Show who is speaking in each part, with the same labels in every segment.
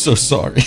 Speaker 1: so sorry.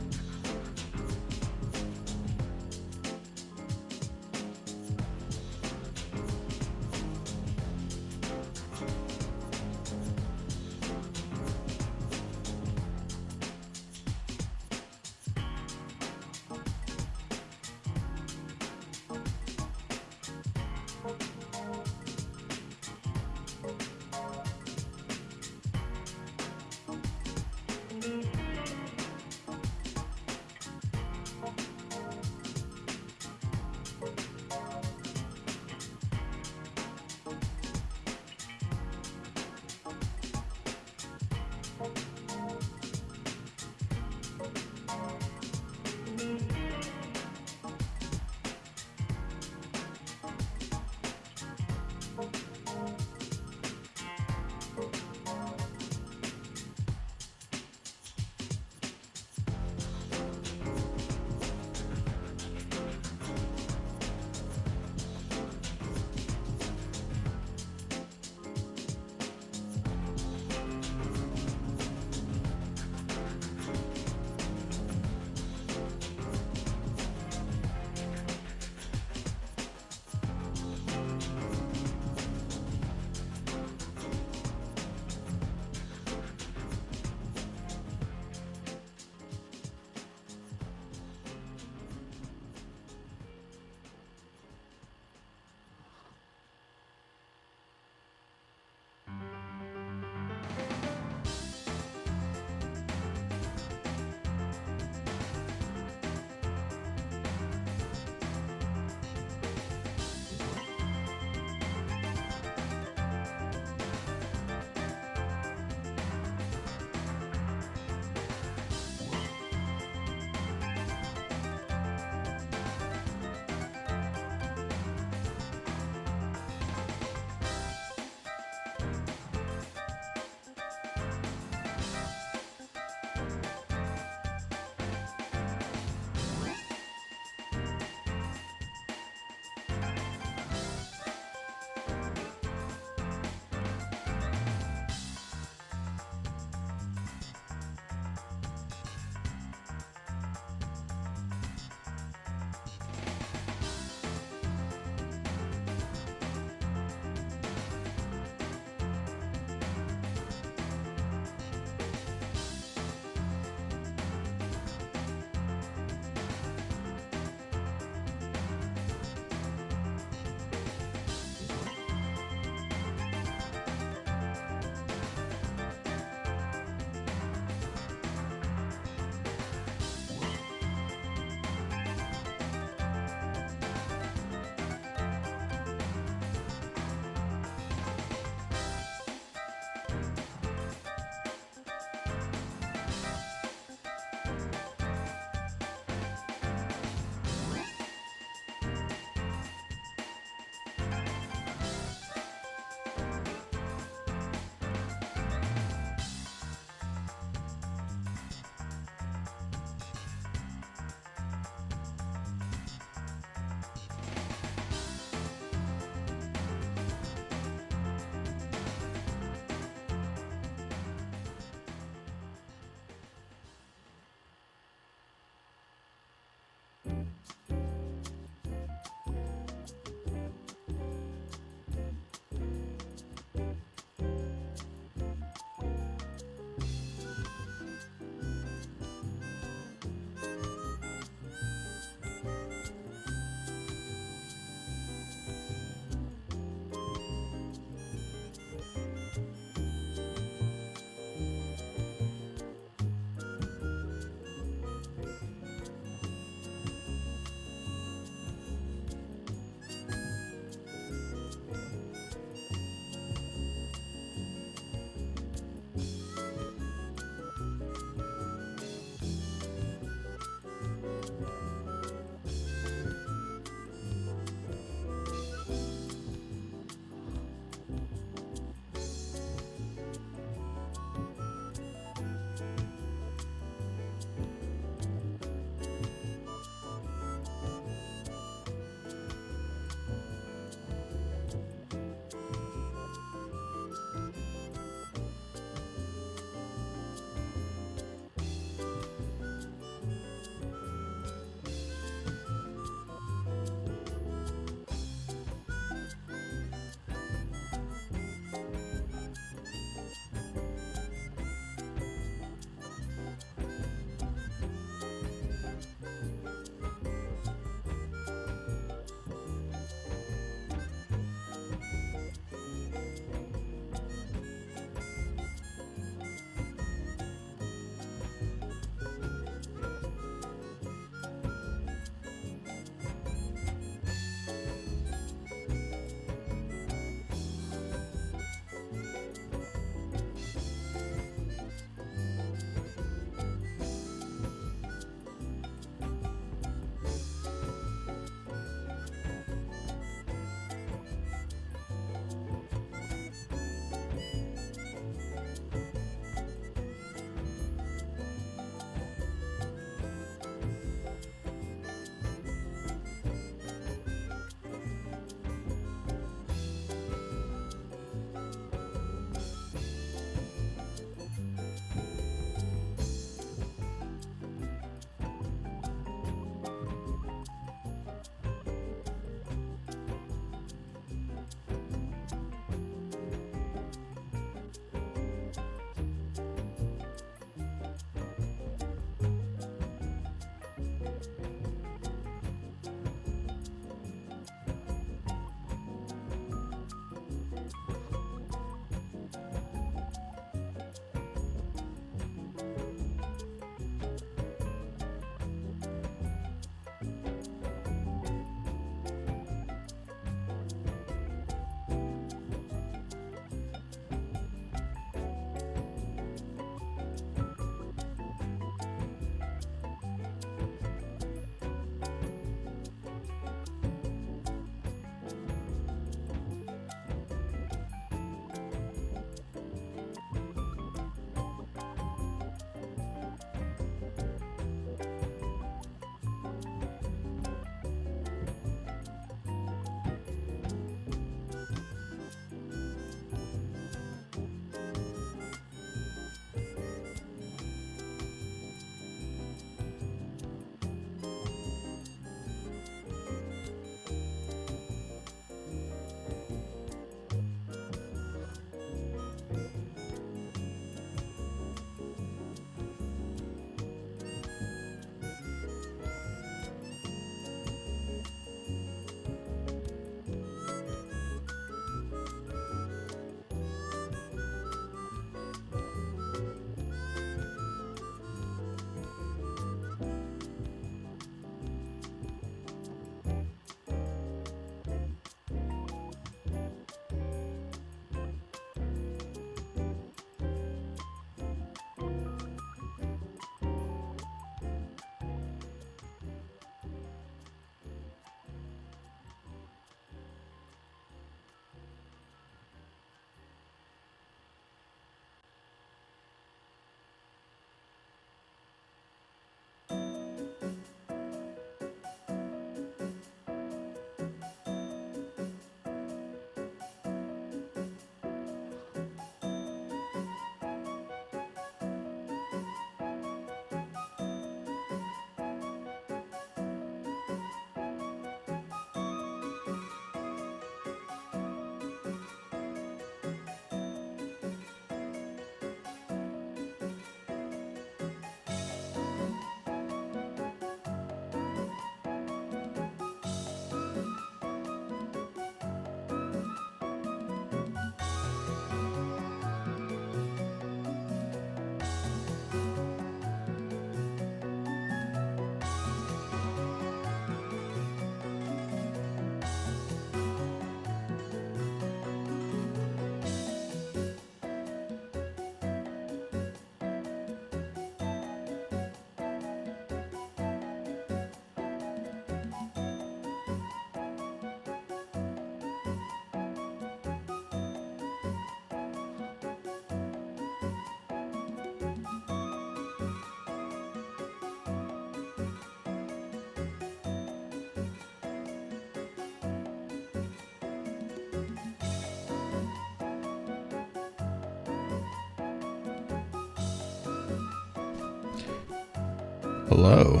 Speaker 1: Hello.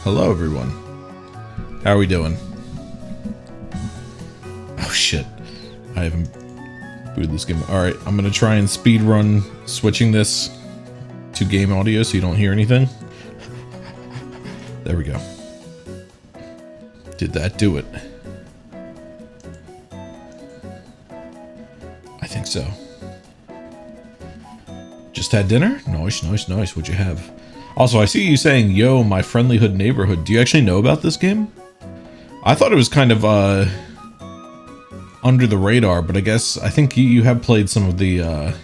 Speaker 1: Hello, everyone. How are we doing? Oh, shit. I haven't booted this game. Alright, I'm gonna try and speed run switching this to game audio so you don't hear anything. There we go. Did that do it? I think so. Just had dinner? Nice, nice, nice. What'd you have? Also, I see you saying, yo, my friendlyhood neighborhood. Do you actually know about this game? I thought it was kind of, under the radar, but I think you have played some of the other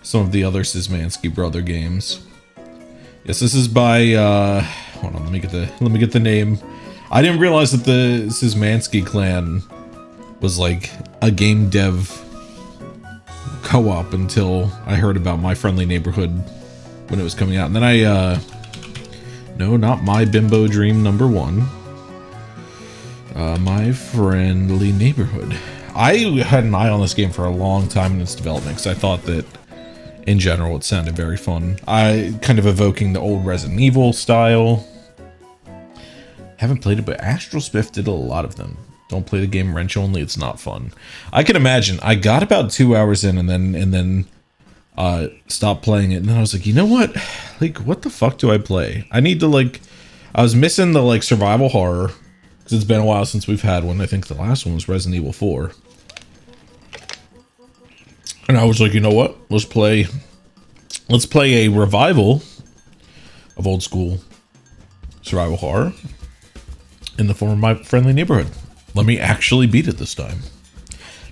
Speaker 1: Szymanski brother games. Yes, this is by, hold on, let me get the name. I didn't realize that the Szymanski clan was like a game dev co-op until I heard about My Friendly Neighborhood when it was coming out. And then no, not My Bimbo Dream #1. My Friendly Neighborhood. I had an eye on this game for a long time in its development because I thought that in general it sounded very fun. I kind of evoking the old Resident Evil style. Haven't played it, but Astral Spiff did a lot of them. Don't play the game wrench only, it's not fun. I can imagine. I got about 2 hours in and then stopped playing it, and then I was like, you know what? Like, what the fuck do I play? I need to, I was missing the, survival horror, because it's been a while since we've had one. I think the last one was Resident Evil 4. And I was like, you know what? Let's play a revival of old school survival horror in the form of My Friendly Neighborhood. Let me actually beat it this time.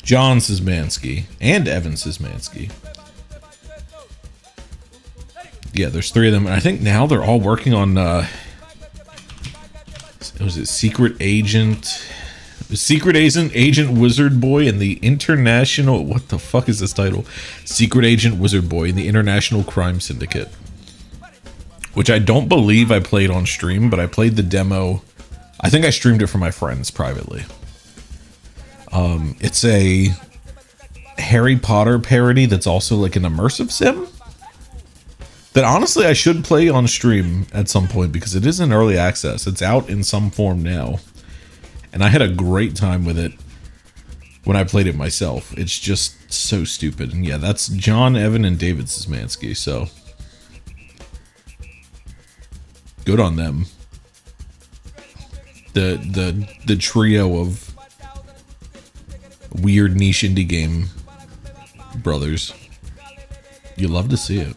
Speaker 1: John Szymanski and Evan Szymanski. Yeah, there's 3 of them, and I think now they're all working on, was it Secret Agent Wizard Boy and the International, what the fuck is this title? Secret Agent Wizard Boy and the International Crime Syndicate. Which I don't believe I played on stream, but I played the demo. I think I streamed it for my friends privately. It's a Harry Potter parody that's also like an immersive sim that honestly I should play on stream at some point because it is in early access. It's out in some form now. And I had a great time with it when I played it myself. It's just so stupid. And yeah, that's John, Evan, and David Szymanski, so good on them. The trio of weird niche indie game brothers. You love to see it.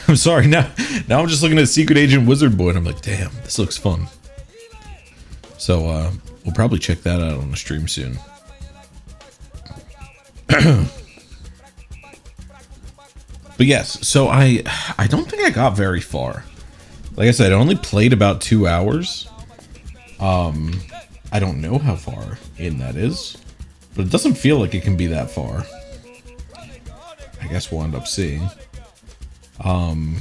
Speaker 1: I'm sorry, now I'm just looking at Secret Agent Wizard Boy and I'm like, damn, this looks fun. So we'll probably check that out on the stream soon. But yes, so I don't think I got very far. Like I said, I only played about 2 hours. I don't know how far in that is, but it doesn't feel like it can be that far. I guess we'll end up seeing. But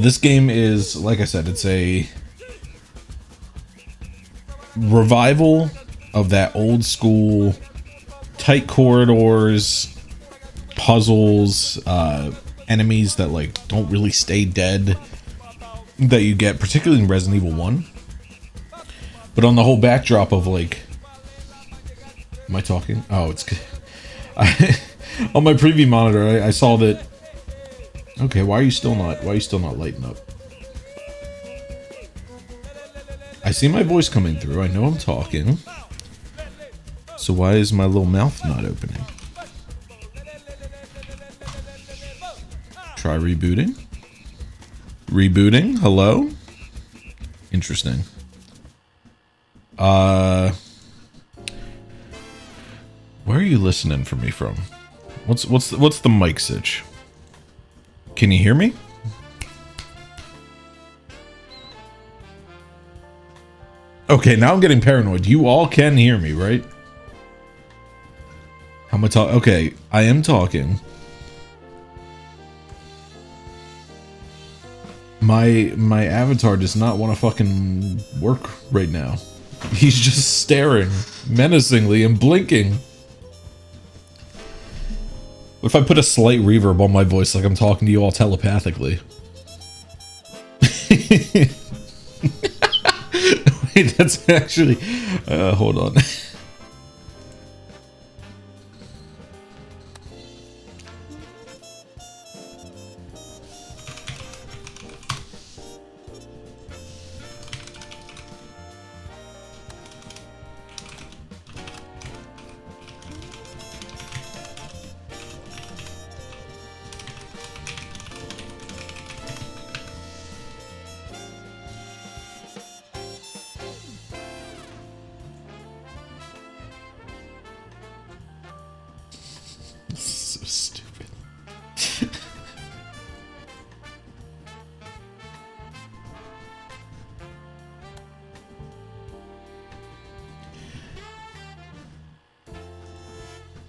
Speaker 1: this game is, like I said, it's a revival of that old school tight corridors, puzzles, enemies that don't really stay dead that you get, particularly in Resident Evil 1. But on the whole backdrop of am I talking? Oh, it's on my preview monitor. I saw that. Okay, why are you still not lighting up? I see my voice coming through. I know I'm talking. So why is my little mouth not opening? Try rebooting. Rebooting. Hello. Interesting. Where are you listening for me from? What's the mic sitch? Can you hear me? Okay, now I'm getting paranoid. You all can hear me, right? How am I talking? Okay, I am talking. My avatar does not want to fucking work right now. He's just staring menacingly and blinking. What if I put a slight reverb on my voice like I'm talking to you all telepathically? Wait, that's actually... hold on. So stupid.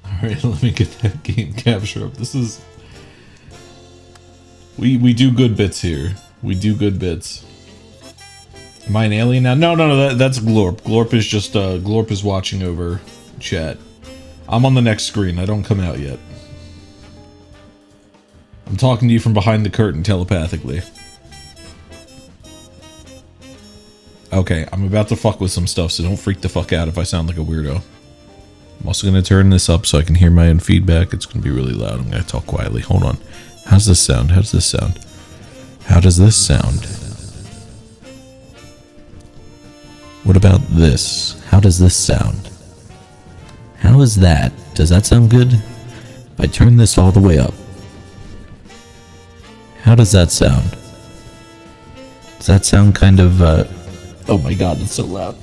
Speaker 1: Alright, let me get that game capture up. This is... We do good bits here. We do good bits. Am I an alien now? No, that's Glorp. Glorp is just, Glorp is watching over chat. I'm on the next screen. I don't come out yet. I'm talking to you from behind the curtain telepathically. Okay, I'm about to fuck with some stuff, so don't freak the fuck out if I sound like a weirdo. I'm also going to turn this up so I can hear my own feedback. It's going to be really loud. I'm going to talk quietly. Hold on. How's this sound? How does this sound? How does this sound? What about this? How does this sound? How is that? Does that sound good? If I turn this all the way up. How does that sound? Does that sound kind of, oh my god, it's so loud.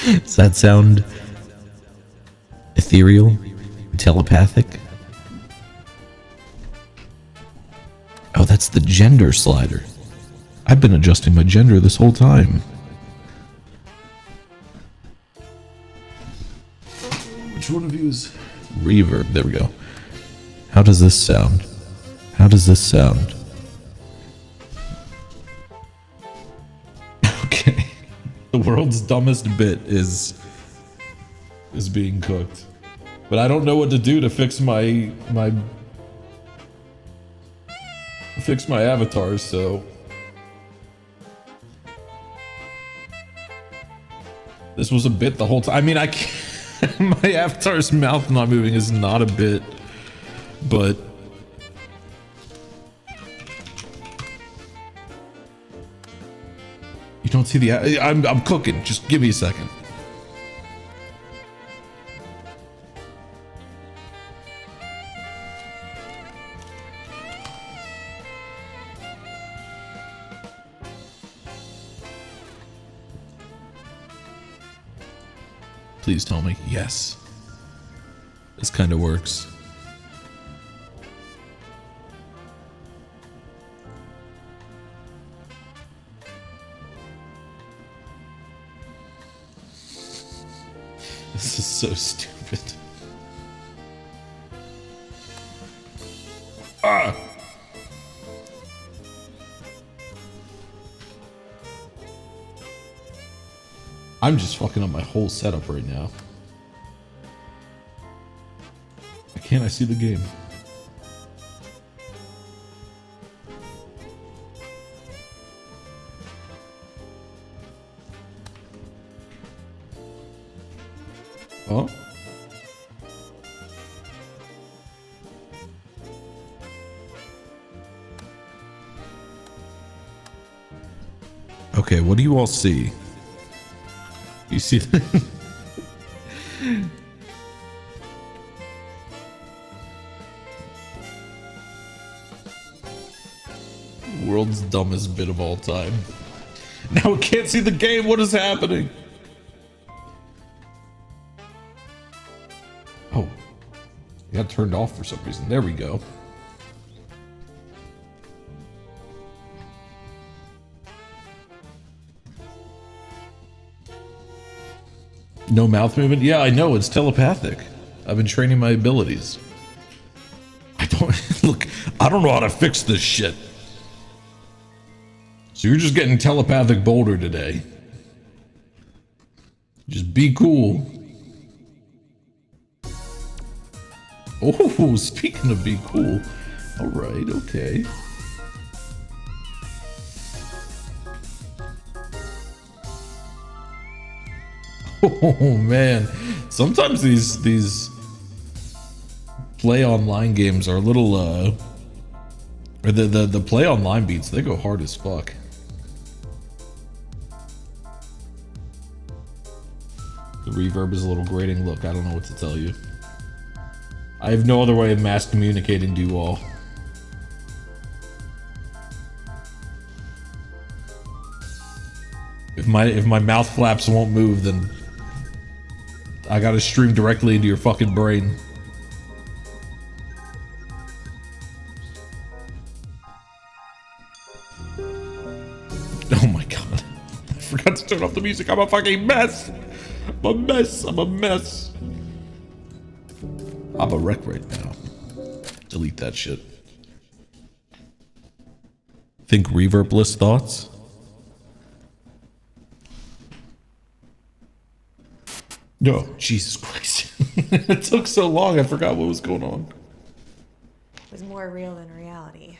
Speaker 1: Does that sound ethereal? Telepathic? Oh, that's the gender slider. I've been adjusting my gender this whole time. Which one of you is... Reverb, there we go. How does this sound? How does this sound? Okay. The world's dumbest bit is being cooked. But I don't know what to do to fix my avatars, so... This was a bit the whole time. I mean, I can't... My avatar's mouth not moving is not a bit, but... You don't see the... I'm cooking. Just give me a second. Please tell me. Yes. This kind of works. This is so stupid. Ah! I'm just fucking up my whole setup right now. Why can't I see the game? Oh? Okay, what do you all see? You see the world's dumbest bit of all time. Now we can't see the game. What is happening? Oh, it got turned off for some reason. There we go. No mouth movement? Yeah, I know. It's telepathic. I've been training my abilities. I don't... Look, I don't know how to fix this shit. So you're just getting telepathic bolder today. Just be cool. Oh, speaking of being cool. All right, okay. Oh man, sometimes these play online games are a little or the play online beats, they go hard as fuck. The reverb is a little grating. Look, I don't know what to tell you. I have no other way of mass communicating to you all. If my mouth flaps won't move, then I gotta stream directly into your fucking brain. Oh my god. I forgot to turn off the music. I'm a fucking mess. I'm a mess. I'm a mess. I'm a wreck right now. Delete that shit. Think reverbless thoughts? No, Jesus Christ. It took so long, I forgot what was going on.
Speaker 2: It was more real than reality.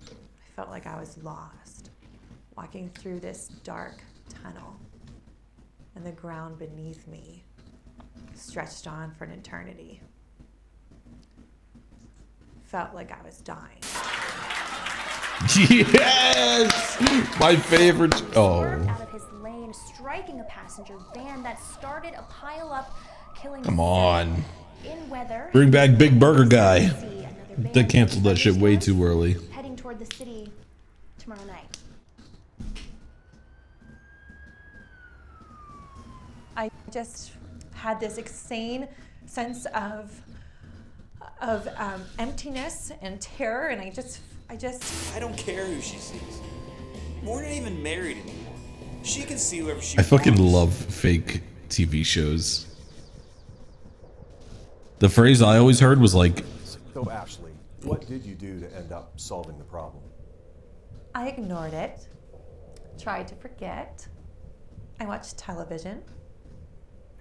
Speaker 2: I felt like I was lost, walking through this dark tunnel, and the ground beneath me stretched on for an eternity. Felt like I was dying.
Speaker 1: Yes! My favorite. Oh.
Speaker 3: Out of his lane, striking a passenger van that started a pileup, killing.
Speaker 1: Come on.
Speaker 3: In weather.
Speaker 1: Bring back Big Burger Guy. They canceled that shit way too early.
Speaker 3: Heading toward the city tomorrow night.
Speaker 2: I just had this insane sense of emptiness and terror, and I just.
Speaker 4: I don't care who she sees. We're not even married anymore. She can see whoever she
Speaker 1: I fucking
Speaker 4: wants.
Speaker 1: love fake TV shows. The phrase I always heard was like,
Speaker 5: So Ashley, what did you do to end up solving the problem?
Speaker 2: I ignored it, tried to forget. I watched television.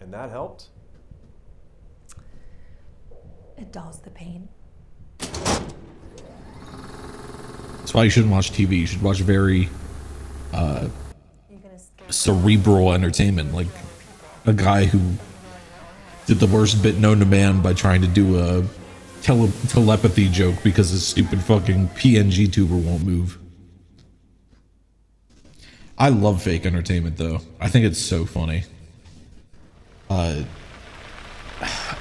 Speaker 5: And that helped?
Speaker 2: It dulls the pain.
Speaker 1: that's why you shouldn't watch TV. You should watch very cerebral entertainment, like a guy who did the worst bit known to man by trying to do a telepathy joke because his stupid fucking PNG tuber won't move. I love fake entertainment though. I think it's so funny. I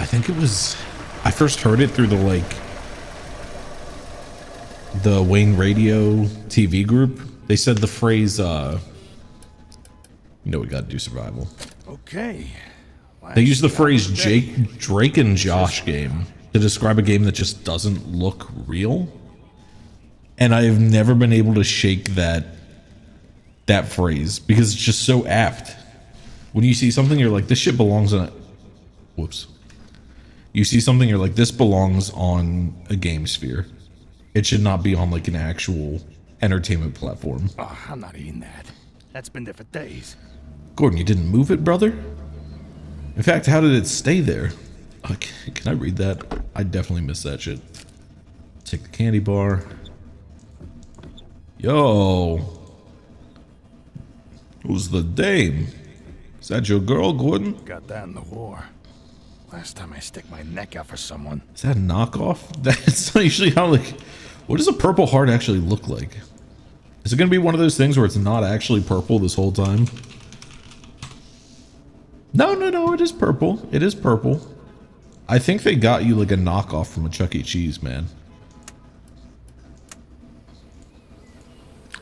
Speaker 1: think it was, I first heard it through the Wayne Radio TV group. They said the phrase, we gotta do survival.
Speaker 6: Okay.
Speaker 1: They use the phrase Drake and Josh game to describe a game that just doesn't look real. And I have never been able to shake that phrase because it's just so apt. When you see something, you're like, this shit belongs on a... Whoops. You see something, you're like, this belongs on a game sphere. It should not be on like an actual entertainment platform.
Speaker 6: Oh, I'm not eating that. That's been there for days.
Speaker 1: Gordon, you didn't move it, brother? In fact, how did it stay there? Can I read that? I definitely missed that shit. Take the candy bar. Yo. Who's the dame? Is that your girl, Gordon?
Speaker 6: Got that in the war. Last time I stick my neck out for someone.
Speaker 1: Is that a knockoff? That's not usually how, like... What does a purple heart actually look like? Is it going to be one of those things where it's not actually purple this whole time? No, it is purple. It is purple. I think they got you like a knockoff from a Chuck E. Cheese, man.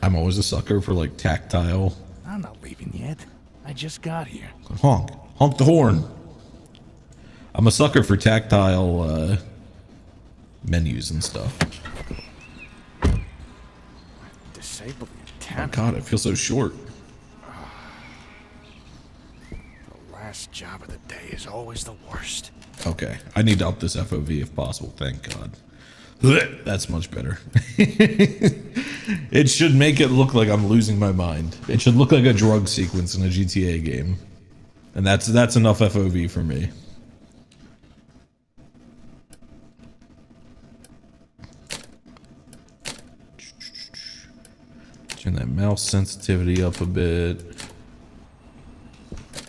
Speaker 1: I'm always a sucker for like tactile.
Speaker 6: I'm not leaving yet. I just got here.
Speaker 1: Honk. Honk the horn. I'm a sucker for tactile menus and stuff.
Speaker 6: Disable the
Speaker 1: Oh
Speaker 6: attempt.
Speaker 1: god, it feels so short.
Speaker 6: The last job of the day is always the worst.
Speaker 1: Okay, I need to up this FOV if possible, thank god. That's much better. It should make it look like I'm losing my mind. It should look like a drug sequence in a GTA game. And that's enough FOV for me. Turn that mouse sensitivity up a bit.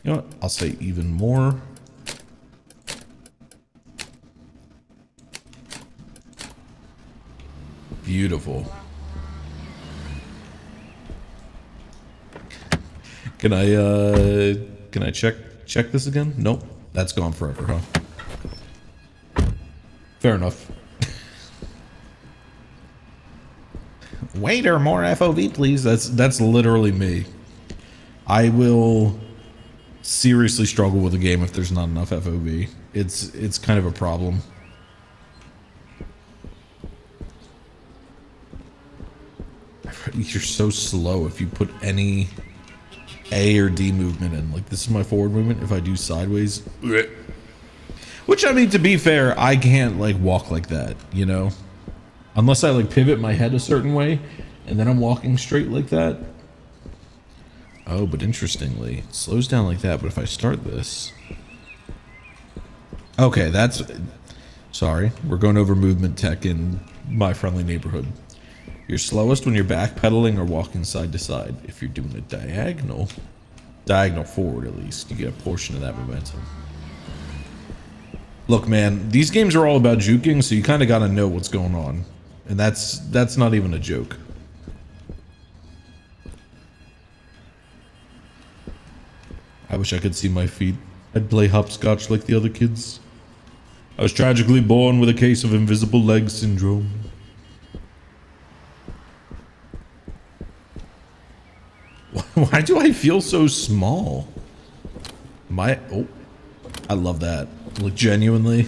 Speaker 1: You know what? I'll say even more. Beautiful. Can I check this again? Nope. That's gone forever, huh? Fair enough. Waiter, more FOV, please. That's literally me. I will seriously struggle with a game if there's not enough FOV. It's kind of a problem. You're so slow if you put any A or D movement in. Like, this is my forward movement. If I do sideways, which, I mean, to be fair, I can't like walk like that, you know, unless I like pivot my head a certain way and then I'm walking straight like that. Oh, but interestingly, it slows down like that. But if I start this, okay, that's, sorry, we're going over movement tech in My Friendly Neighborhood. You're slowest when you're backpedaling or walking side to side. If you're doing a diagonal forward at least, you get a portion of that momentum. Look, man, these games are all about juking, so you kind of got to know what's going on. And that's not even a joke. I wish I could see my feet. I'd play hopscotch like the other kids. I was tragically born with a case of invisible leg syndrome. Why do I feel so small? Oh, I love that. Like, genuinely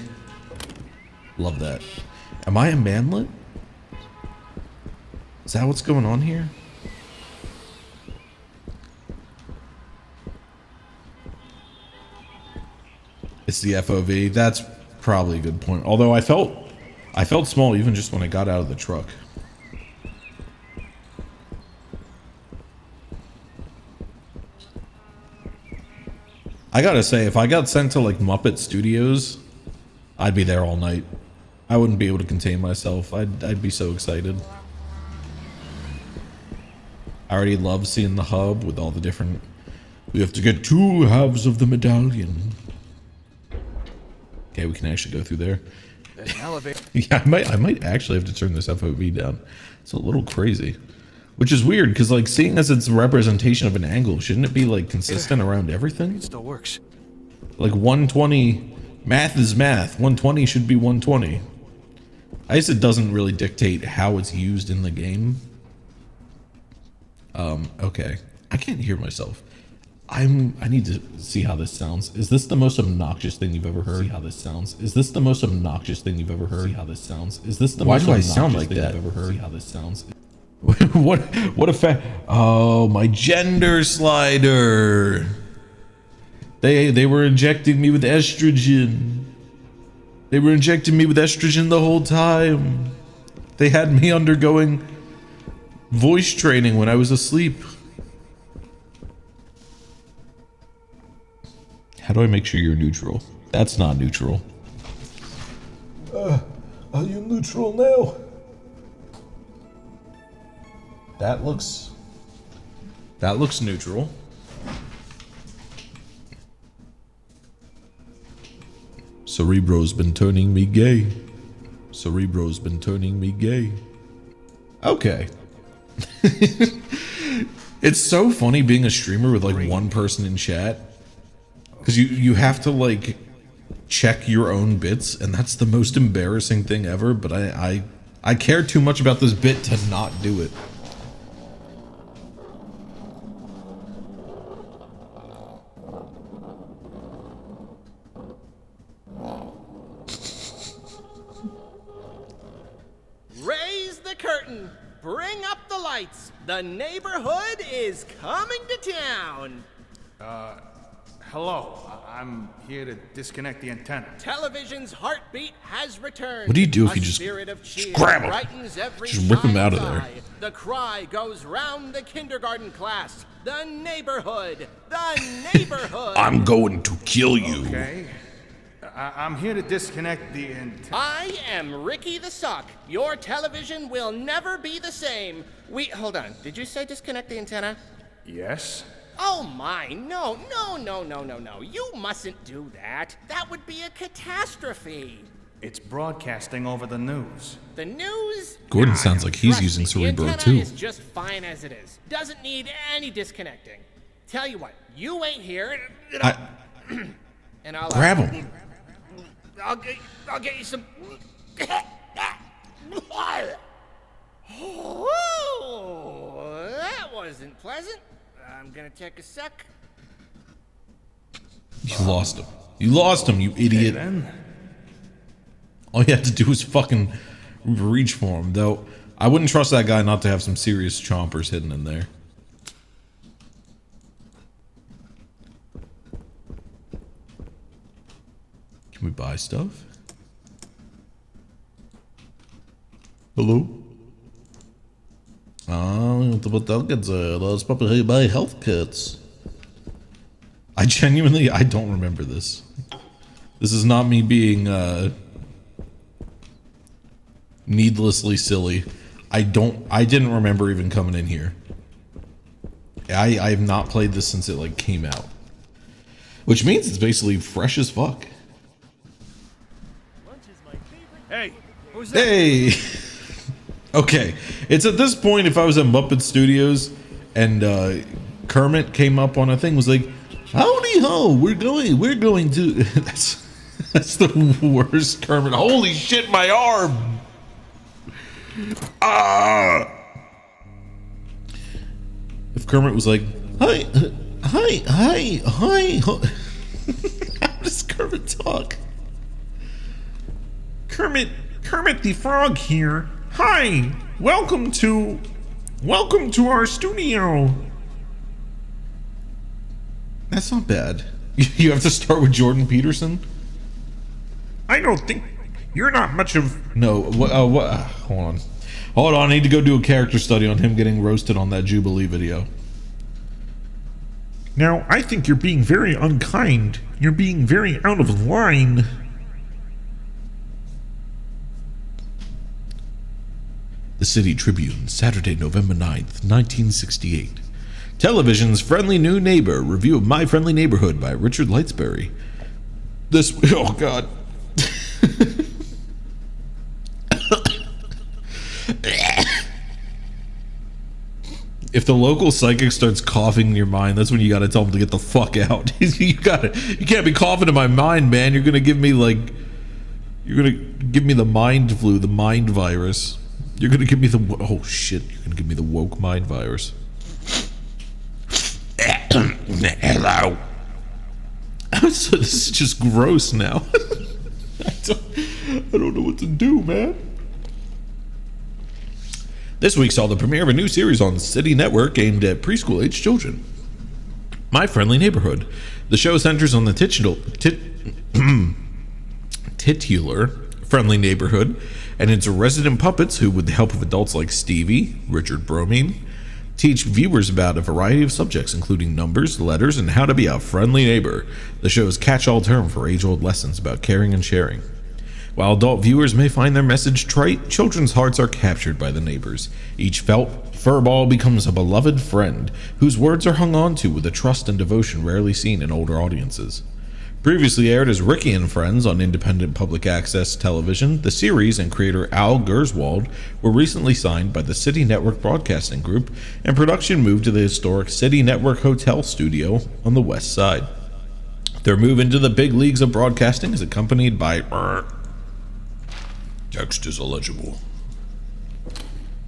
Speaker 1: love that. Am I a manlet? Is that what's going on here? It's the FOV. That's probably a good point. Although I felt small even just when I got out of the truck. I gotta say, if I got sent to like Muppet Studios, I'd be there all night. I wouldn't be able to contain myself. I'd be so excited. I already love seeing the hub with all the different... We have to get 2 halves of the medallion. Okay, we can actually go through there. Yeah, I might actually have to turn this FOV down. It's a little crazy. Which is weird, because like, seeing as it's a representation of an angle, shouldn't it be like consistent around everything?
Speaker 6: It still works.
Speaker 1: Like 120, math is math. 120 should be 120. I guess it doesn't really dictate how it's used in the game. Okay. I can't hear myself. I need to see how this sounds. Is this the most obnoxious thing you've ever heard? See how this sounds. Is this the most obnoxious thing you've ever heard? See how this sounds. Is this the most obnoxious thing you've ever heard? See how this sounds. What a oh, my gender slider. They were injecting me with estrogen. They were injecting me with estrogen the whole time. They had me undergoing voice training when I was asleep. How do I make sure you're neutral? That's not neutral. Are you neutral now? That looks neutral. Cerebro's been turning me gay. Cerebro's been turning me gay. Okay. It's so funny being a streamer with like one person in chat. Because you have to like check your own bits, and that's the most embarrassing thing ever, but I care too much about this bit to not do it.
Speaker 7: Raise the curtain. Bring up the lights. The neighborhood is coming to town.
Speaker 6: Hello. I'm here to disconnect the antenna.
Speaker 7: Television's heartbeat has returned.
Speaker 1: What do you do if you
Speaker 7: A
Speaker 1: just
Speaker 7: spirit of cheer
Speaker 1: grab him?
Speaker 7: brightens every
Speaker 1: Just rip him out of
Speaker 7: child's
Speaker 1: there.
Speaker 7: eye. The cry goes round the kindergarten class. The neighborhood. The neighborhood.
Speaker 1: I'm going to kill you.
Speaker 6: Okay. I'm here to disconnect the
Speaker 7: I am Ricky the Sock. Your television will never be the same. Hold on. Did you say disconnect the antenna?
Speaker 6: Yes?
Speaker 7: Oh my, no. You mustn't do that. That would be a catastrophe.
Speaker 6: It's broadcasting over the news.
Speaker 7: The news?
Speaker 1: Gordon sounds like he's
Speaker 7: Trust
Speaker 1: using
Speaker 7: me,
Speaker 1: Cerebro
Speaker 7: the
Speaker 1: too.
Speaker 7: antenna is just fine as it is. Doesn't need any disconnecting. Tell you what, you wait here and I'll
Speaker 1: Grab him.
Speaker 7: I'll get you some. Oh, that wasn't pleasant. I'm gonna take a sec.
Speaker 1: You lost him. You lost him, you idiot.
Speaker 6: Then
Speaker 1: All you had to do was fucking reach for him, though. I wouldn't trust that guy not to have some serious chompers hidden in there. Can we buy stuff? Hello? Let's probably buy health kits. I don't remember this. This is not me being needlessly silly. I didn't remember even coming in here. I have not played this since it like came out. Which means it's basically fresh as fuck.
Speaker 6: hey, who's that?
Speaker 1: Hey! Okay, it's at this point, if I was at Muppet Studios and Kermit came up on a thing, was like, howdy ho, we're going to... That's the worst Kermit. Holy shit, my arm! Ah! If Kermit was like, hi. How does Kermit talk? Kermit the Frog here. Hi, welcome to our studio. That's not bad. You have to start with Jordan Peterson. I don't think you're not much of. No, what? Hold on. I need to go do a character study on him getting roasted on that Jubilee video. Now, I think you're being very unkind. You're being very out of line. The City Tribune, Saturday, November 9th, 1968. Television's Friendly New Neighbor, review of My Friendly Neighborhood by Richard Lightsbury. Oh god. If the local psychic starts coughing in your mind, that's when you gotta tell him to get the fuck out. You can't be coughing in my mind, man. You're gonna give me the mind flu, the mind virus. You're gonna give me oh shit, you're gonna give me the woke mind virus. Hello. So this is just gross now. I don't know what to do, man. This week saw the premiere of a new series on City Network aimed at preschool-age children. My Friendly Neighborhood. The show centers on the titular Friendly Neighborhood and its resident puppets who, with the help of adults like Stevie, Richard Bromine, teach viewers about a variety of subjects including numbers, letters, and how to be a friendly neighbor, the show's catch-all term for age-old lessons about caring and sharing. While adult viewers may find their message trite, children's hearts are captured by the neighbors. Each felt furball becomes a beloved friend, whose words are hung on to with a trust and devotion rarely seen in older audiences. Previously aired as Ricky and Friends on independent public access television, the series and creator Al Gerswald were recently signed by the City Network Broadcasting Group, and production moved to the historic City Network Hotel studio on the west side. Their move into the big leagues of broadcasting is accompanied by text is illegible.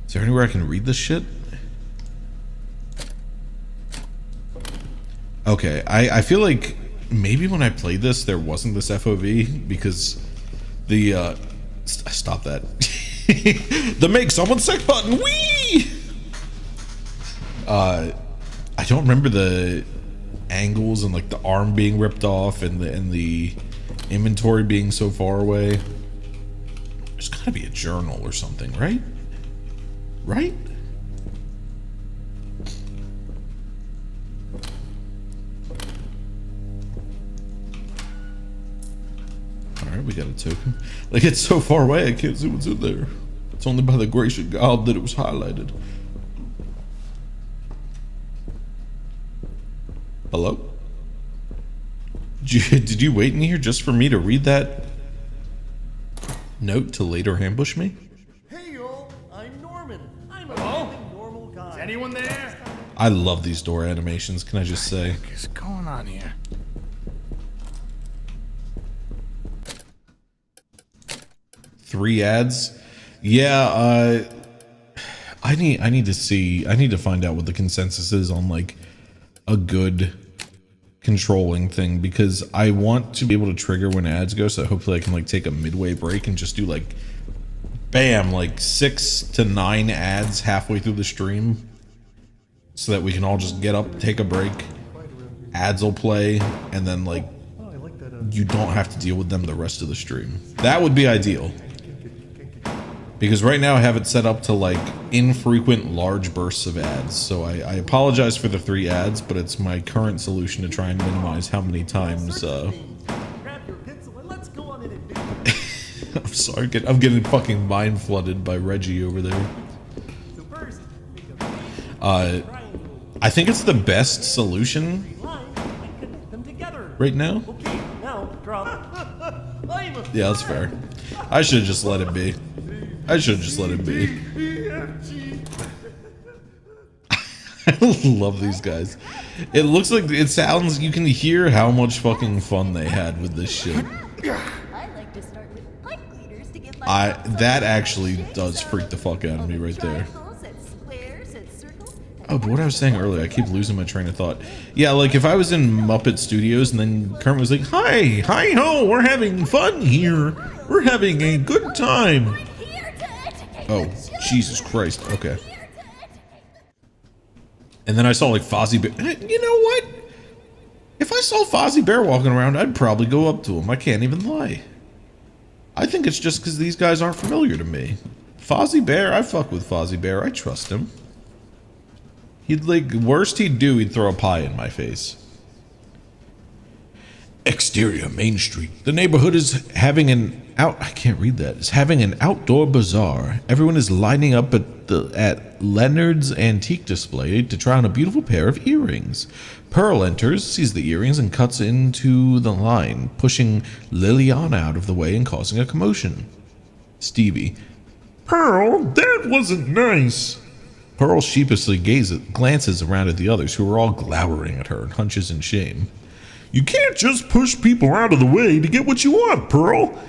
Speaker 1: Is there anywhere I can read this shit? Okay, I feel like maybe when I played this there wasn't this FOV because the stop that. The make someone sick button. Whee! I don't remember the angles and like the arm being ripped off and the inventory being so far away. There's gotta be a journal or something, right? Right? we got a token. Like, it's so far away, I can't see what's in there. It's only by the grace of God that it was highlighted. Hello? Did you wait in here just for me to read that note to later ambush me?
Speaker 8: Hey y'all, I'm Norman. I'm a really normal guy.
Speaker 6: Is anyone there?
Speaker 1: I love these door animations, can I just say?
Speaker 6: What is going on here?
Speaker 1: 3 ads? Yeah, I need to find out what the consensus is on like a good controlling thing, because I want to be able to trigger when ads go, so hopefully I can like take a midway break and just do like bam, like 6 to 9 ads halfway through the stream, so that we can all just get up, take a break, ads will play, and then like you don't have to deal with them the rest of the stream. That would be ideal, because right now I have it set up to like infrequent large bursts of ads. So I apologize for the 3 ads, but it's my current solution to try and minimize how many times
Speaker 8: Grab your pencil and let's go on an adventure.
Speaker 1: I'm sorry, I'm getting fucking mind flooded by Reggie over there.
Speaker 8: So first, think of triangle.
Speaker 1: I think it's the best solution
Speaker 8: Line and connect them together.
Speaker 1: right now.
Speaker 8: Okay, now draw. I'm a
Speaker 1: Yeah, that's fair. I should have just let it be. I should have just let it be. I love these guys. It looks like, it sounds, you can hear how much fucking fun they had with this shit.
Speaker 3: I like to start with like leaders to get my
Speaker 1: That actually does freak the fuck out of me right there. Oh, but what I was saying earlier, I keep losing my train of thought. Yeah, like if I was in Muppet Studios and then Kermit was like, hi ho, we're having fun here. We're having a good time. Oh, Jesus Christ. Okay. And then I saw like Fozzie Bear. You know what? If I saw Fozzie Bear walking around, I'd probably go up to him. I can't even lie. I think it's just because these guys aren't familiar to me. Fozzie Bear, I fuck with Fozzie Bear. I trust him. He'd like, worst he'd do, he'd throw a pie in my face. Exterior Main Street. The neighborhood is having an I can't read that. It's having an outdoor bazaar. Everyone is lining up at Leonard's antique display to try on a beautiful pair of earrings. Pearl enters, sees the earrings, and cuts into the line, pushing Liliana out of the way and causing a commotion. Stevie. Pearl, that wasn't nice. Pearl sheepishly glances around at the others, who are all glowering at her and hunches in shame. You can't just push people out of the way to get what you want, Pearl.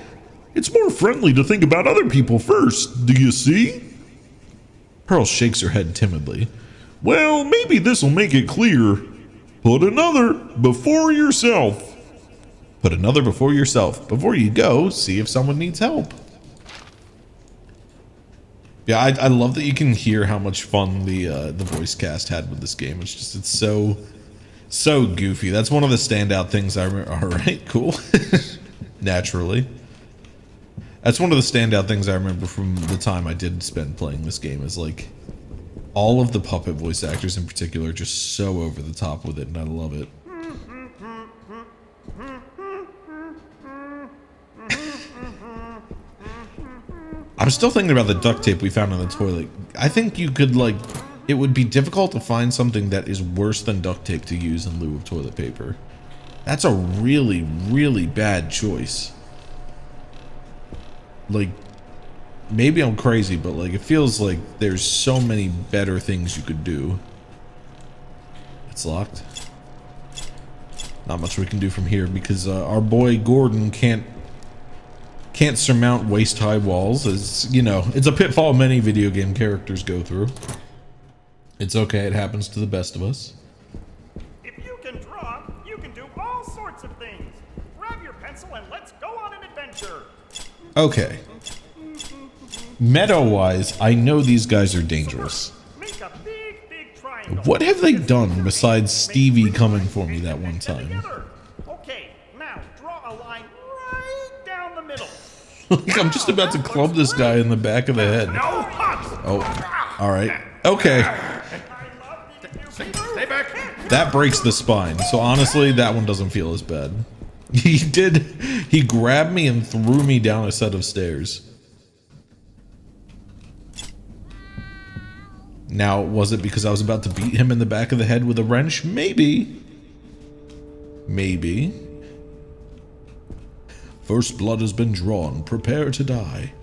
Speaker 1: It's more friendly to think about other people first, do you see? Pearl shakes her head timidly. Well, maybe this'll make it clear. Put another before yourself. Put another before yourself. Before you go, see if someone needs help. Yeah, I love that you can hear how much fun the voice cast had with this game. It's so goofy. That's one of the standout things I remember. All right, cool. Naturally. That's one of the standout things I remember from the time I did spend playing this game, is like all of the puppet voice actors in particular are just so over the top with it, and I love it. I'm still thinking about the duct tape we found in the toilet. I think you could like, it would be difficult to find something that is worse than duct tape to use in lieu of toilet paper. That's a really, really bad choice. Like, maybe I'm crazy, but like, it feels like there's so many better things you could do. It's locked. Not much we can do from here because our boy Gordon can't surmount waist-high walls, as you know, it's a pitfall many video game characters go through. It's okay, it happens to the best of us.
Speaker 9: If you can draw, you can do all sorts of things. Grab your pencil and let's go on an adventure.
Speaker 1: Okay. Meta-wise, I know these guys are dangerous.
Speaker 9: Make a big, big triangle.
Speaker 1: What have they done besides Stevie coming for me that one time?
Speaker 9: Together. Okay, now draw a line right down the middle.
Speaker 1: Like, I'm just about to club this guy in the back of the head.
Speaker 9: No hugs.
Speaker 1: Oh, alright. Okay.
Speaker 6: Stay back.
Speaker 1: That breaks the spine, so honestly, that one doesn't feel as bad. He did. He grabbed me and threw me down a set of stairs. Now, was it because I was about to beat him in the back of the head with a wrench? Maybe. Maybe. First blood has been drawn. Prepare to die.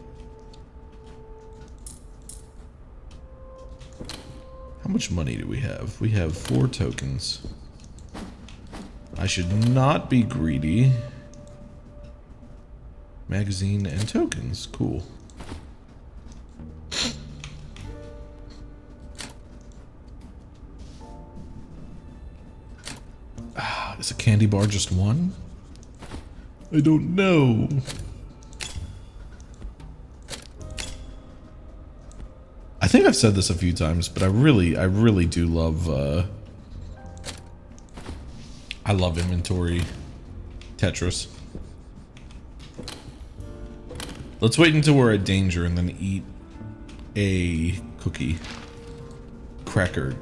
Speaker 1: How much money do we have? We have 4 tokens. I should not be greedy. Magazine and tokens. Cool. Is a candy bar just one? I don't know. I think I've said this a few times, but I really do love I love inventory Tetris. Let's wait until we're at danger and then eat a cookie. Cracker.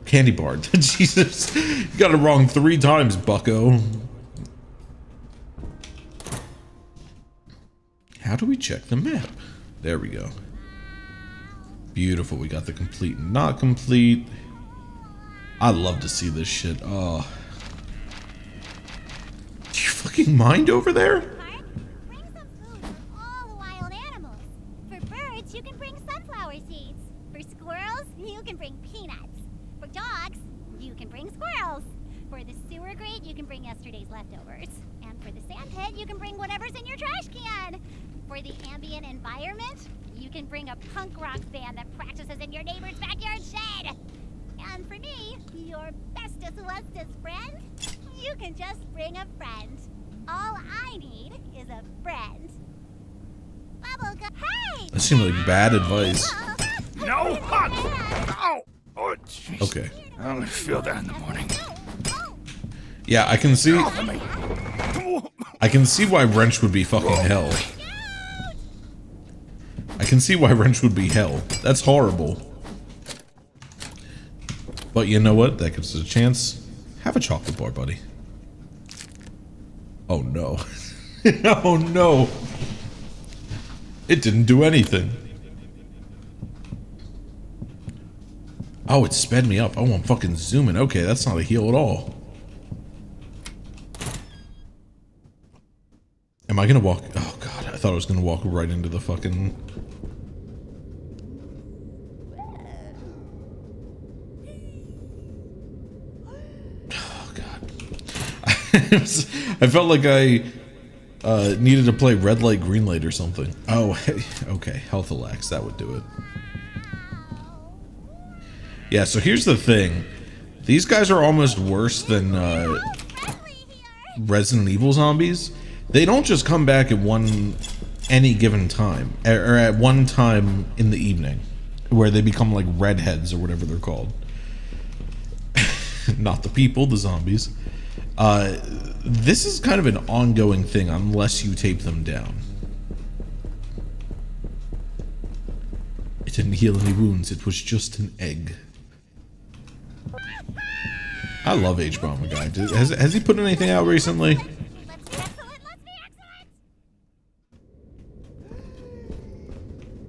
Speaker 1: Candy bar. Jesus. You got it wrong 3 times, bucko. How do we check the map? There we go. Beautiful. We got the complete and not complete. I love to see this shit. Oh. Do you fucking mind over there?
Speaker 10: Bring some food for all the wild animals. For birds, you can bring sunflower seeds. For squirrels, you can bring peanuts. For dogs, you can bring squirrels. For the sewer grate, you can bring yesterday's leftovers. And for the sand pit, you can bring whatever's in your trash can. For the ambient environment, you can bring a punk rock band that practices in your neighbor's backyard shed. And for me, your bestest wustest friend, you can just bring a friend. All I need is a friend. Bubblegum. Hey!
Speaker 1: That seemed like bad advice.
Speaker 6: No! Ow! Oh, jeez.
Speaker 1: Okay.
Speaker 6: I'm gonna feel that in the morning.
Speaker 1: Yeah, I can see. I can see why wrench would be fucking hell. I can see why wrench would be hell. That's horrible. But you know what? That gives us a chance. Have a chocolate bar, buddy. Oh no. Oh no. It didn't do anything. Oh, it sped me up. Oh, I'm fucking zooming. Okay, that's not a heal at all. Am I gonna walk? Oh god, I thought I was gonna walk right into the fucking... Oh god. I felt like I needed to play red light, green light or something. Oh, hey, okay, Healthilax, that would do it. Yeah, so here's the thing. These guys are almost worse than Resident Evil zombies. They don't just come back at any given time, or at one time in the evening, where they become like redheads or whatever they're called. Not the people, the zombies. This is kind of an ongoing thing unless you tape them down. It didn't heal any wounds, it was just an egg. I love H-Bomber Guy. Has he put anything out recently?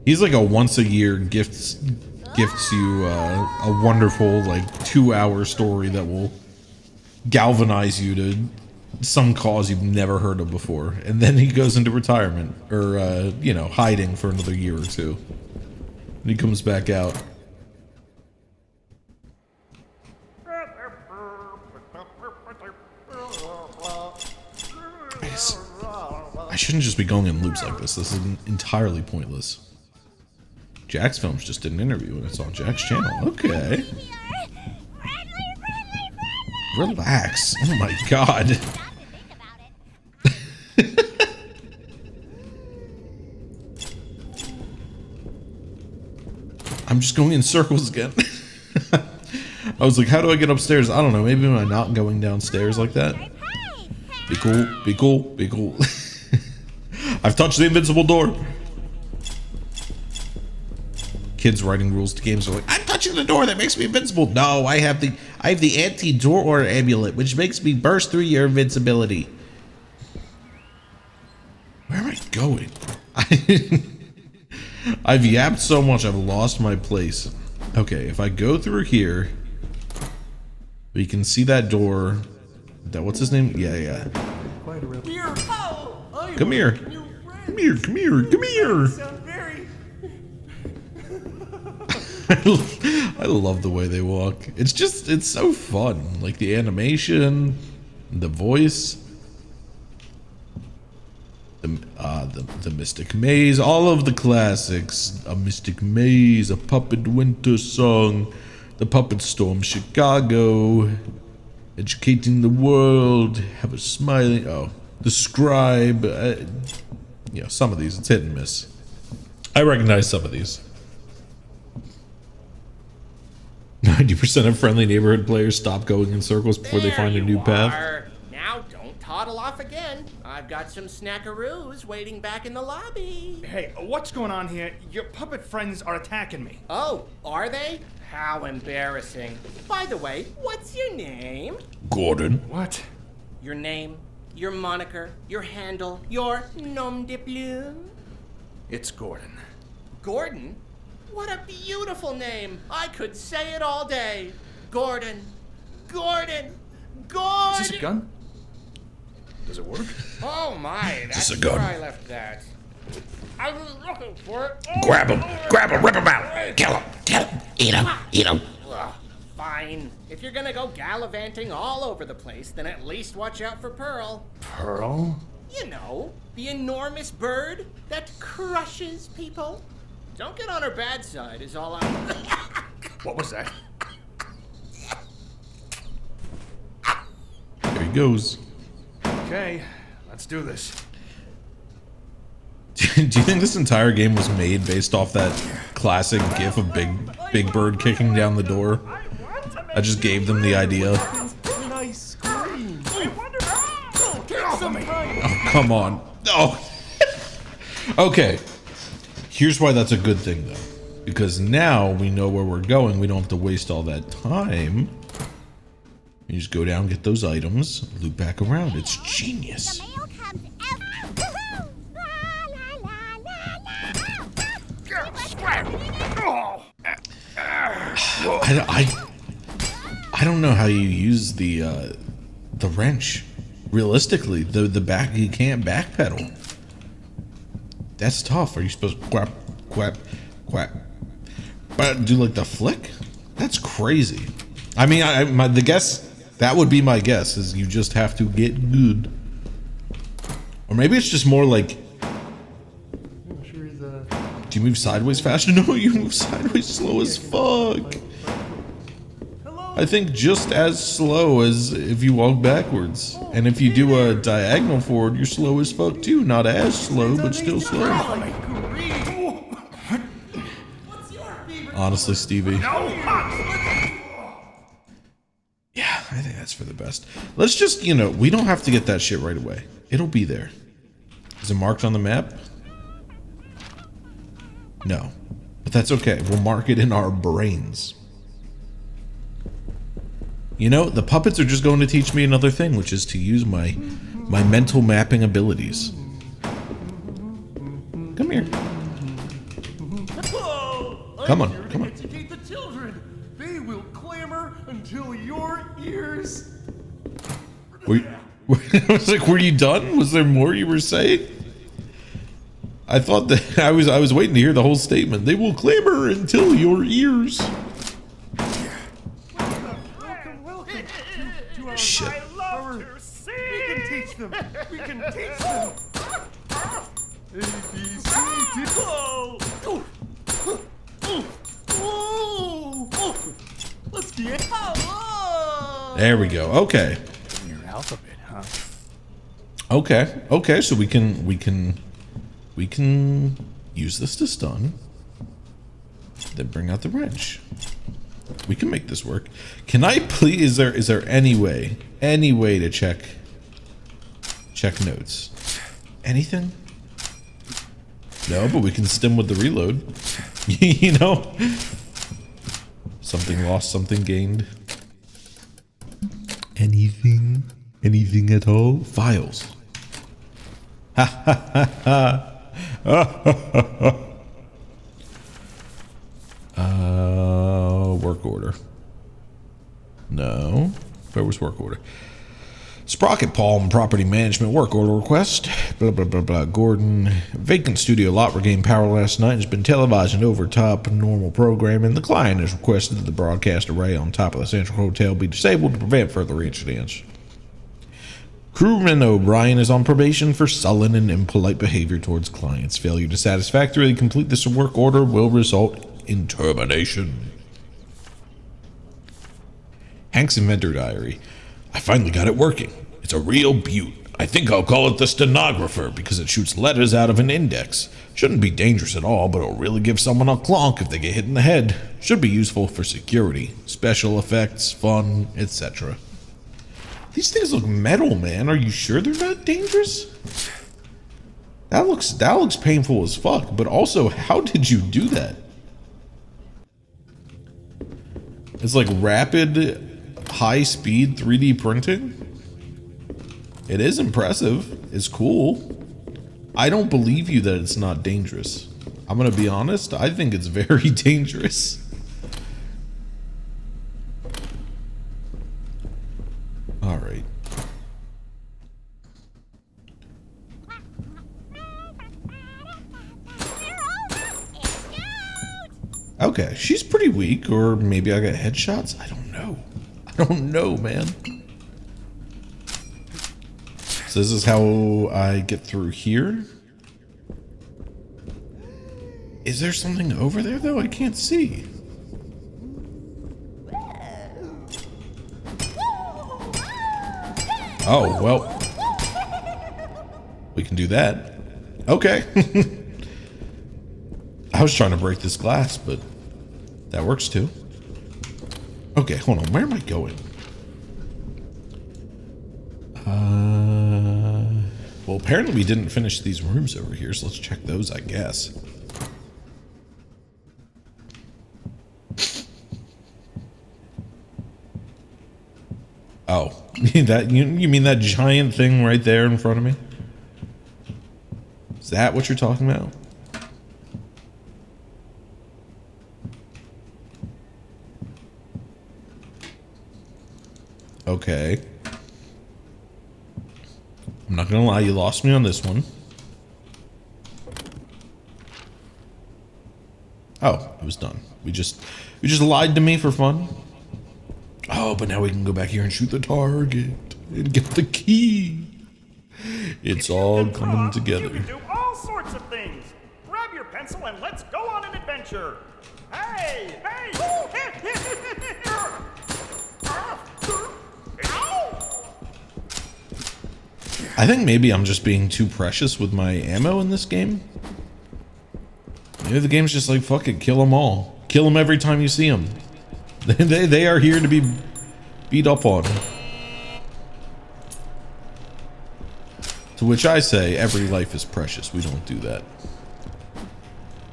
Speaker 1: He's like a once a year gifts you a wonderful like 2-hour story that will galvanize you to some cause you've never heard of before, and then he goes into retirement or you know, hiding for another year or two, and he comes back out. I shouldn't just be going in loops like this. This is entirely pointless. Jack's Films just did an interview and it's on Jack's channel. Okay. Relax. Oh my god. I'm just going in circles again. I was like, how do I get upstairs? I don't know. Maybe am I not going downstairs like that? Be cool. Be cool. Be cool. I've touched the invincible door. Kids writing rules to games are like, I'm touching the door that makes me invincible. No, I have the anti-door amulet, which makes me burst through your invincibility. going? I've yapped so much, I've lost my place. Okay, if I go through here, we can see that door. What's his name? Yeah. Come here. Come here. I love the way they walk. It's so fun. Like the animation, the voice, the Mystic Maze, all of the classics. A Mystic Maze, A Puppet Winter Song, The Puppet Storm Chicago, Educating the World, Have a Smiling, The Scribe. Some of these, it's hit and miss. I recognize some of these. 90% of friendly neighborhood players stop going in circles before they find a new path.
Speaker 7: Now don't toddle off again. I've got some snackaroos waiting back in the lobby.
Speaker 11: Hey, what's going on here? Your puppet friends are attacking me.
Speaker 7: Oh, are they? How embarrassing. By the way, what's your name?
Speaker 1: Gordon.
Speaker 11: What?
Speaker 7: Your name, your moniker, your handle, your nom de plume?
Speaker 11: It's Gordon.
Speaker 7: Gordon? What a beautiful name! I could say it all day. Gordon. Gordon. Gordon.
Speaker 11: Is this a gun? Does it work?
Speaker 7: Oh my, that's
Speaker 1: a gun.
Speaker 7: where I left that. I was looking for it.
Speaker 1: Grab him, rip him out, kill him, eat him.
Speaker 7: Ugh, fine. If you're gonna go gallivanting all over the place, then at least watch out for Pearl.
Speaker 11: Pearl?
Speaker 7: You know, the enormous bird that crushes people. Don't get on her bad side is all I'm...
Speaker 11: What was that?
Speaker 1: There he goes.
Speaker 11: Okay, let's do this.
Speaker 1: Do you think this entire game was made based off that classic gif of Big Bird kicking down the door? I just gave them the idea.
Speaker 8: Nice scream.
Speaker 11: Get off of me!
Speaker 1: Oh, come on. Oh. Okay. Here's why that's a good thing, though. Because now we know where we're going. We don't have to waste all that time. You just go down, get those items, loop back around. It's genius.
Speaker 10: The mail comes out. Woohoo!
Speaker 1: I don't know how you use the wrench. Realistically, the back, you can't backpedal. That's tough. Are you supposed to quack, quack, quack, but do like the flick? That's crazy. I mean, the guess, that would be my guess, is you just have to get good. Or maybe it's just more like, do you move sideways faster? No, you move sideways slow as fuck. I think just as slow as if you walk backwards. And if you do a diagonal forward, you're slow as fuck too. Not as slow, but still slow. Honestly, Stevie. Yeah, I think that's for the best. Let's just, we don't have to get that shit right away. It'll be there. Is it marked on the map? No. But that's okay. We'll mark it in our brains. The puppets are just going to teach me another thing, which is to use my mental mapping abilities. Come here. Come on, come on.
Speaker 8: Educate the children. They will clamor until your ears.
Speaker 1: I was like, were you done? Was there more you were saying? I thought that I was waiting to hear the whole statement. They will clamor until your ears.
Speaker 8: Welcome to our
Speaker 1: Shit.
Speaker 9: I love to sing.
Speaker 8: We can teach them. We can teach them. A, B, C, D. Let's get.
Speaker 1: There we go. Okay.
Speaker 11: Your alphabet, huh?
Speaker 1: Okay. So we can use this to stun. Then bring out the wrench. We can make this work. Can I please? Is there any way to check notes? Anything? No, but we can stim with the reload. Something lost, something gained. Anything at all? Files. Ha ha ha ha. Work order. No. Where was work order? Sprocket Palm Property Management work order request. Blah, blah, blah, blah. Gordon. Vacant studio lot regained power last night and has been televised over top normal programming. The client has requested that the broadcast array on top of the Central Hotel be disabled to prevent further incidents. Crewman O'Brien is on probation for sullen and impolite behavior towards clients. Failure to satisfactorily complete this work order will result in termination. Hank's Inventor Diary. I finally got it working. It's a real beaut. I think I'll call it the stenographer because it shoots letters out of an index. Shouldn't be dangerous at all, but it'll really give someone a clonk if they get hit in the head. Should be useful for security, special effects, fun, etc. These things look metal, man. Are you sure they're not dangerous? That looks painful as fuck, but also, how did you do that? It's like rapid, high-speed 3D printing. It is impressive. It's cool. I don't believe you that it's not dangerous. I'm gonna be honest. I think it's very dangerous. All right. Okay, she's pretty weak, or maybe I got headshots. I don't know. I don't know, man. So this is how I get through here. Is there something over there, though? I can't see. Oh, well. We can do that. Okay. I was trying to break this glass, but that works too. Okay, hold on. Where am I going? Well, apparently we didn't finish these rooms over here, so let's check those, I guess. Oh, you mean that giant thing right there in front of me? Is that what you're talking about? Okay. I'm not gonna lie, you lost me on this one. Oh, it was done. You just lied to me for fun. Oh, but now we can go back here and shoot the target and get the key. It's all coming together.
Speaker 9: You can do all sorts of things. Grab your pencil and let's go on an adventure. Hey, hey!
Speaker 1: I think maybe I'm just being too precious with my ammo in this game. Maybe the game's just like, fuck it, kill them all. Kill them every time you see them. They are here to be beat up on. To which I say, every life is precious. We don't do that.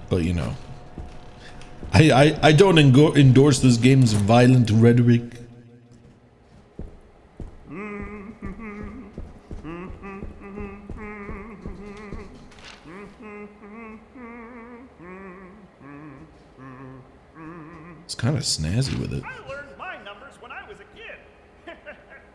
Speaker 1: But you know, I don't endorse this game's violent rhetoric. It's kind of snazzy with it.
Speaker 9: I learned my numbers when I was a kid.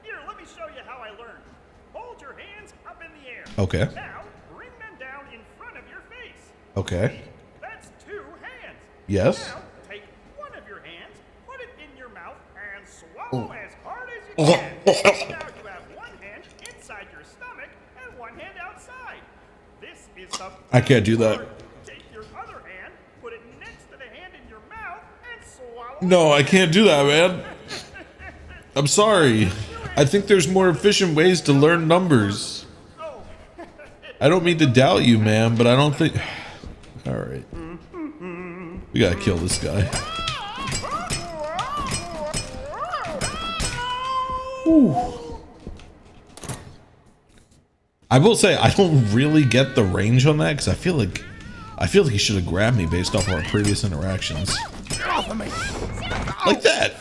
Speaker 9: Here, let me show you how I learned. Hold your hands up in the air.
Speaker 1: Okay.
Speaker 9: Now, bring them down in front of your face.
Speaker 1: Okay.
Speaker 9: That's 2 hands.
Speaker 1: Yes.
Speaker 9: Now, take one of your hands, put it in your mouth, and swallow as hard as you can. Now you have one hand inside your stomach and one hand outside. This is the
Speaker 1: I can't do that.
Speaker 9: Take your other hand, put it next to the hand in your mouth, and swallow.
Speaker 1: No, I can't do that, man. I'm sorry. I think there's more efficient ways to learn numbers. I don't mean to doubt you, man, but I don't think... Alright. We gotta kill this guy. Ooh. I will say, I don't really get the range on that, because I feel like he should have grabbed me based off of our previous interactions. Like that.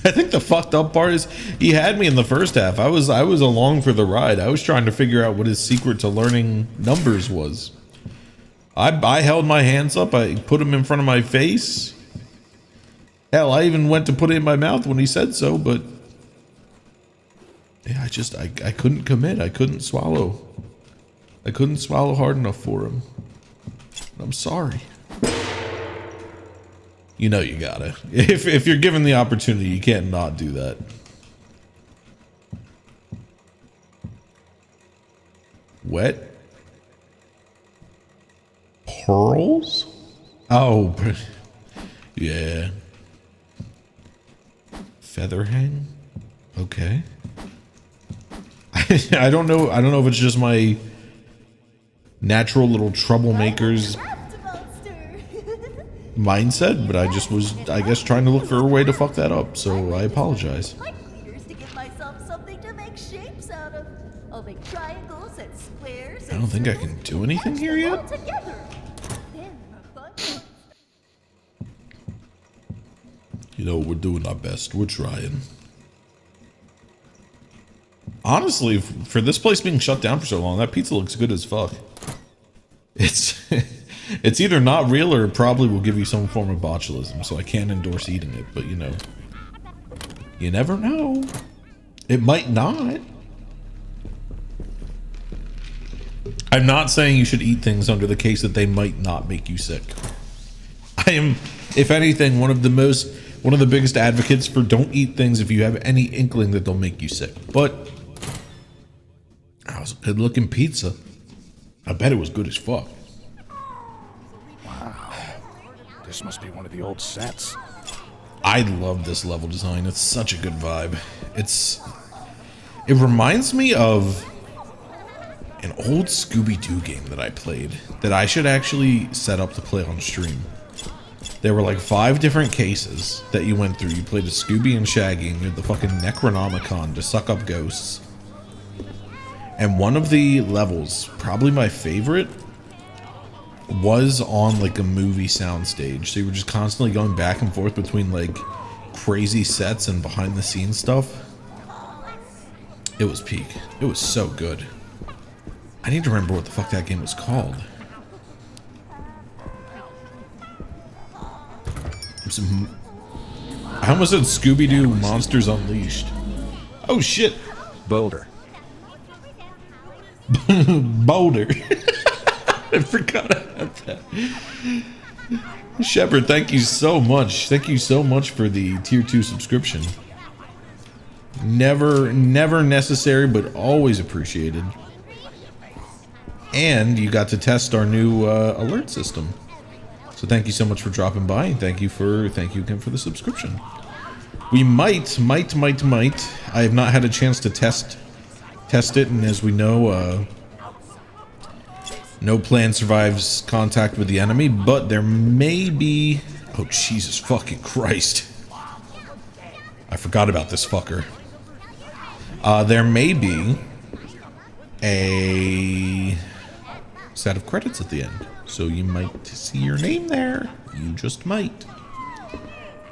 Speaker 1: I think the fucked up part is he had me in the first half. I was along for the ride. I was trying to figure out what his secret to learning numbers was. I held my hands up. I put them in front of my face. Hell, I even went to put it in my mouth when he said so, but yeah, I couldn't commit. I couldn't swallow. I couldn't swallow hard enough for him. I'm sorry. You know you gotta. If you're given the opportunity, you can't not do that. Wet pearls? Oh, yeah. Feather hang? Okay. I don't know if it's just my natural little troublemakers mindset, but I just was, I guess, trying to look for a way to fuck that up, so I apologize.
Speaker 12: To get myself something to make shapes out of. I'll make triangles and squares.
Speaker 1: I don't think I can do anything here yet. You know, we're doing our best. We're trying. Honestly, for this place being shut down for so long, that pizza looks good as fuck. It's either not real or it probably will give you some form of botulism, so I can't endorse eating it, but you know. You never know. It might not. I'm not saying you should eat things under the case that they might not make you sick. I am, if anything, one of the biggest advocates for don't eat things if you have any inkling that they'll make you sick. But that was a good looking pizza. I bet it was good as fuck.
Speaker 6: Wow. This must be one of the old sets.
Speaker 1: I love this level design. It's such a good vibe. It reminds me of an old Scooby-Doo game that I played that I should actually set up to play on stream. There were like 5 different cases that you went through. You played a Scooby and Shaggy, and you had the fucking Necronomicon to suck up ghosts. And one of the levels, probably my favorite, was on like a movie soundstage. So you were just constantly going back and forth between like crazy sets and behind the scenes stuff. It was peak. It was so good. I need to remember what the fuck that game was called. I almost said Scooby-Doo Monsters Unleashed. Oh shit.
Speaker 5: Boulder.
Speaker 1: Boulder. I forgot about that. Shepard, thank you so much. Thank you so much for the tier 2 subscription. Never necessary, but always appreciated. And you got to test our new alert system. So thank you so much for dropping by, and thank you again for the subscription. We might. I have not had a chance to test it, and as we know, no plan survives contact with the enemy, but there may be... Oh, Jesus fucking Christ. I forgot about this fucker. There may be a set of credits at the end. So you might see your name there. You just might.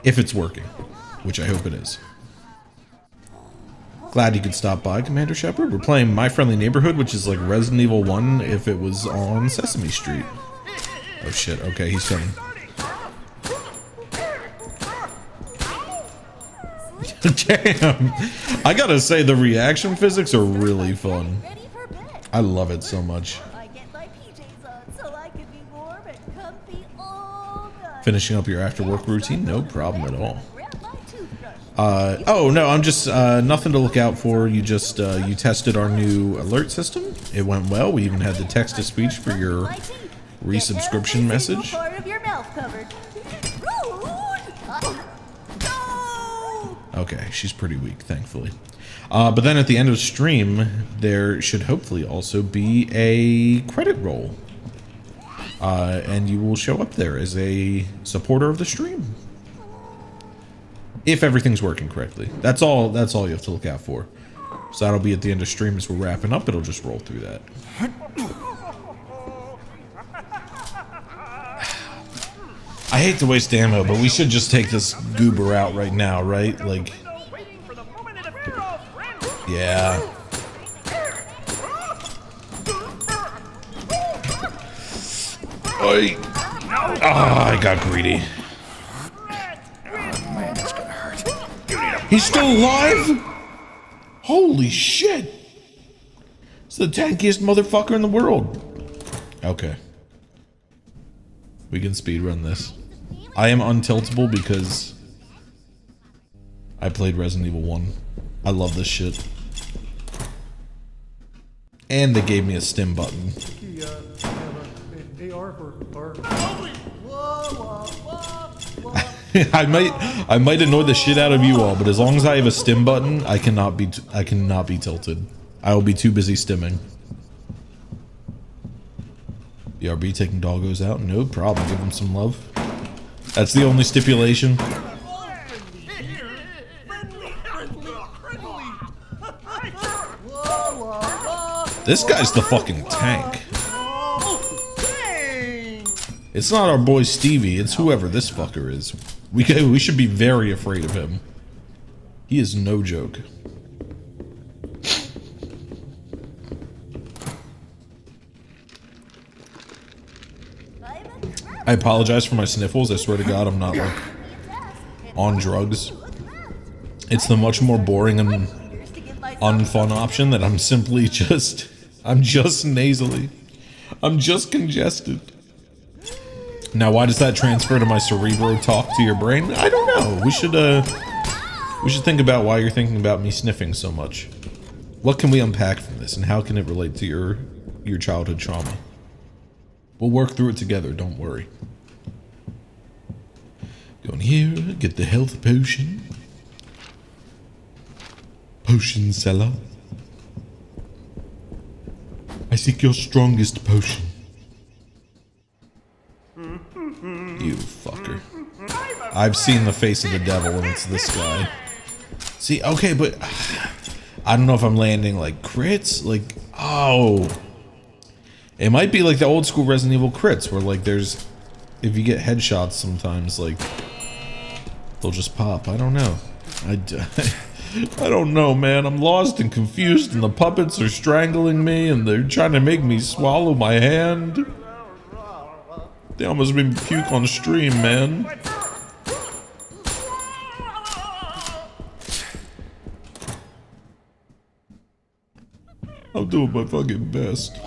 Speaker 1: If it's working, which I hope it is. Glad you could stop by, Commander Shepard. We're playing My Friendly Neighborhood, which is like Resident Evil 1 if it was on Sesame Street. Oh shit, okay, he's coming. Damn. I gotta say, the reaction physics are really fun. I love it so much. Finishing up your after-work routine? No problem at all. Oh, no, I'm just, nothing to look out for. You just, you tested our new alert system. It went well. We even had the text-to-speech for your resubscription message. Okay, she's pretty weak, thankfully. But then at the end of the stream, there should hopefully also be a credit roll. And you will show up there as a supporter of the stream. If everything's working correctly. That's all you have to look out for. So that'll be at the end of stream as we're wrapping up. It'll just roll through that. I hate to waste ammo, but we should just take this goober out right now, right? Like, Yeah. I got greedy.
Speaker 6: Man, that's gonna hurt.
Speaker 1: He's still alive? Holy shit. It's the tankiest motherfucker in the world. Okay. We can speedrun this. I am untiltable because I played Resident Evil 1. I love this shit. And they gave me a stim button.
Speaker 8: AR for
Speaker 1: I might annoy the shit out of you all, but as long as I have a stim button, I cannot be tilted. I will be too busy stimming. BRB taking doggos out, no problem. Give them some love. That's the only stipulation. This guy's the fucking tank. It's not our boy Stevie, it's whoever this fucker is. We should be very afraid of him. He is no joke. I apologize for my sniffles. I swear to God, I'm not like on drugs. It's the much more boring and unfun option that I'm simply just, I'm just nasally. I'm just congested. Now, why does that transfer to my cerebro talk to your brain? I don't know. We should think about why you're thinking about me sniffing so much. What can we unpack from this, and how can it relate to your childhood trauma? We'll work through it together, don't worry. Go in here, get the health potion. Potion seller. I seek your strongest potion. You fucker. I've seen the face of the devil and it's this guy. See, okay, but I don't know if I'm landing like crits. Like, oh. It might be like the old school Resident Evil crits where like there's, if you get headshots sometimes, like they'll just pop. I don't know. I don't know, man. I'm lost and confused and the puppets are strangling me and they're trying to make me swallow my hand. They almost made me puke on stream, man. I'm doing my fucking best.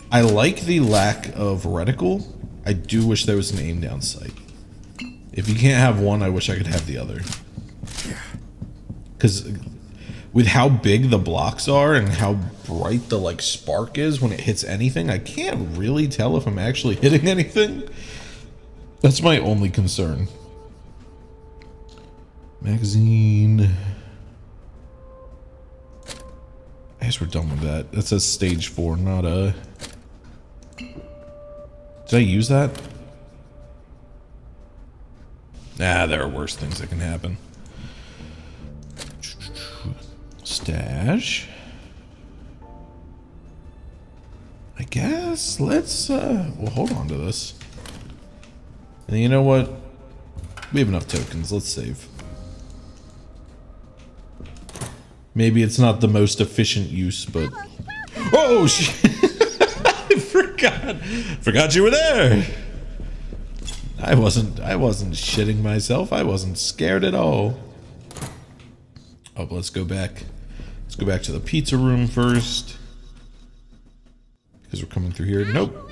Speaker 1: I like the lack of reticle. I do wish there was an aim down sight. If you can't have one, I wish I could have the other. Because with how big the blocks are and how bright the like spark is when it hits anything, I can't really tell if I'm actually hitting anything. That's my only concern. Magazine. I guess we're done with that. That says stage 4, not a... Did I use that? Nah, there are worse things that can happen. Stash. I guess let's we'll hold on to this. And you know what? We have enough tokens. Let's save. Maybe it's not the most efficient use, but oh shit! I forgot you were there. I wasn't shitting myself. I wasn't scared at all. Oh, but let's go back. Let's go back to the pizza room first. Because we're coming through here. Nope.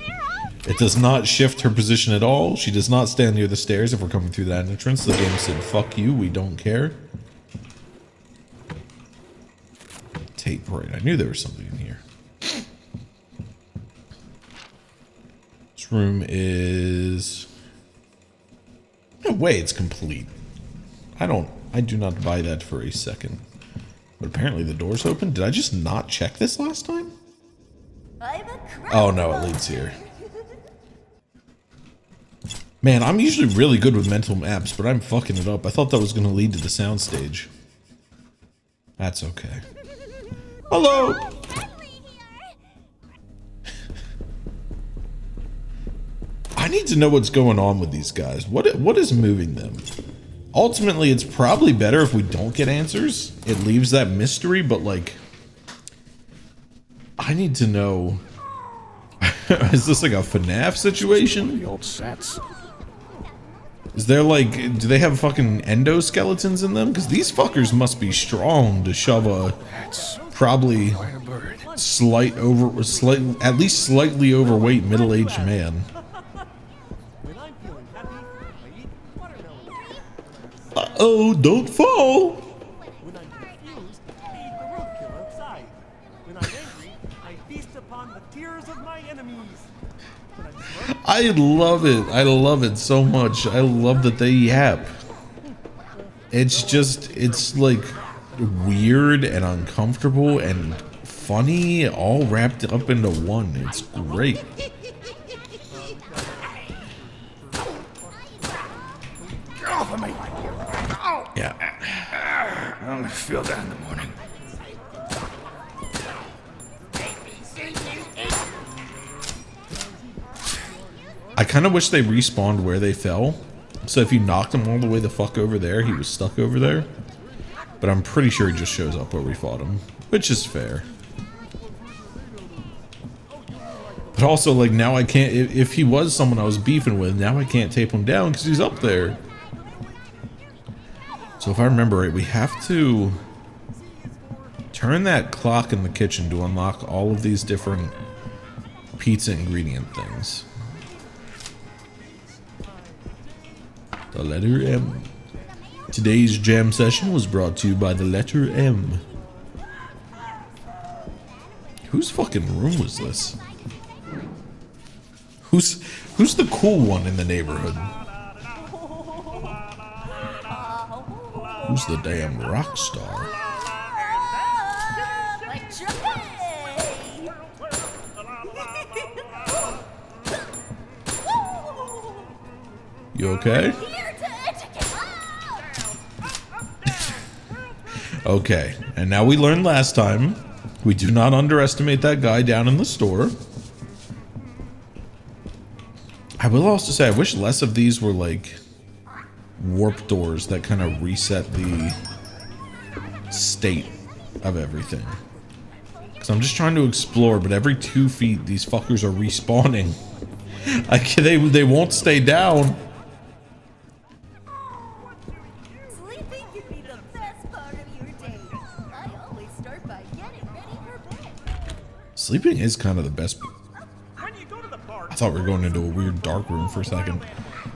Speaker 1: It does not shift her position at all. She does not stand near the stairs if we're coming through that entrance. The game said, fuck you, we don't care. Tape, right. I knew there was something in here. This room is... No way it's complete. I do not buy that for a second. But apparently the door's open. Did I just not check this last time? Oh no, it leads here. Man, I'm usually really good with mental maps, but I'm fucking it up. I thought that was going to lead to the soundstage. That's okay. Hello! I need to know what's going on with these guys. What is moving them? Ultimately, it's probably better if we don't get answers. It leaves that mystery, but like, I need to know. Is this like a FNAF situation?
Speaker 6: The old sets.
Speaker 1: Is there like, do they have fucking endoskeletons in them? Because these fuckers must be strong to shove a probably at least slightly overweight middle-aged man. Uh-oh, don't fall!
Speaker 8: When I'm confused, I eat the roadkill outside. When I'm angry, I feast upon the tears of my enemies. When I'm smart,
Speaker 1: I love it. I love it so much. I love that they yap. It's just, it's like weird and uncomfortable and funny all wrapped up into one. It's great.
Speaker 6: Get off of me!
Speaker 1: Yeah.
Speaker 6: I'm gonna feel that in the morning.
Speaker 1: I kind of wish they respawned where they fell. So if you knocked him all the way the fuck over there, he was stuck over there. But I'm pretty sure he just shows up where we fought him, which is fair. But also, like, now I can't, if he was someone I was beefing with, now I can't tape him down because he's up there. So if I remember right, we have to turn that clock in the kitchen to unlock all of these different pizza ingredient things. The letter M. Today's jam session was brought to you by the letter M. Whose fucking room was this? Who's the cool one in the neighborhood? Who's the damn rock star? You okay? Okay, and now we learned last time, we do not underestimate that guy down in the store. I will also say, I wish less of these were like warp doors that kind of reset the state of everything. Because I'm just trying to explore, but every 2 feet, these fuckers are respawning. They won't stay down.
Speaker 12: Sleeping can be the best part of your day. I always start by getting ready for bed.
Speaker 1: Sleeping is kind of the best. I thought we were going into a weird dark room for a second.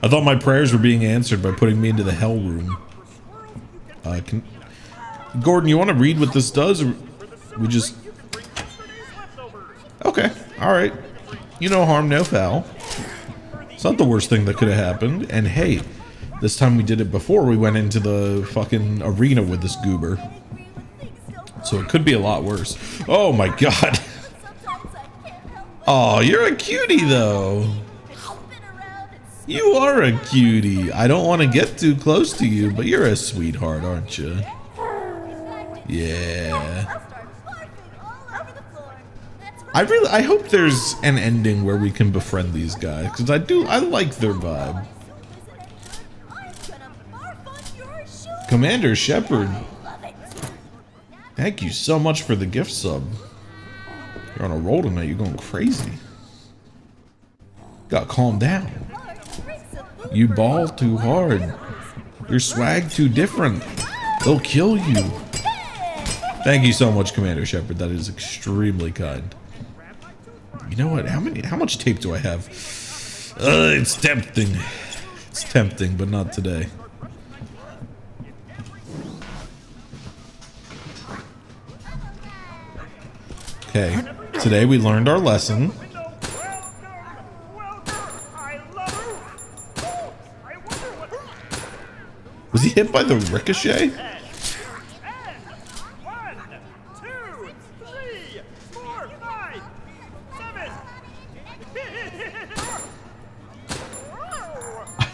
Speaker 1: I thought my prayers were being answered by putting me into the hell room. Gordon, you want to read what this does? Or we just... Okay, alright. You know harm, no foul. It's not the worst thing that could have happened. And hey, this time we did it before we went into the fucking arena with this goober. So it could be a lot worse. Oh my god. Oh, you're a cutie though. You are a cutie. I don't want to get too close to you, but you're a sweetheart, aren't you? Yeah. I hope there's an ending where we can befriend these guys, because I like their vibe. Commander Shepard, thank you so much for the gift sub. You're on a roll tonight, you're going crazy. Gotta calm down. You ball too hard. Your swag too different. They'll kill you. Thank you so much, Commander Shepard. That is extremely kind. You know what? How much tape do I have? It's tempting. It's tempting, but not today. Okay. Today we learned our lesson. Was he hit by the ricochet?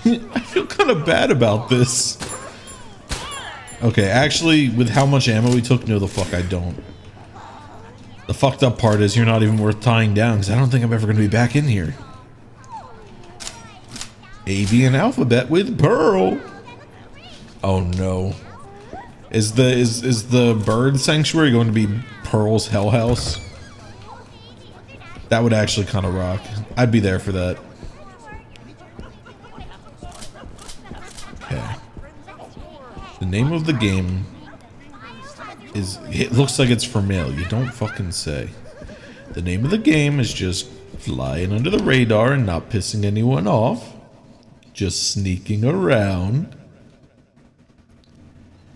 Speaker 1: I feel kind of bad about this. Okay, actually, with how much ammo we took, no the fuck I don't. The fucked up part is you're not even worth tying down, because I don't think I'm ever going to be back in here. Avian alphabet with Pearl. Oh no. Is the bird sanctuary going to be Pearl's Hell House? That would actually kind of rock. I'd be there for that. Okay. The name of the game is, it looks like it's for mail. You don't fucking say. The name of the game is just flying under the radar and not pissing anyone off. Just sneaking around.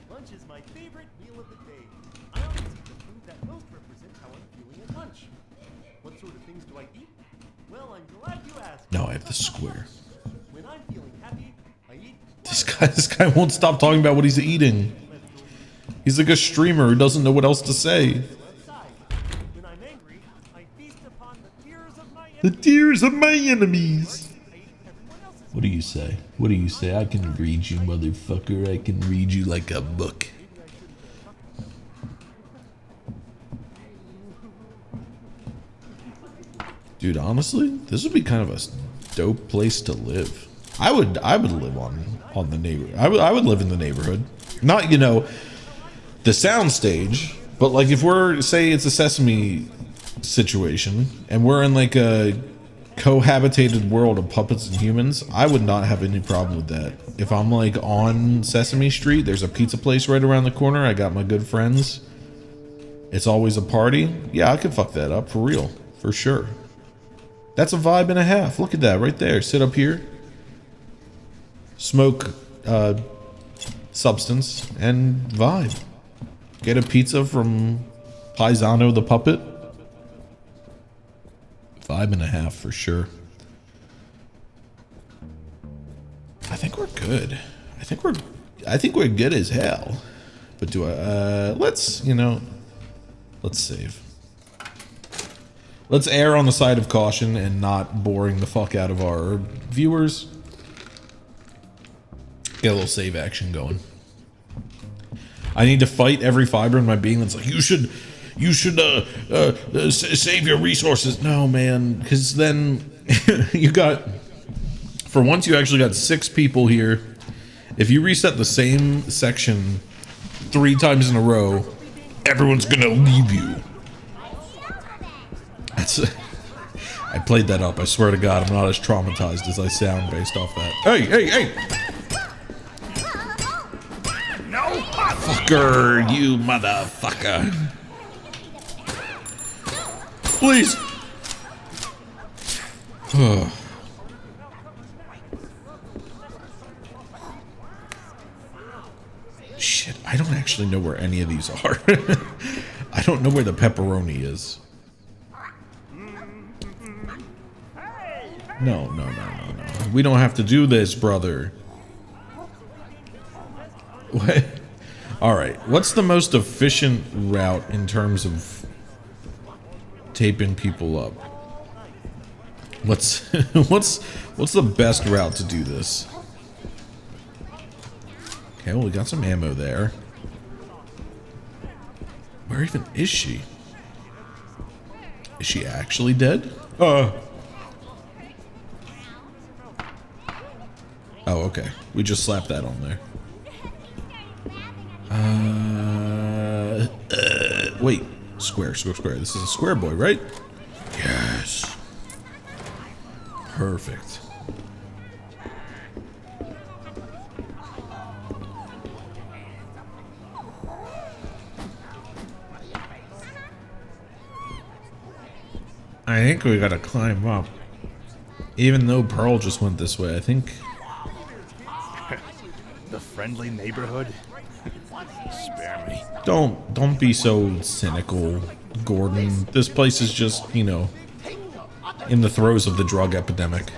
Speaker 8: Lunch is my favorite meal of the day. I always eat the food that most represents how I'm feeling at lunch. What sort of things do I eat? Well, I'm glad you asked.
Speaker 1: No, I have the square.
Speaker 8: When I'm feeling happy, I eat.
Speaker 1: This guy won't stop talking about what he's eating. He's like a streamer who doesn't know what else to say.
Speaker 8: When I'm angry, I feast upon the tears of my
Speaker 1: The tears of my enemies. What do you say? What do you say? I can read you, motherfucker. I can read you like a book. Dude, honestly, this would be kind of a dope place to live. I would live on the neighbor. I would live in the neighborhood. Not, you know, the soundstage, but like if we're, say it's a Sesame situation and we're in like a cohabitated world of puppets and humans, I would not have any problem with that. If I'm like on Sesame Street, there's a pizza place right around the corner, I got my good friends, it's always a party, yeah, I could fuck that up for real, for sure. That's a vibe and a half. Look at that right there. Sit up here, smoke substance, and vibe. Get a pizza from Paisano the Puppet. Vibe and a half for sure. I think we're good. I think we're good as hell. But do I let's save. Let's err on the side of caution and not boring the fuck out of our viewers. Get a little save action going. I need to fight every fiber in my being that's like, you should save your resources. No, man, because then you got, for once you actually got 6 people here. If you reset the same section 3 times in a row, everyone's gonna leave you. I played that up. I swear to God, I'm not as traumatized as I sound based off that. Hey!
Speaker 6: No!
Speaker 1: Fucker, you motherfucker. Please. Shit, I don't actually know where any of these are. I don't know where the pepperoni is. No. We don't have to do this, brother. What? Alright, what's the most efficient route in terms of taping people up? What's the best route to do this? Okay, well, we got some ammo there. Where even is she? Is she actually dead? Oh, okay. We just slapped that on there. Wait. Square. This is a square boy, right? Yes. Perfect. I think we gotta climb up. Even though Pearl just went this way, I think...
Speaker 6: The friendly neighborhood? Spare me.
Speaker 1: Don't be so cynical, Gordon. This place is just, you know, in the throes of the drug epidemic.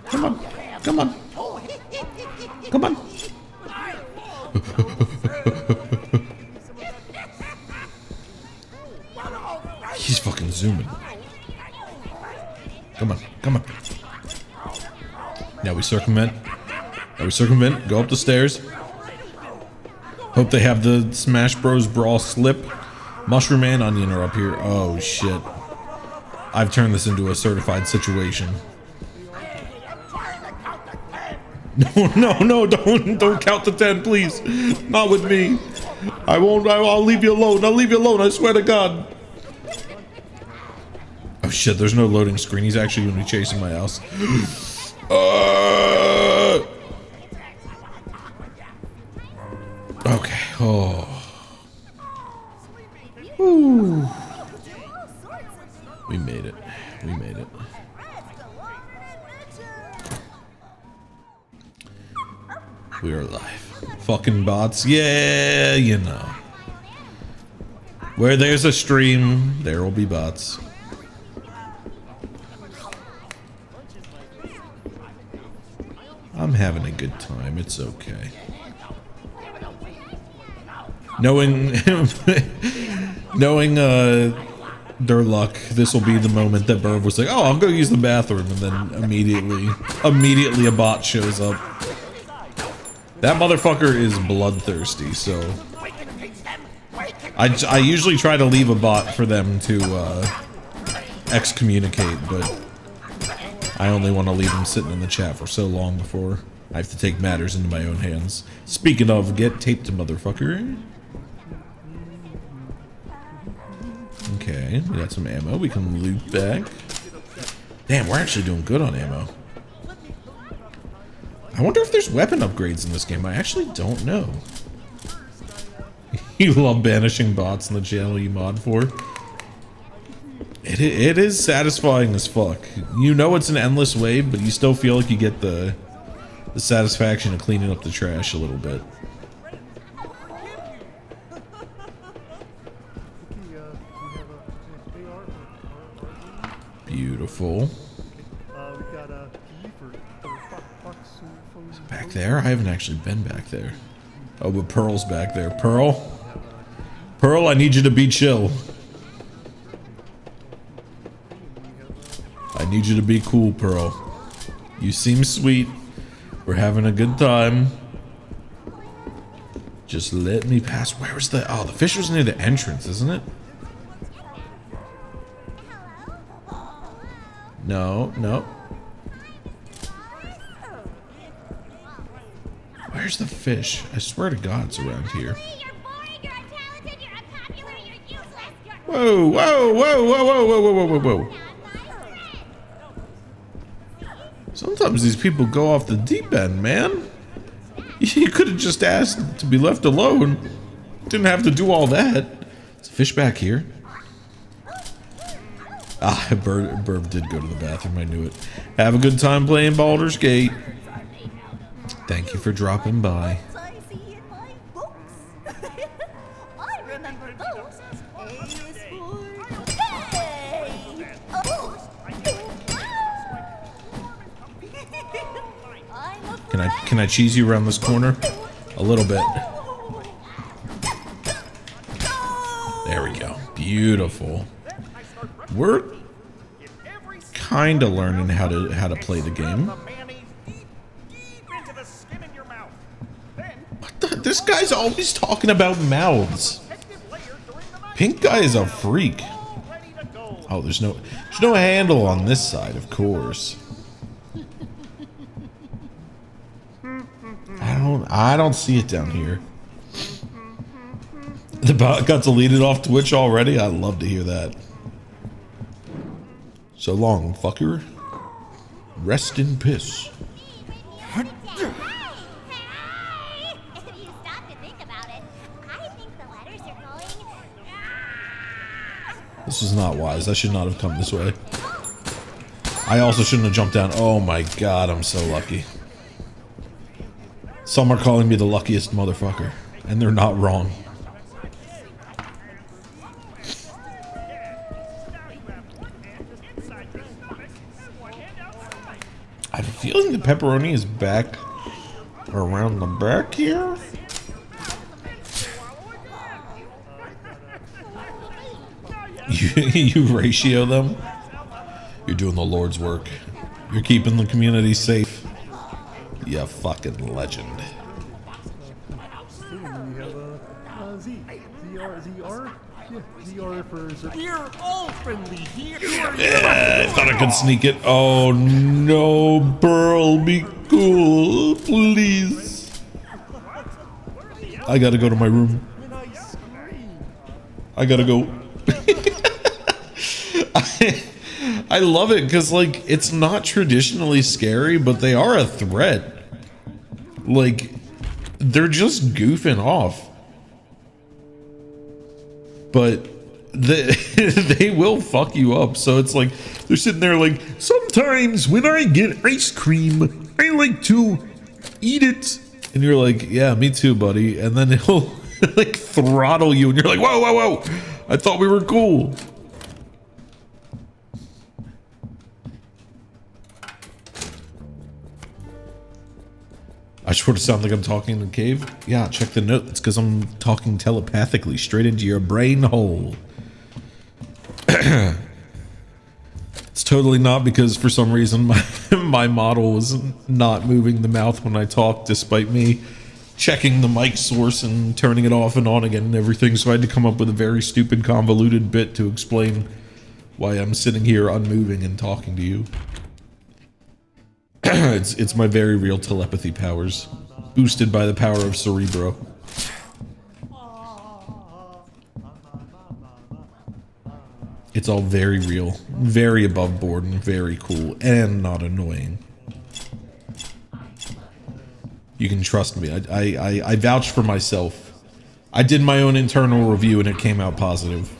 Speaker 1: Come on. He's fucking zooming. Come on. Now we circumvent. Go up the stairs. Hope they have the Smash Bros. Brawl slip. Mushroom and Onion are up here. Oh shit. I've turned this into a certified situation. No, don't count to 10, please. Not with me. I won't. I'll leave you alone. I'll leave you alone. I swear to God. Oh shit! There's no loading screen. He's actually going to be chasing my ass. Okay. Oh. Woo. We made it. We made it. We are live. Fucking bots. Yeah, you know. Where there's a stream, there will be bots. I'm having a good time. It's okay. Knowing their luck, this will be the moment that Burb was like, "Oh, I'll go use the bathroom," and then immediately a bot shows up. That motherfucker is bloodthirsty, so I usually try to leave a bot for them to excommunicate, but I only want to leave them sitting in the chat for so long before I have to take matters into my own hands. Speaking of, get taped, motherfucker. Okay, we got some ammo. We can loot back. Damn, we're actually doing good on ammo. I wonder if there's weapon upgrades in this game. I actually don't know. You love banishing bots in the channel you mod for. It is satisfying as fuck. You know it's an endless wave, but you still feel like you get the satisfaction of cleaning up the trash a little bit. Beautiful. Is it back there? I haven't actually been back there. Oh, but Pearl's back there. Pearl? Pearl, I need you to be chill. I need you to be cool, Pearl. You seem sweet. We're having a good time. Just let me pass. Where was the... Oh, the fish was near the entrance, isn't it? No. Where's the fish? I swear to God it's around here. Whoa. Sometimes these people go off the deep end, man. You could have just asked to be left alone. Didn't have to do all that. Is a fish back here? Ah, Burb did go to the bathroom, I knew it. Have a good time playing Baldur's Gate. Thank you for dropping by. Can I cheese you around this corner? A little bit. There we go. Beautiful. We're kind of learning how to play the game. What the? This guy's always talking about mouths. Pink guy is a freak. Oh, there's no handle on this side, of course. I don't see it down here. The bot got deleted off Twitch already? I'd love to hear that. So long, fucker. Rest in piss. This is not wise. I should not have come this way. I also shouldn't have jumped down. Oh my God, I'm so lucky. Some are calling me the luckiest motherfucker, and they're not wrong. I have a feeling the pepperoni is back around the back here. You ratio them. You're doing the Lord's work. You're keeping the community safe. You fucking legend.
Speaker 8: We have ZR. The Orphers are. We're all friendly here.
Speaker 1: I thought I could sneak it. Oh no, Pearl, be cool, please. I gotta go to my room. I gotta go. I love it because, like, it's not traditionally scary, but they are a threat. Like, they're just goofing off. But they will fuck you up. So it's like, they're sitting there like, sometimes when I get ice cream, I like to eat it. And you're like, yeah, me too, buddy. And then he'll like throttle you and you're like, whoa, whoa, whoa. I thought we were cool. I sort of sound like I'm talking in the cave. Yeah, check the note. It's because I'm talking telepathically straight into your brain hole. It's totally not because for some reason my model was not moving the mouth when I talked, despite me checking the mic source and turning it off and on again and everything. So I had to come up with a very stupid, convoluted bit to explain why I'm sitting here unmoving and talking to you. It's my very real telepathy powers, boosted by the power of Cerebro. It's all very real, very above board, and very cool, and not annoying. You can trust me. I vouch for myself. I did my own internal review and it came out positive.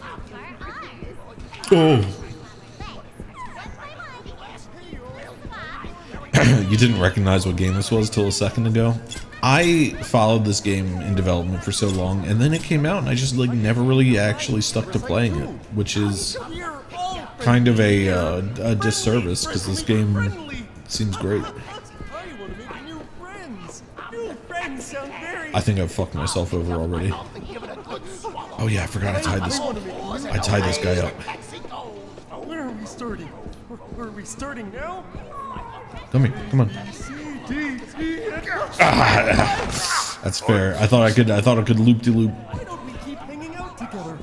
Speaker 1: Oh. You didn't recognize what game this was till a second ago? I followed this game in development for so long, and then it came out and I just like never really actually stuck to playing it, which is kind of a disservice because this game seems great. I think I've fucked myself over already. Oh yeah, I forgot I tied this guy up.
Speaker 8: Where are we starting? Are we starting now?
Speaker 1: Come here, come on. Ah, that's fair. I thought I could loop de loop.
Speaker 8: Why don't we keep hanging out together?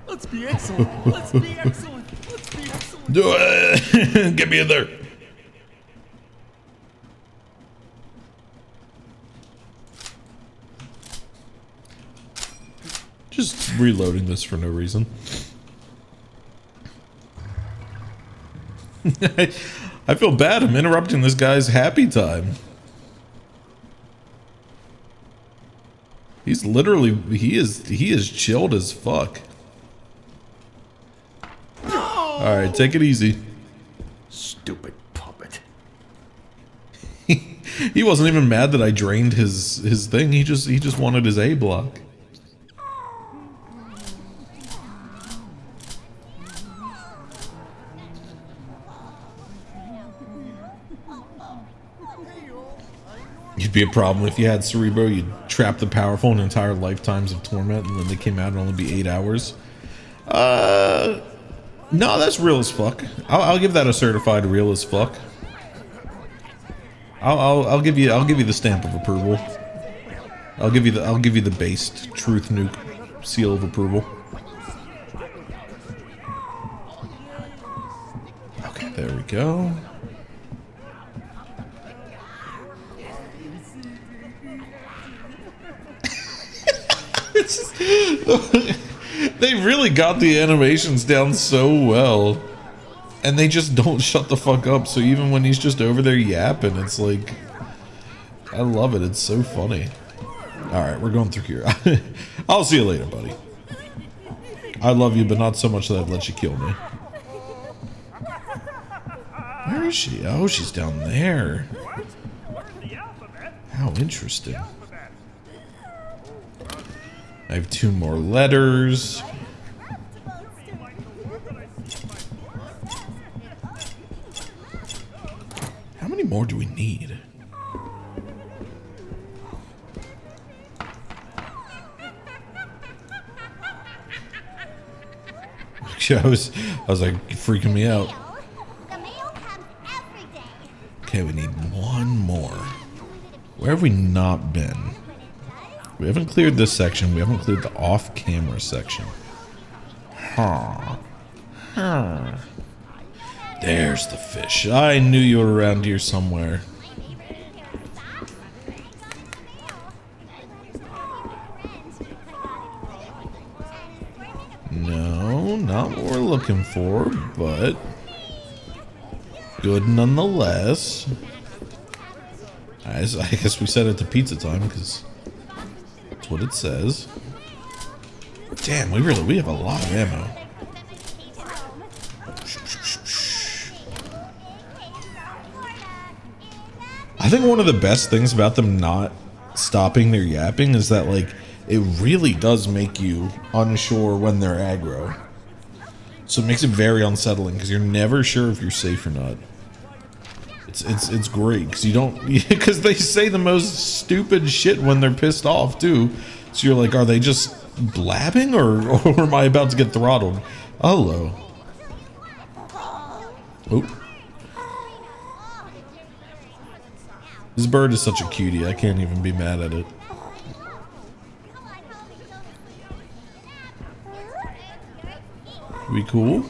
Speaker 8: Let's be excellent. Let's be excellent. Let's be excellent.
Speaker 1: Do it. Get me in there. Just reloading this for no reason. I feel bad. I'm interrupting this guy's happy time. He's literally, he is chilled as fuck. All right, take it easy.
Speaker 6: Stupid puppet.
Speaker 1: He wasn't even mad that I drained his thing. He just wanted his A block. It'd be a problem if you had Cerebro. You'd trap the powerful in entire lifetimes of torment, and then they came out and only be 8 hours. No, that's real as fuck. I'll give that a certified real as fuck. I'll give you the stamp of approval. I'll give you the based truth nuke seal of approval. Okay, there we go. They really got the animations down so well, and they just don't shut the fuck up. So even when he's just over there yapping, it's like, I love it. It's so funny. All right, we're going through here. I'll see you later, buddy. I love you, but not so much that I'd let you kill me. Where is she? Oh, she's down there. How interesting. I have 2 more letters. How many more do we need? I was like freaking me out. Okay, we need 1 more. Where have we not been? We haven't cleared this section. We haven't cleared the off-camera section. Huh. Huh. There's the fish. I knew you were around here somewhere. No, not what we're looking for, but good nonetheless. I guess we set it to pizza time because that's what it says. Damn, we have a lot of ammo. I think one of the best things about them not stopping their yapping is that, like, it really does make you unsure when they're aggro. So it makes it very unsettling because you're never sure if you're safe or not. It's great because you don't, because they say the most stupid shit when they're pissed off too. So you're like, are they just blabbing or am I about to get throttled? Hello. Oh. This bird is such a cutie. I can't even be mad at it. We cool?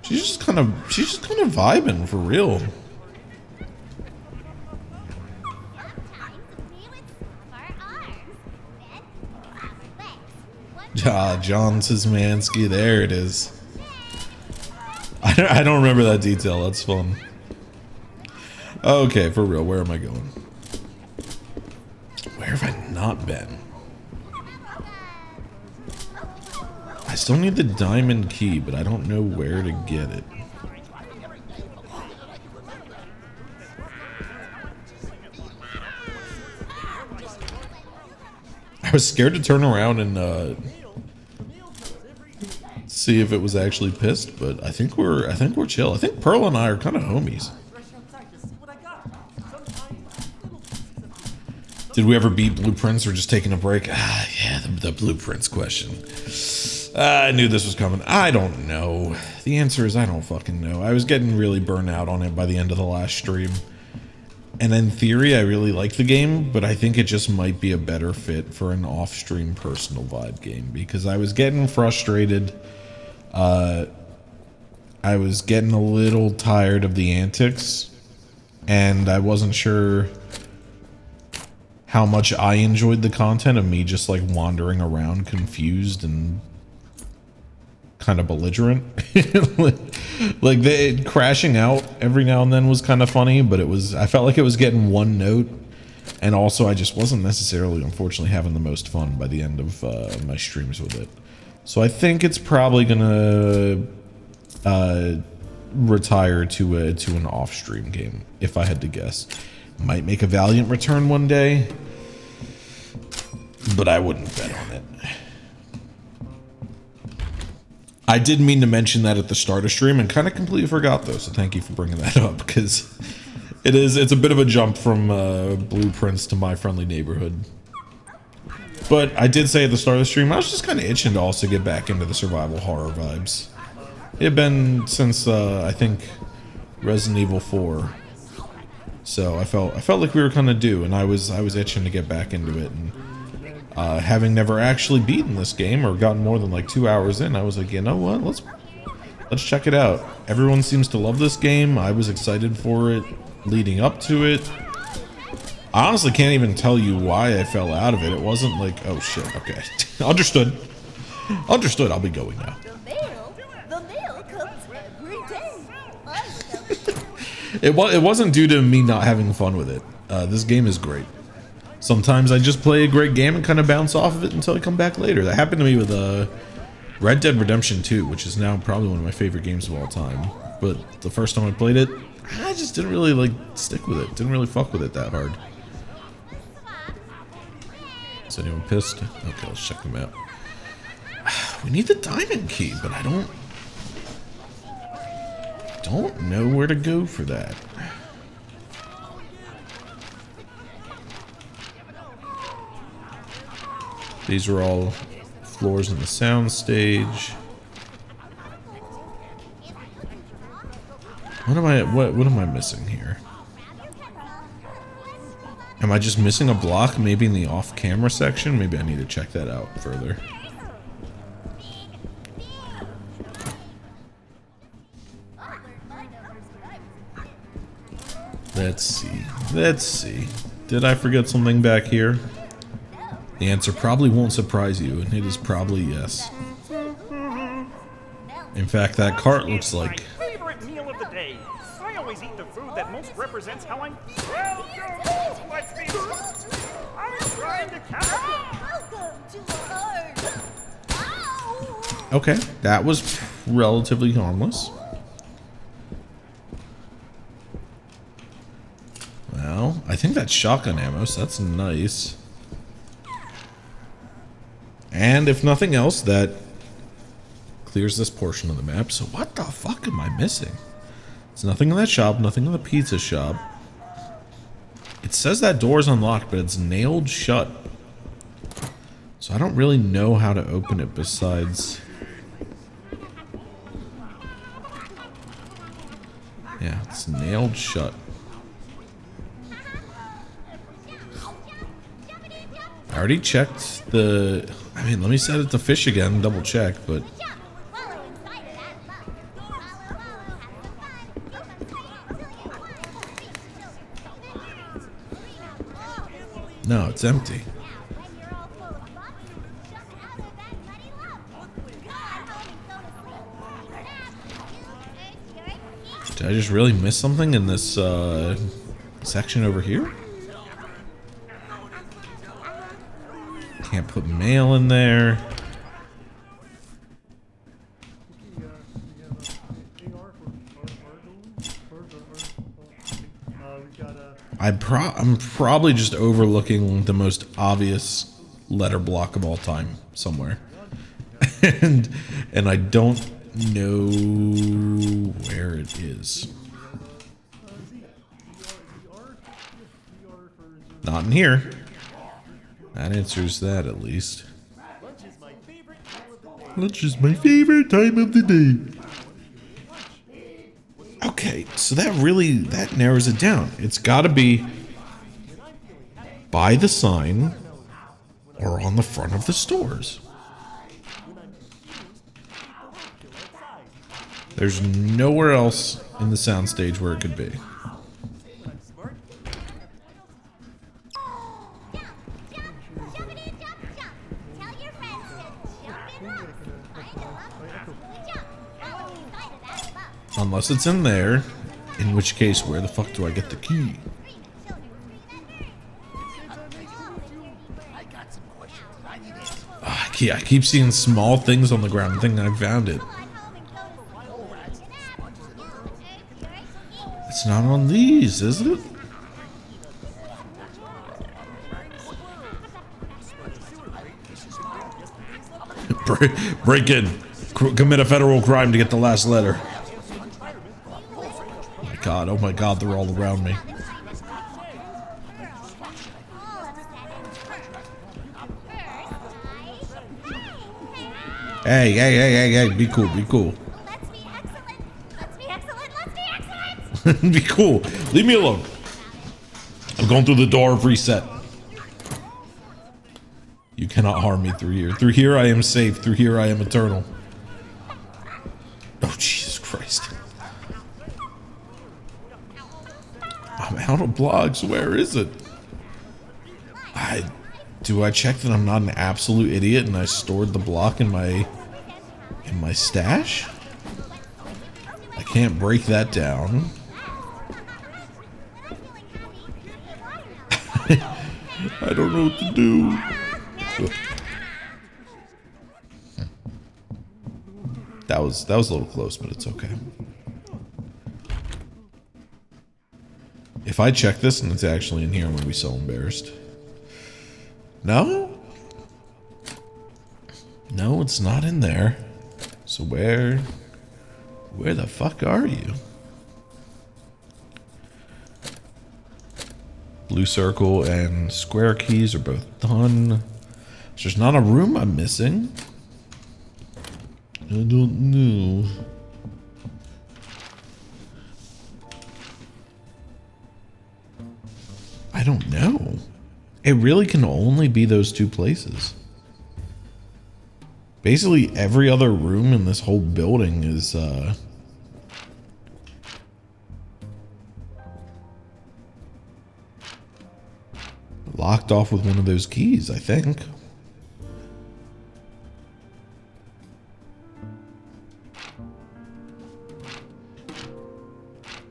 Speaker 1: She's just kind of vibing for real. Ah, John Szymanski, there it is. I don't remember that detail. That's fun. Okay, for real, where am I going? Where have I not been? I still need the diamond key, but I don't know where to get it. I was scared to turn around and see if it was actually pissed, but I think we're chill. I think Pearl and I are kind of homies. Did we ever beat Blueprints or just taking a break? Ah, yeah, the Blueprints question. I knew this was coming. I don't know. The answer is I don't fucking know. I was getting really burnt out on it by the end of the last stream. And in theory, I really like the game, but I think it just might be a better fit for an off-stream personal vibe game because I was getting frustrated. I was getting a little tired of the antics, and I wasn't sure how much I enjoyed the content of me just like wandering around confused and kind of belligerent. like crashing out every now and then was kind of funny, but I felt like it was getting one note, and also I just wasn't necessarily, unfortunately, having the most fun by the end of my streams with it. So I think it's probably gonna retire to an off-stream game, if I had to guess. Might make a valiant return one day, but I wouldn't bet on it. I did mean to mention that at the start of stream and kind of completely forgot though, so thank you for bringing that up because it's a bit of a jump from Blueprints to My Friendly Neighborhood. But I did say at the start of the stream I was just kind of itching to also get back into the survival horror vibes. It had been since I think Resident Evil 4, so I felt like we were kind of due, and I was itching to get back into it. And having never actually beaten this game or gotten more than like 2 hours in, I was like, you know what, let's check it out. Everyone seems to love this game. I was excited for it leading up to it. I honestly can't even tell you why I fell out of it. It wasn't like, oh shit, okay. Understood. I'll be going now.
Speaker 12: The mail comes every day.
Speaker 1: It wasn't due to me not having fun with it. This game is great. Sometimes I just play a great game and kind of bounce off of it until I come back later. That happened to me with Red Dead Redemption 2, which is now probably one of my favorite games of all time. But the first time I played it, I just didn't really like stick with it. Didn't really fuck with it that hard. Is anyone pissed? Okay, let's check them out. We need the diamond key, but I don't know where to go for that. These are all floors in the sound stage. What am I missing here? Am I just missing a block? Maybe in the off-camera section? Maybe I need to check that out further. Let's see. Let's see. Did I forget something back here? The answer probably won't surprise you, and it is probably yes. In fact, that cart looks like...
Speaker 9: Favorite meal of the day. I always eat the food that most represents how I'm... Welcome, let's be... I'm trying to count...
Speaker 12: Welcome to Heart. Ow!
Speaker 1: Okay, that was relatively harmless. Well, I think that's shotgun ammo, so that's nice. And if nothing else, that clears this portion of the map. So what the fuck am I missing? There's nothing in that shop, nothing in the pizza shop. It says that door's unlocked, but it's nailed shut. So I don't really know how to open it besides... Yeah, it's nailed shut. I already checked the... I mean, let me set it to fish again, double check, but... No, it's empty. Did I just really miss something in this section over here? Can't put mail in there. I'm probably just overlooking the most obvious letter block of all time somewhere. and I don't know where it is. Not in here. That answers that at least. Lunch is my favorite time of the day. Okay, so that narrows it down. It's got to be by the sign or on the front of the stores. There's nowhere else in the soundstage where it could be. Unless it's in there, in which case, where the fuck do I get the key? I keep seeing small things on the ground. I think I found it. It's not on these, is it? Break in. Commit a federal crime to get the last letter. Oh my god, they're all around me. Hey, be cool, be cool.
Speaker 10: Let's be excellent. Let's be excellent. Let's be excellent.
Speaker 1: Be cool. Leave me alone. I'm going through the door of reset. You cannot harm me through here. Through here I am safe. Through here I am eternal. Oh, Jesus Christ. I'm out of blocks. Where is it? Do I check that I'm not an absolute idiot and I stored the block in my stash? I can't break that down. I don't know what to do. That was a little close, but it's okay. If I check this and it's actually in here, I'm gonna be so embarrassed. No? No, it's not in there. So where the fuck are you? Blue circle and square keys are both done. There's not a room I'm missing. I don't know. I I don't know. It really can only be those two places. Basically, every other room in this whole building is, locked off with one of those keys, I think.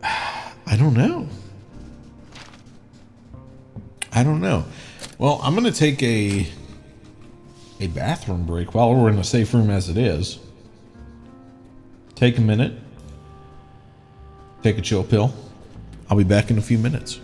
Speaker 1: I don't know. I don't know. Well, I'm going to take a bathroom break while we're in a safe room as it is. Take a minute. Take a chill pill. I'll be back in a few minutes.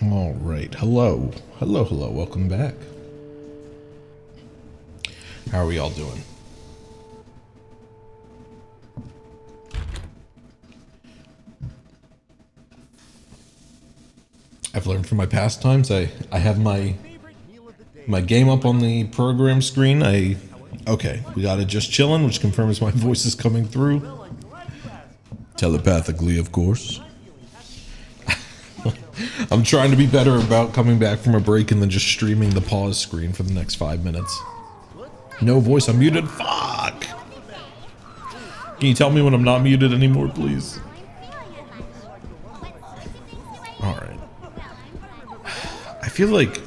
Speaker 1: All right. Hello. Hello, hello. Welcome back. How are we all doing? I've learned from my past times. I have my game up on the program screen. Okay, we got it just chilling, which confirms my voice is coming through. Telepathically, of course. I'm trying to be better about coming back from a break and then just streaming the pause screen for the next 5 minutes. No voice, I'm muted. Fuck! Can you tell me when I'm not muted anymore, please? Alright. I feel like...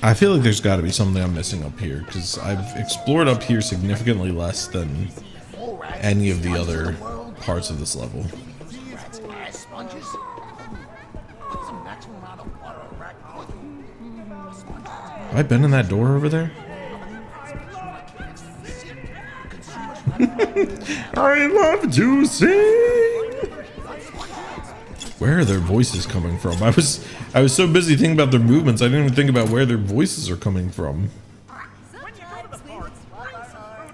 Speaker 1: I feel like there's got to be something I'm missing up here, because I've explored up here significantly less than any of the other parts of this level. Have I been in that door over there? I love to sing! Where are their voices coming from? I was so busy thinking about their movements, I didn't even think about where their voices are coming from.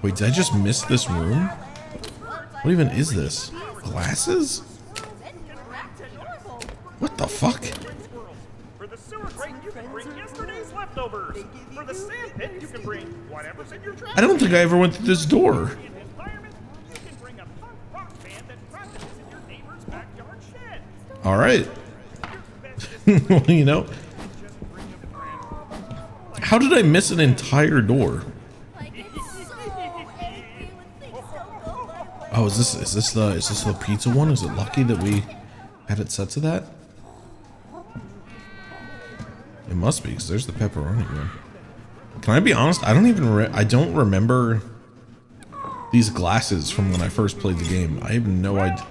Speaker 1: Wait, did I just miss this room? What even is this? Glasses? What the fuck?
Speaker 9: For the sewer grate, you can bring yesterday's leftovers. For the sand pit, you can bring whatever's in your trash.
Speaker 1: I don't think I ever went through this door.
Speaker 9: You can bring a punk rock band that practices in your neighbor's backyard shed.
Speaker 1: All right. Well, you know, how did I miss an entire door? Oh, is this the pizza one? Is it lucky that we had it set to that? It must be, because there's the pepperoni one. Can I be honest? I don't remember these glasses from when I first played the game. I have no idea.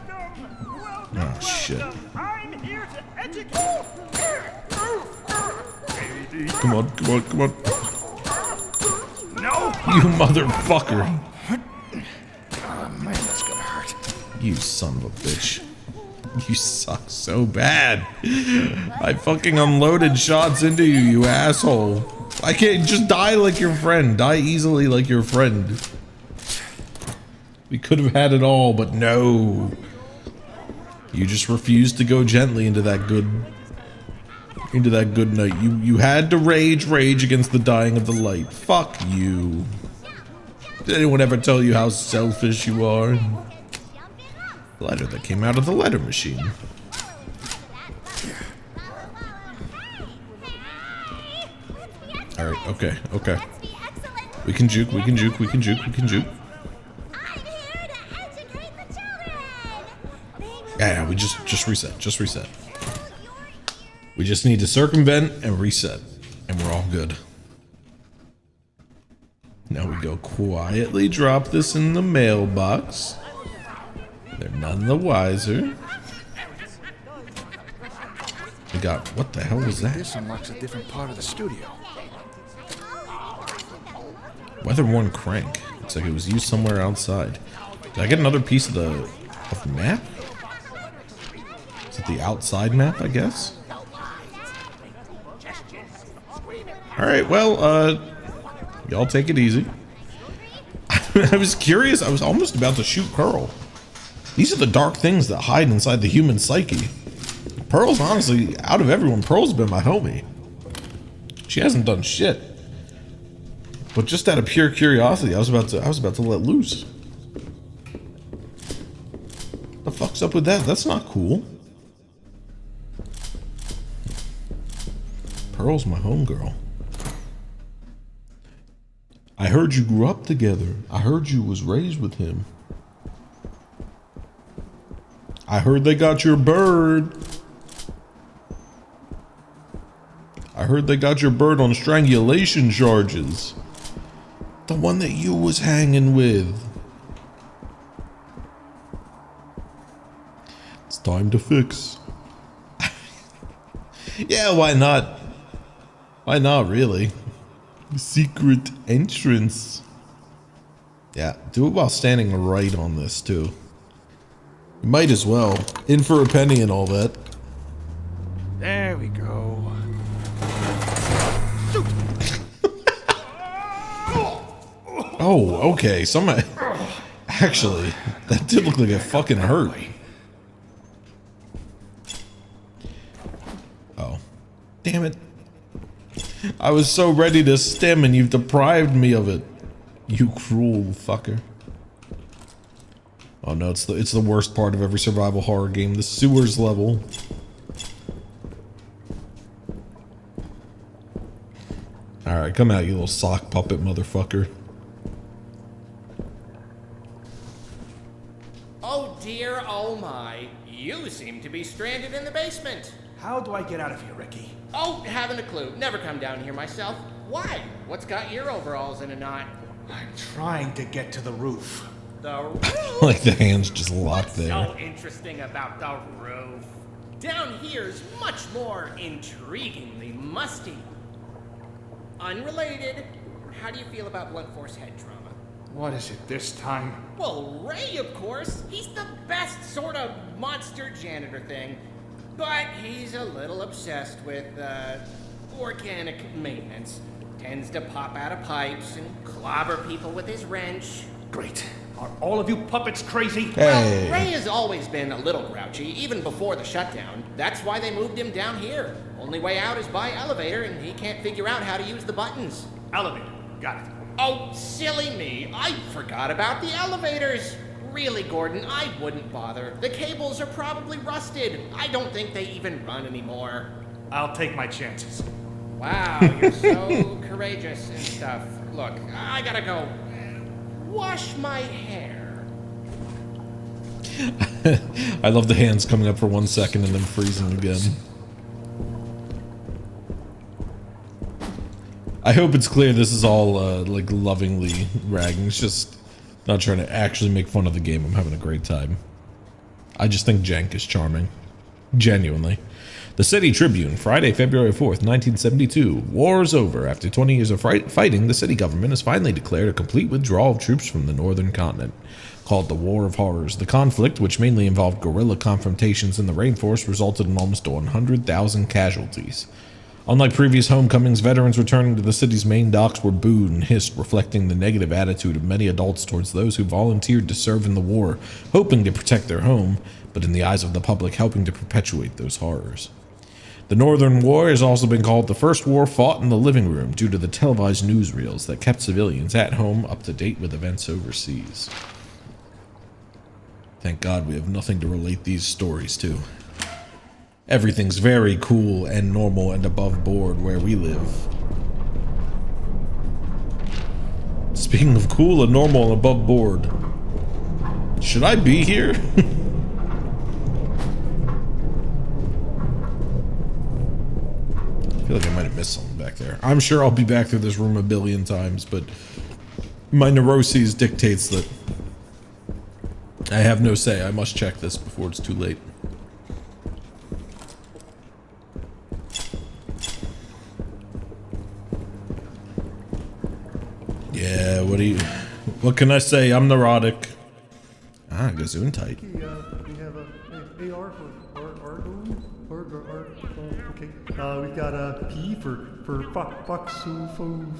Speaker 1: Oh shit.
Speaker 9: I'm here to educate.
Speaker 1: Come on, come on, come on.
Speaker 9: No!
Speaker 1: You motherfucker.
Speaker 6: Oh man, that's gonna hurt.
Speaker 1: You son of a bitch. You suck so bad. I fucking unloaded shots into you, you asshole. I can't just die like your friend. Die easily like your friend. We could have had it all, but no. You just refused to go gently into that good night. You had to rage against the dying of the light. Fuck you. Did anyone ever tell you how selfish you are? Letter that came out of the letter machine. Alright, okay, okay. We can juke, we can juke, we can juke, we can juke. Yeah, we just reset, just reset. We just need to circumvent and reset, and we're all good. Now we go quietly drop this in the mailbox. They're none the wiser. We got, what the hell was that?
Speaker 6: This unlocks a different part of the studio.
Speaker 1: Weather-worn crank. Looks like it was used somewhere outside. Did I get another piece of the map? Is it the outside map, I guess? Alright, well, y'all take it easy. I was curious. I was almost about to shoot Pearl. These are the dark things that hide inside the human psyche. Pearl's honestly, out of everyone, Pearl's been my homie. She hasn't done shit. But just out of pure curiosity, I was about to let loose. The fuck's up with that? That's not cool. Pearl's my homegirl. I heard you grew up together. I heard you was raised with him. I heard they got your bird. I heard they got your bird on strangulation charges. The one that you was hanging with. It's time to fix. Yeah, why not? Why not, really? Secret entrance. Yeah, do it while standing right on this too. You might as well. In for a penny and all that.
Speaker 6: There we go.
Speaker 1: Oh, okay. Somebody. Actually, that did look like it fucking hurt. Oh. Damn it. I was so ready to stem and you've deprived me of it. You cruel fucker. Oh no, it's the worst part of every survival horror game, the sewers level. Alright, come out, you little sock puppet motherfucker.
Speaker 7: Oh dear, oh my. You seem to be stranded in the basement.
Speaker 11: How do I get out of here, Ricky?
Speaker 7: Oh, haven't a clue. Never come down here myself. Why? What's got your overalls in a knot?
Speaker 11: I'm trying to get to the roof.
Speaker 7: The roof?
Speaker 1: Like the hands just locked there.
Speaker 7: So interesting about the roof. Down here's much more intriguingly musty. Unrelated, how do you feel about blunt force head trauma?
Speaker 11: What is it this time?
Speaker 7: Well, Ray, of course. He's the best sort of monster janitor thing. But he's a little obsessed with, organic maintenance. Tends to pop out of pipes and clobber people with his wrench.
Speaker 11: Great. Are all of you puppets crazy?
Speaker 1: Hey.
Speaker 7: Well, Ray has always been a little grouchy, even before the shutdown. That's why they moved him down here. Only way out is by elevator, and he can't figure out how to use the buttons.
Speaker 11: Elevator. Got it.
Speaker 7: Oh, silly me. I forgot about the elevators. Really, Gordon, I wouldn't bother. The cables are probably rusted. I don't think they even run anymore.
Speaker 11: I'll take my chances.
Speaker 7: Wow, you're so courageous and stuff. Look, I gotta go wash my hair.
Speaker 1: I love the hands coming up for 1 second and then freezing again. I hope it's clear this is all like lovingly ragging. It's just not trying to actually make fun of the game. I'm having a great time. I just think Jank is charming. Genuinely. The City Tribune, Friday, February 4th, 1972. War is over. After 20 years of fighting, the city government has finally declared a complete withdrawal of troops from the northern continent. Called the War of Horrors, the conflict, which mainly involved guerrilla confrontations in the rainforest, resulted in almost 100,000 casualties. Unlike previous homecomings, veterans returning to the city's main docks were booed and hissed, reflecting the negative attitude of many adults towards those who volunteered to serve in the war, hoping to protect their home, but in the eyes of the public, helping to perpetuate those horrors. The Northern War has also been called the first war fought in the living room due to the televised newsreels that kept civilians at home up to date with events overseas. Thank God we have nothing to relate these stories to. Everything's very cool and normal and above board where we live. Speaking of cool and normal and above board, should I be here? I feel like I might have missed something back there. I'm sure I'll be back through this room a billion times, but my neuroses dictates that I have no say. I must check this before it's too late. Yeah, what can I say? I'm neurotic. Ah, Gesundheit.
Speaker 8: We have a AR for Argon. Okay. We've got a P for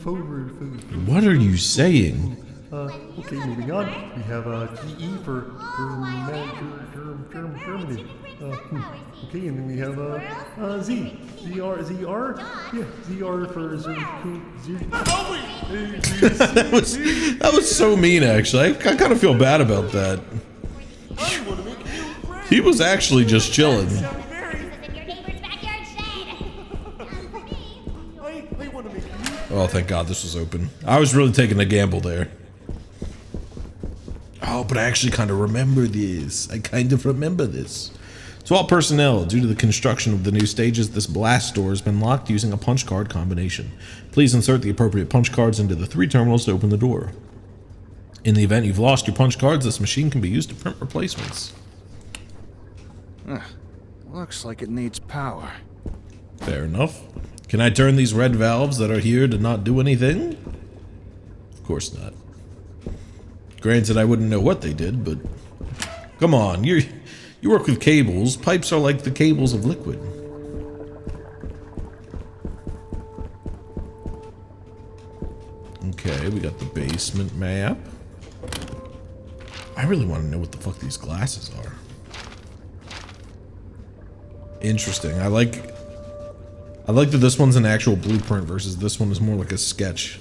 Speaker 8: food.
Speaker 1: What are you saying?
Speaker 8: Okay, moving on. We have a GE for Germany. Okay, and then we have a Z. ZR? Yeah, ZR for
Speaker 1: That was so mean, actually. I kind of feel bad about that. He was actually just chilling. Oh, thank God this was open. I was really taking a gamble there. Oh, but I actually kind of remember this. To all personnel, due to the construction of the new stages, this blast door has been locked using a punch card combination. Please insert the appropriate punch cards into the 3 terminals to open the door. In the event you've lost your punch cards, this machine can be used to print replacements.
Speaker 6: Looks like it needs power.
Speaker 1: Fair enough. Can I turn these red valves that are here to not do anything? Of course not. Granted, I wouldn't know what they did, but come on, you work with cables. Pipes are like the cables of liquid. Okay, we got the basement map. I really want to know what the fuck these glasses are. Interesting. I like that this one's an actual blueprint versus this one is more like a sketch.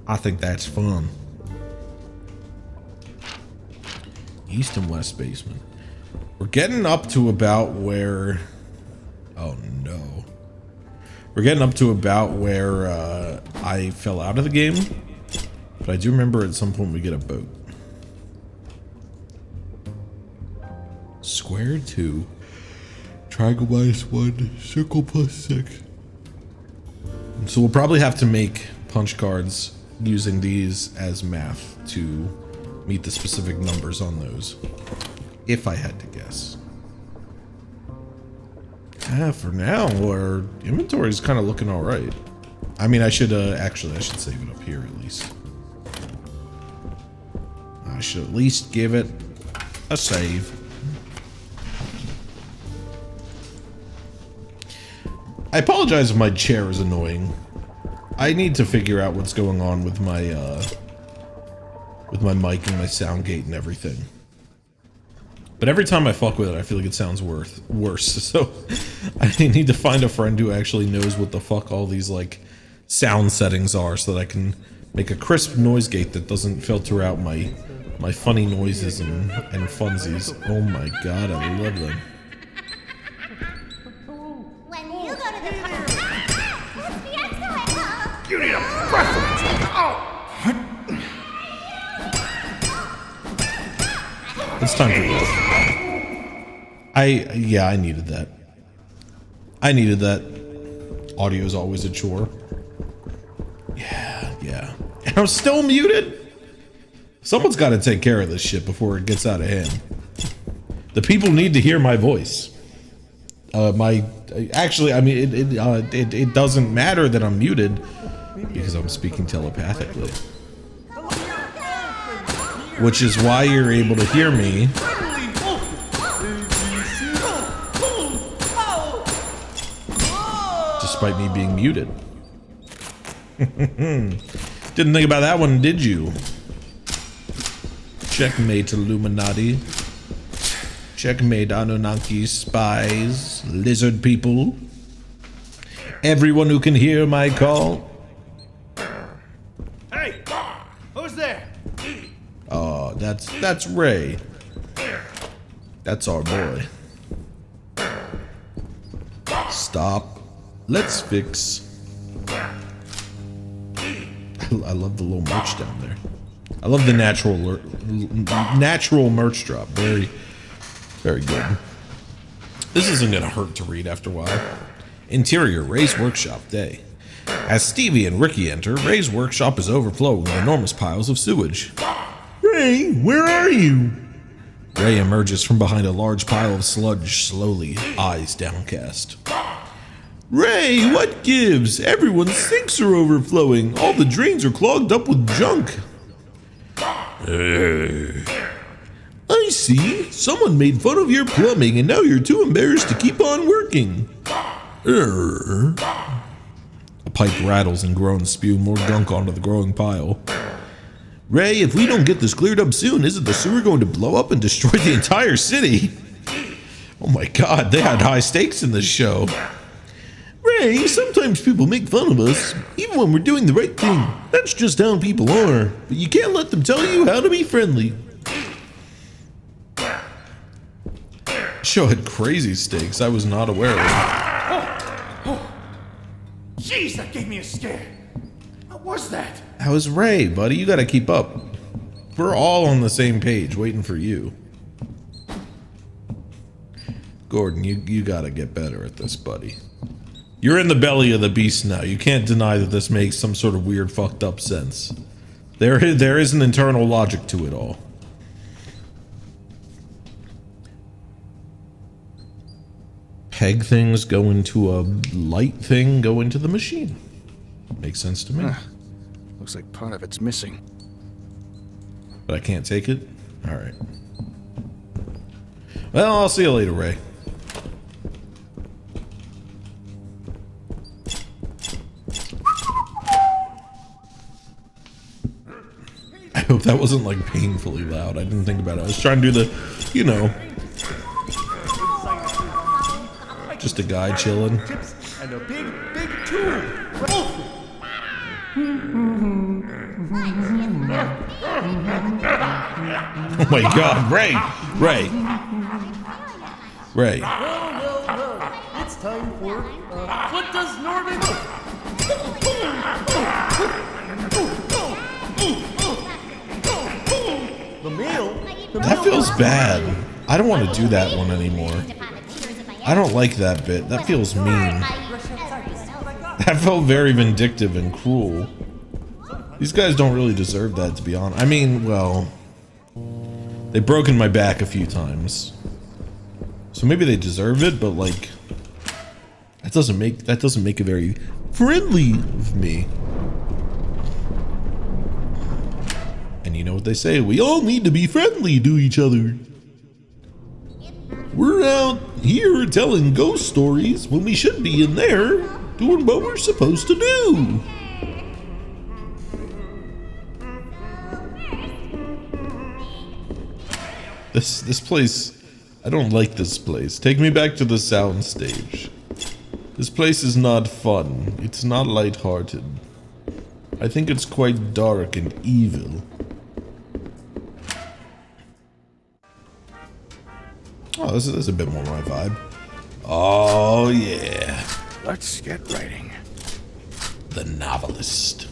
Speaker 1: I think that's fun. East and west basement. We're getting up to about where... Oh no. We're getting up to about where I fell out of the game. But I do remember at some point we get a boat. Square 2. Triangle -1. Circle +6. So we'll probably have to make punch cards using these as math to meet the specific numbers on those. If I had to guess. For now, our inventory is kind of looking all right. I mean, I should actually, I should save it up here at least. I should at least give it a save. I apologize if my chair is annoying. I need to figure out what's going on with my mic and my sound gate and everything. But every time I fuck with it, I feel like it sounds worse. So I need to find a friend who actually knows what the fuck all these like sound settings are so that I can make a crisp noise gate that doesn't filter out my funny noises and funsies. Oh my god, I love them.
Speaker 10: When you go to the park, must be excellent, huh?
Speaker 6: You need a preference. Oh.
Speaker 1: It's time for this. Yeah, I needed that. I needed that. Audio is always a chore. Yeah. And I'm still muted? Someone's got to take care of this shit before it gets out of hand. The people need to hear my voice. Actually, I mean, it doesn't matter that I'm muted because I'm speaking telepathically. Which is why you're able to hear me. Despite me being muted. Didn't think about that one, did you? Checkmate, Illuminati. Checkmate, Anunnaki spies, lizard people. Everyone who can hear my call.
Speaker 11: Hey, who's there?
Speaker 1: Oh, that's Ray. That's our boy. Stop. Let's fix. I love the little merch down there. I love the natural merch drop. Very, very good. This isn't gonna hurt to read after a while. Interior, Ray's workshop day. As Stevie and Ricky enter, Ray's workshop is overflowing with enormous piles of sewage. Ray, where are you? Ray emerges from behind a large pile of sludge, slowly, eyes downcast. Ray, what gives? Everyone's sinks are overflowing. All the drains are clogged up with junk. I see. Someone made fun of your plumbing and now you're too embarrassed to keep on working. A pipe rattles and groans, spewing more gunk onto the growing pile. Ray, if we don't get this cleared up soon, isn't the sewer going to blow up and destroy the entire city? Oh my god, they had high stakes in this show. Ray, sometimes people make fun of us, even when we're doing the right thing. That's just how people are, but you can't let them tell you how to be friendly. Show had crazy stakes I was not aware of.
Speaker 11: Jeez, that gave me a scare. What was that?
Speaker 1: That was Ray, buddy. You gotta keep up. We're all on the same page, waiting for you. Gordon, you gotta get better at this, buddy. You're in the belly of the beast now. You can't deny that this makes some sort of weird, fucked up sense. There is an internal logic to it all. peg things go into a light thing, go into the machine. Makes sense to me.
Speaker 6: Looks like part of it's missing.
Speaker 1: But I can't take it? Alright. Well, I'll see you later, Ray. I hope that wasn't like painfully loud. I didn't think about it. I was trying to do the, you know, just a guy chilling.
Speaker 8: And a big, big tool.
Speaker 1: Oh my God, Ray! Ray! Ray.
Speaker 8: Well. It's time for, what does Norman... The mail?
Speaker 1: That feels bad. I don't want to do that one anymore. I don't like that bit. That feels mean. That felt very vindictive and cruel. These guys don't really deserve that, to be honest. I mean, well, they've broken my back a few times, so maybe they deserve it. But like, that doesn't make it very friendly of me. And you know what they say? We all need to be friendly to each other. We're out here telling ghost stories when we should be in there doing what we're supposed to do. This place, I don't like this place. Take me back to the sound stage. This place is not fun. It's not lighthearted. I think it's quite dark and evil. Oh, this is a bit more my vibe. Oh, yeah.
Speaker 6: Let's get writing.
Speaker 1: The novelist.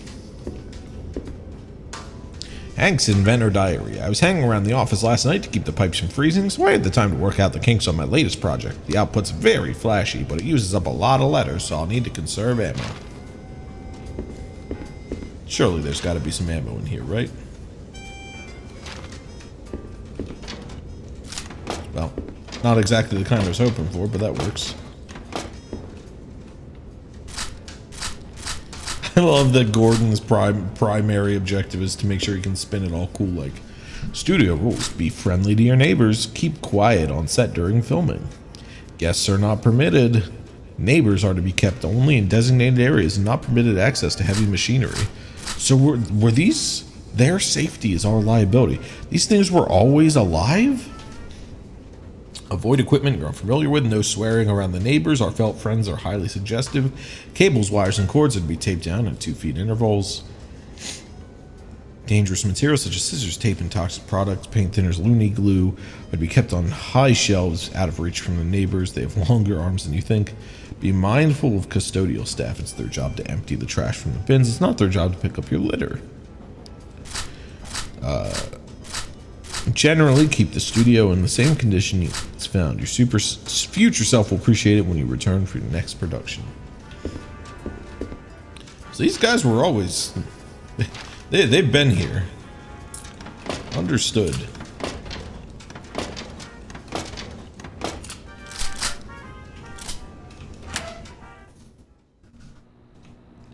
Speaker 1: Hank's inventor diary. I was hanging around the office last night to keep the pipes from freezing, so I had the time to work out the kinks on my latest project. The output's very flashy, but it uses up a lot of letters, so I'll need to conserve ammo. Surely there's got to be some ammo in here, right? Well, not exactly the kind I was hoping for, but that works. I love that Gordon's primary objective is to make sure he can spin it all cool, like, studio rules: be friendly to your neighbors, keep quiet on set during filming. Guests are not permitted. Neighbors are to be kept only in designated areas and not permitted access to heavy machinery. So were these, their safety is our liability. These things were always alive? Avoid equipment you're unfamiliar with. No swearing around the neighbors. Our felt friends are highly suggestive. Cables, wires, and cords would be taped down at 2 feet intervals. Dangerous materials such as scissors, tape, and toxic products, paint thinners, loony glue would be kept on high shelves out of reach from the neighbors. They have longer arms than you think. Be mindful of custodial staff. It's their job to empty the trash from the bins. It's not their job to pick up your litter. Generally, keep the studio in the same condition it's found. Your future self will appreciate it when you return for your next production. So these guys were always... They've been here. Understood.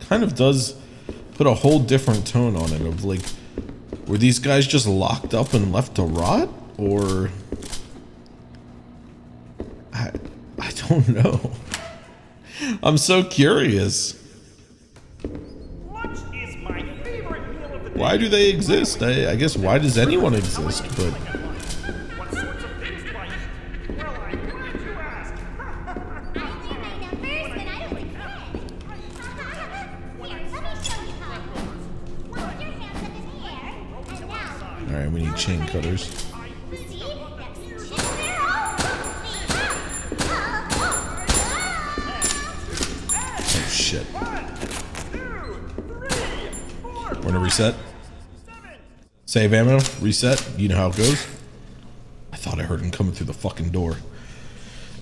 Speaker 1: Kind of does put a whole different tone on it of like... Were these guys just locked up and left to rot? Or... I don't know. I'm so curious.
Speaker 9: Lunch is my favorite meal of the day.
Speaker 1: Why do they exist? I guess why does anyone exist? But...
Speaker 9: What sorts of things do I eat? Well, I'm glad you asked.
Speaker 1: Alright, we need chain cutters. Oh shit. Wanna reset? Save ammo? Reset? You know how it goes? I thought I heard him coming through the fucking door.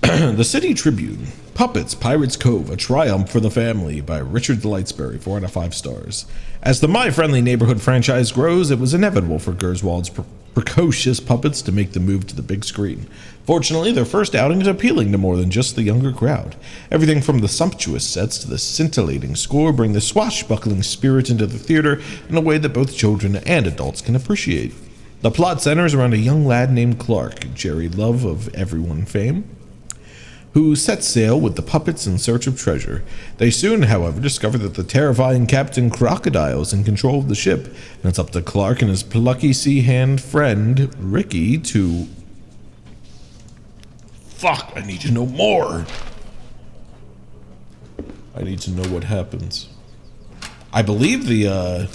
Speaker 1: The City Tribune. Puppets, Pirates Cove, A Triumph for the Family by Richard Delightsbury, 4 out of 5 stars. As the My Friendly Neighborhood franchise grows, it was inevitable for Gerswald's precocious puppets to make the move to the big screen. Fortunately, their first outing is appealing to more than just the younger crowd. Everything from the sumptuous sets to the scintillating score bring the swashbuckling spirit into the theater in a way that both children and adults can appreciate. The plot centers around a young lad named Clark, Jerry Love of Everyone fame, who sets sail with the puppets in search of treasure. They soon, however, discover that the terrifying Captain Crocodile is in control of the ship, and it's up to Clark and his plucky sea-hand friend, Ricky, to... Fuck, I need to know more! I need to know what happens. I believe the,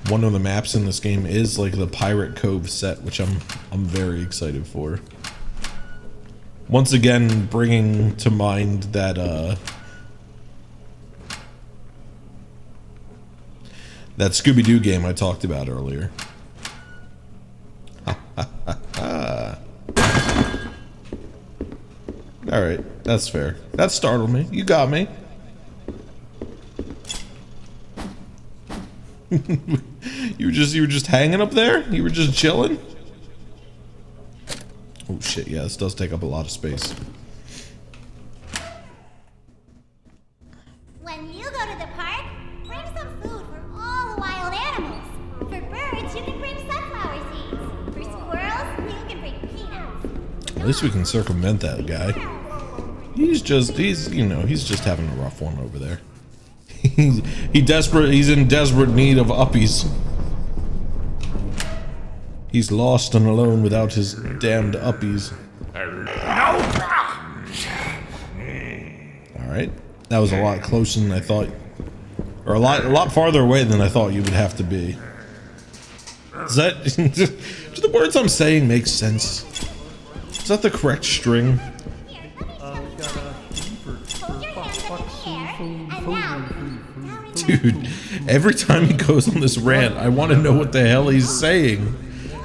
Speaker 1: one of the maps in this game is like the Pirate Cove set, which I'm very excited for. Once again, bringing to mind that that Scooby-Doo game I talked about earlier. All right, that's fair. That startled me. You got me. You were just hanging up there? You were just chilling? Oh shit, yeah, this does take up a lot of space.
Speaker 10: When you go to the park, bring some food for all the wild animals. For birds, you can bring sunflower seeds. For squirrels, you can bring peanuts.
Speaker 1: At least we can circumvent that guy. He's just having a rough one over there. He's in desperate need of uppies. He's lost and alone without his damned uppies. Alright. That was a lot closer than I thought. Or a lot farther away than I thought you would have to be. Is that... do the words I'm saying make sense? Is that the correct string? Dude, every time he goes on this rant, I want to know what the hell he's saying.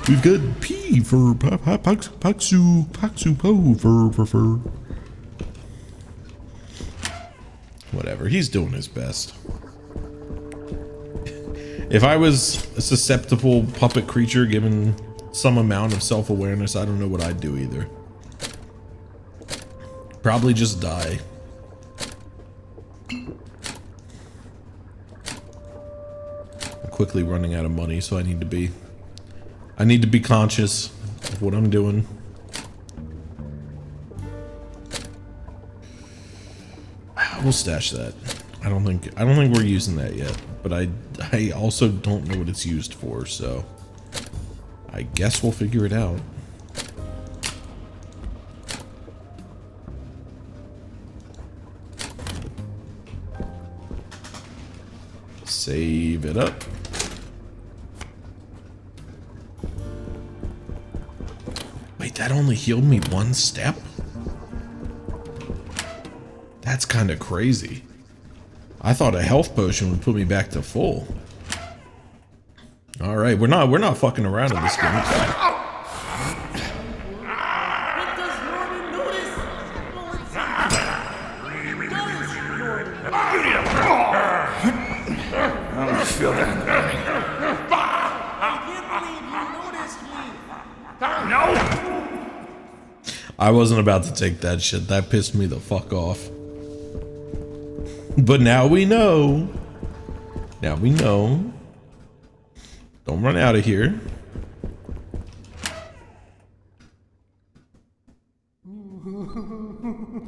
Speaker 1: We've got P for Paxu Po for. Whatever, he's doing his best. If I was a susceptible puppet creature given some amount of self-awareness, I don't know what I'd do either. Probably just die. I'm quickly running out of money, so I need to be conscious of what I'm doing. We'll stash that. I don't think we're using that yet, but I also don't know what it's used for, so I guess we'll figure it out. Save it up. Wait, that only healed me one step? That's kind of crazy. I thought a health potion would put me back to full. All right, we're not fucking around in this game.
Speaker 6: I don't feel that.
Speaker 1: I wasn't about to take that shit. That pissed me the fuck off. But now we know. Now we know. Don't run out of here.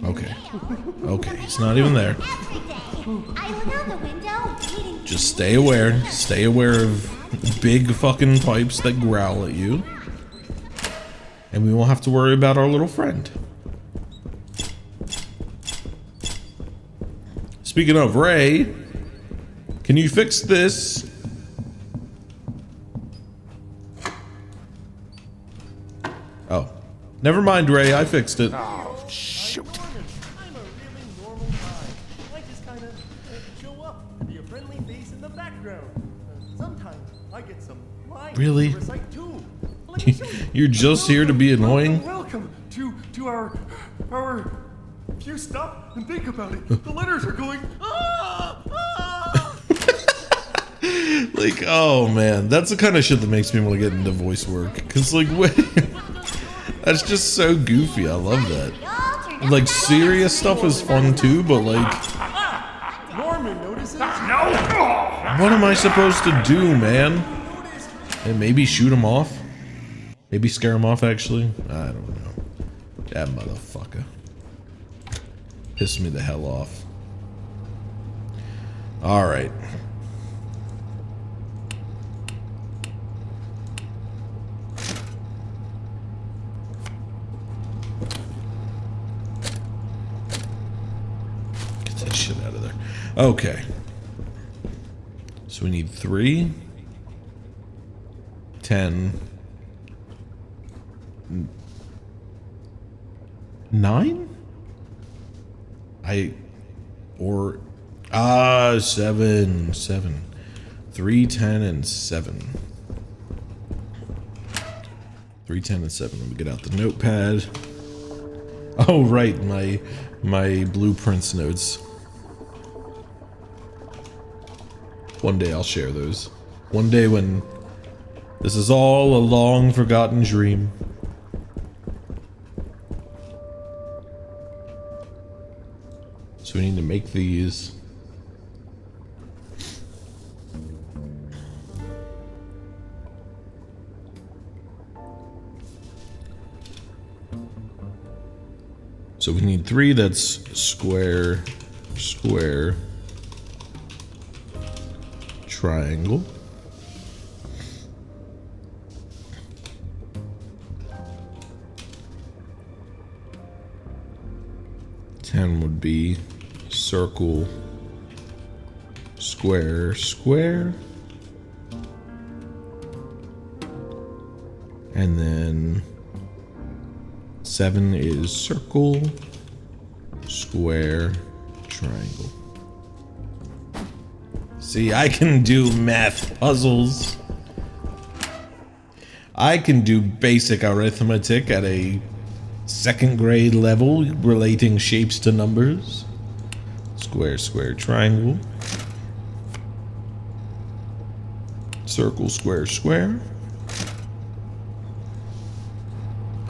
Speaker 1: Okay. Okay, he's not even there. Just stay aware. Stay aware of big fucking pipes that growl at you. And we won't have to worry about our little friend. Speaking of Ray, can you fix this? Oh, never mind, Ray. I fixed it.
Speaker 6: Oh, shoot.
Speaker 8: I'm a really normal guy. I just kind of show up and be a friendly face in the background. Sometimes I get some lines
Speaker 1: Really?
Speaker 8: to recite too. Let me show you.
Speaker 1: You're just here to be annoying?
Speaker 8: Welcome to our. If you stop and think about it, the letters are going.
Speaker 1: Like, oh man, that's the kind of shit that makes me want to get into voice work. Cause like, wait, that's just so goofy. I love that. Like, serious stuff is fun too, but like,
Speaker 8: Norman notices.
Speaker 9: No!
Speaker 1: what am I supposed to do, man? And maybe shoot him off? Maybe scare him off, actually? I don't know. That motherfucker pissed me the hell off. Alright. Get that shit out of there. Okay. So we need 3, 10, 9? 7. 3, 10, and 7. 3, 10, and 7. Let me get out the notepad. Oh right, my blueprints notes. One day I'll share those. One day when this is all a long forgotten dream. So we need to make these. So we need 3, that's square, square, triangle. Ten would be circle, square, square. And then 7 is circle, square, triangle. See, I can do math puzzles. I can do basic arithmetic at a 2nd grade level, relating shapes to numbers. Square, square, triangle. Circle, square, square.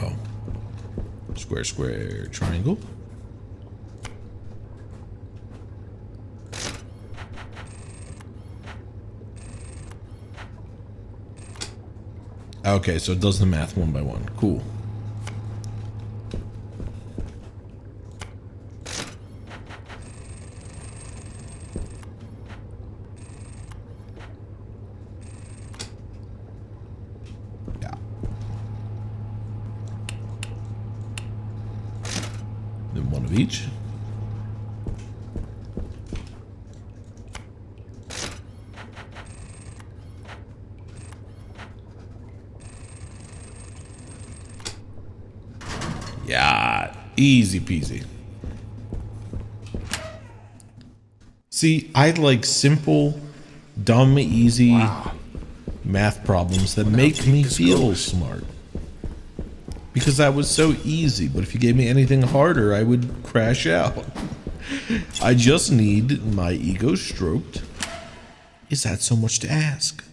Speaker 1: Oh. Square, square, triangle. Okay, so it does the math one by one. Cool. Yeah. Then one of each. Yeah, easy peasy. See, I like simple, dumb, easy math problems that make me feel smart. Because that was so easy, but if you gave me anything harder, I would crash out. I just need my ego stroked. Is that so much to ask?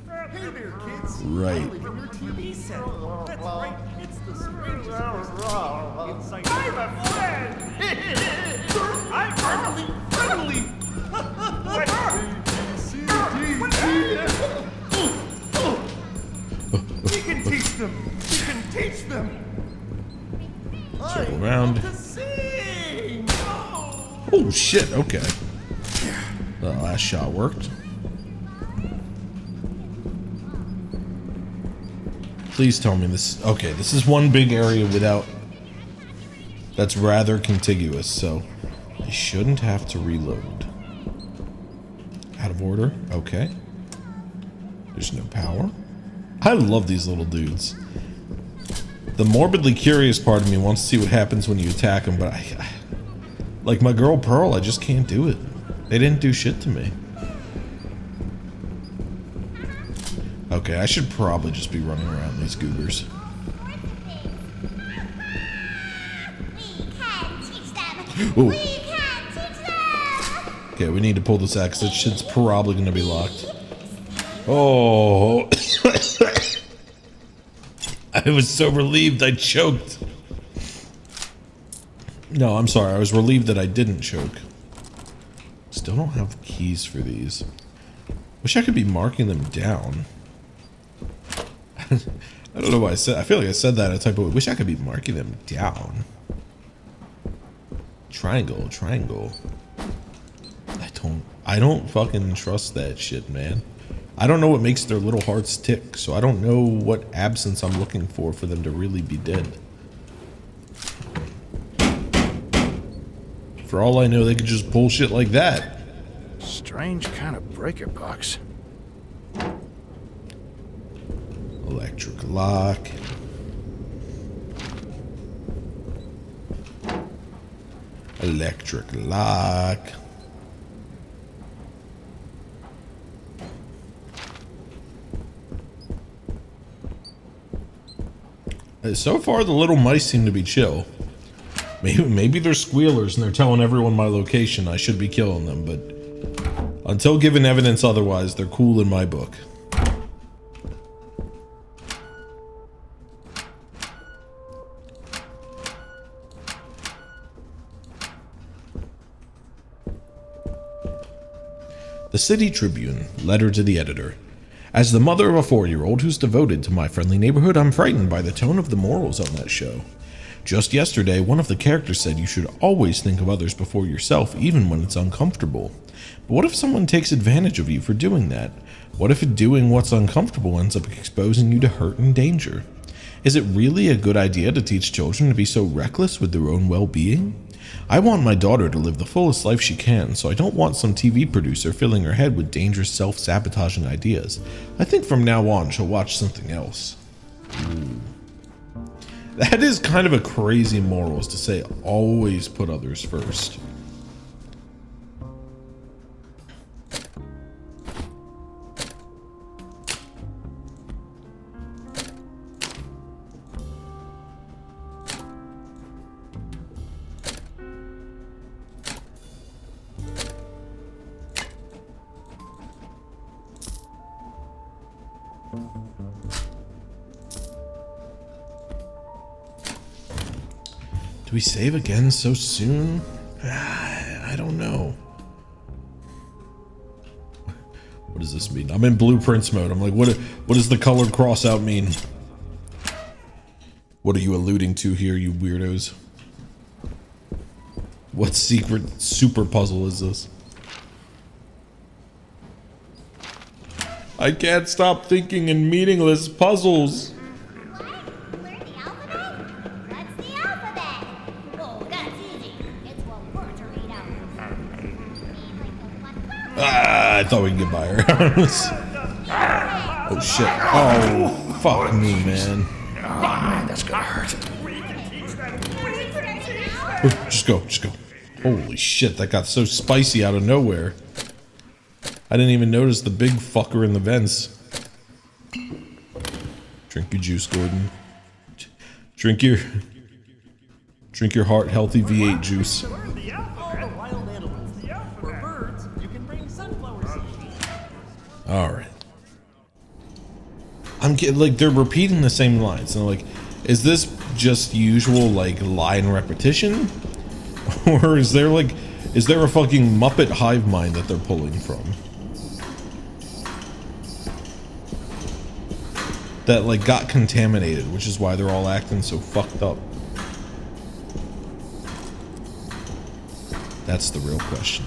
Speaker 8: Hey there, kids.
Speaker 1: Right.
Speaker 8: Finally from your TV set. That's right. It's the strangest person inside. I'm a friend. I'm friendly. What? We can teach them. We can teach them.
Speaker 1: Circle around.
Speaker 8: To sing.
Speaker 1: Oh shit, okay. The last shot worked. Please tell me this. Okay, this is one big area without. That's rather contiguous, so I shouldn't have to reload. Out of order. Okay. There's no power. I love these little dudes. The morbidly curious part of me wants to see what happens when you attack them, but I like my girl Pearl, I just can't do it. They didn't do shit to me. Okay, I should probably just be running around these goobers.
Speaker 10: We can teach them.
Speaker 1: Ooh.
Speaker 10: We can teach them.
Speaker 1: Okay, we need to pull this out because that shit's probably going to be locked. Oh. I was so relieved I choked. No, I'm sorry. I was relieved that I didn't choke. Still don't have keys for these. Wish I could be marking them down. I don't know why I said. I feel like I said that in a typo. Wish I could be marking them down. Triangle, triangle. I don't fucking trust that shit, man. I don't know what makes their little hearts tick, so I don't know what absence I'm looking for them to really be dead. For all I know, they could just pull shit like that.
Speaker 6: Strange kind of breaker box.
Speaker 1: Electric lock. Electric lock. So far, the little mice seem to be chill. Maybe they're squealers and they're telling everyone my location. I should be killing them, but until given evidence otherwise, they're cool in my book. The City Tribune, letter to the editor. As the mother of a 4-year-old who's devoted to My Friendly Neighborhood, I'm frightened by the tone of the morals on that show. Just yesterday, one of the characters said you should always think of others before yourself, even when it's uncomfortable. But what if someone takes advantage of you for doing that? What if doing what's uncomfortable ends up exposing you to hurt and danger? Is it really a good idea to teach children to be so reckless with their own well-being? I want my daughter to live the fullest life she can, so I don't want some TV producer filling her head with dangerous self-sabotaging ideas. I think from now on she'll watch something else. Ooh. That is kind of a crazy moral, is to say always put others first. Do we save again so soon? I don't know. What does this mean? I'm in blueprints mode. I'm like, what does the colored cross out mean? What are you alluding to here, you weirdos? What secret super puzzle is this? I can't stop thinking in meaningless puzzles. I thought we could get by her. Oh shit. Oh, fuck me, man.
Speaker 6: Oh man, that's gonna hurt.
Speaker 1: Just go, just go. Holy shit, that got so spicy out of nowhere. I didn't even notice the big fucker in the vents. Drink your juice, Gordon. Drink your heart healthy V8 juice. Alright. I'm getting, like, they're repeating the same lines. And like, is this just usual, like, line repetition? Or is there, like, is there a fucking Muppet hive mind that they're pulling from? That, like, got contaminated, which is why they're all acting so fucked up. That's the real question.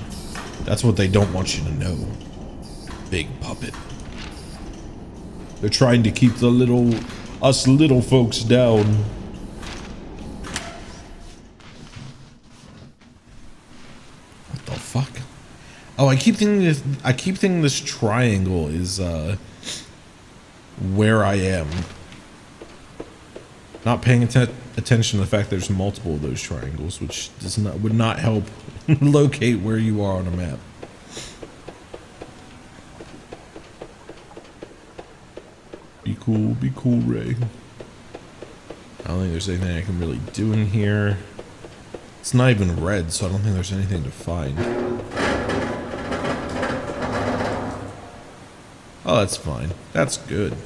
Speaker 1: That's what they don't want you to know. Big puppet. They're trying to keep the us little folks down. What the fuck? Oh, I keep thinking this triangle is where I am. Not paying attention to the fact there's multiple of those triangles, which would not help locate where you are on a map. Be cool, Ray. I don't think there's anything I can really do in here. It's not even red, so I don't think there's anything to find. Oh, that's fine. That's good.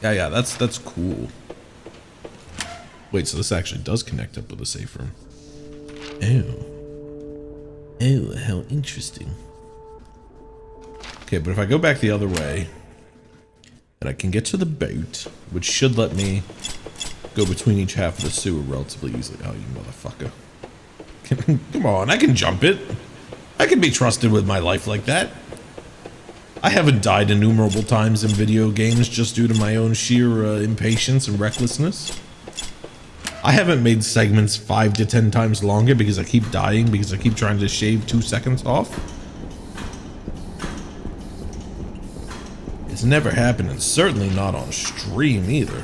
Speaker 1: Yeah, that's cool. Wait, so this actually does connect up with the safe room. Oh, how interesting. Okay, but if I go back the other way, then I can get to the boat, which should let me go between each half of the sewer relatively easily. Oh, you motherfucker. Come on, I can jump it. I can be trusted with my life like that. I haven't died innumerable times in video games just due to my own sheer impatience and recklessness. I haven't made segments 5 to 10 times longer because I keep dying because I keep trying to shave 2 seconds off. It's never happened, and certainly not on stream either.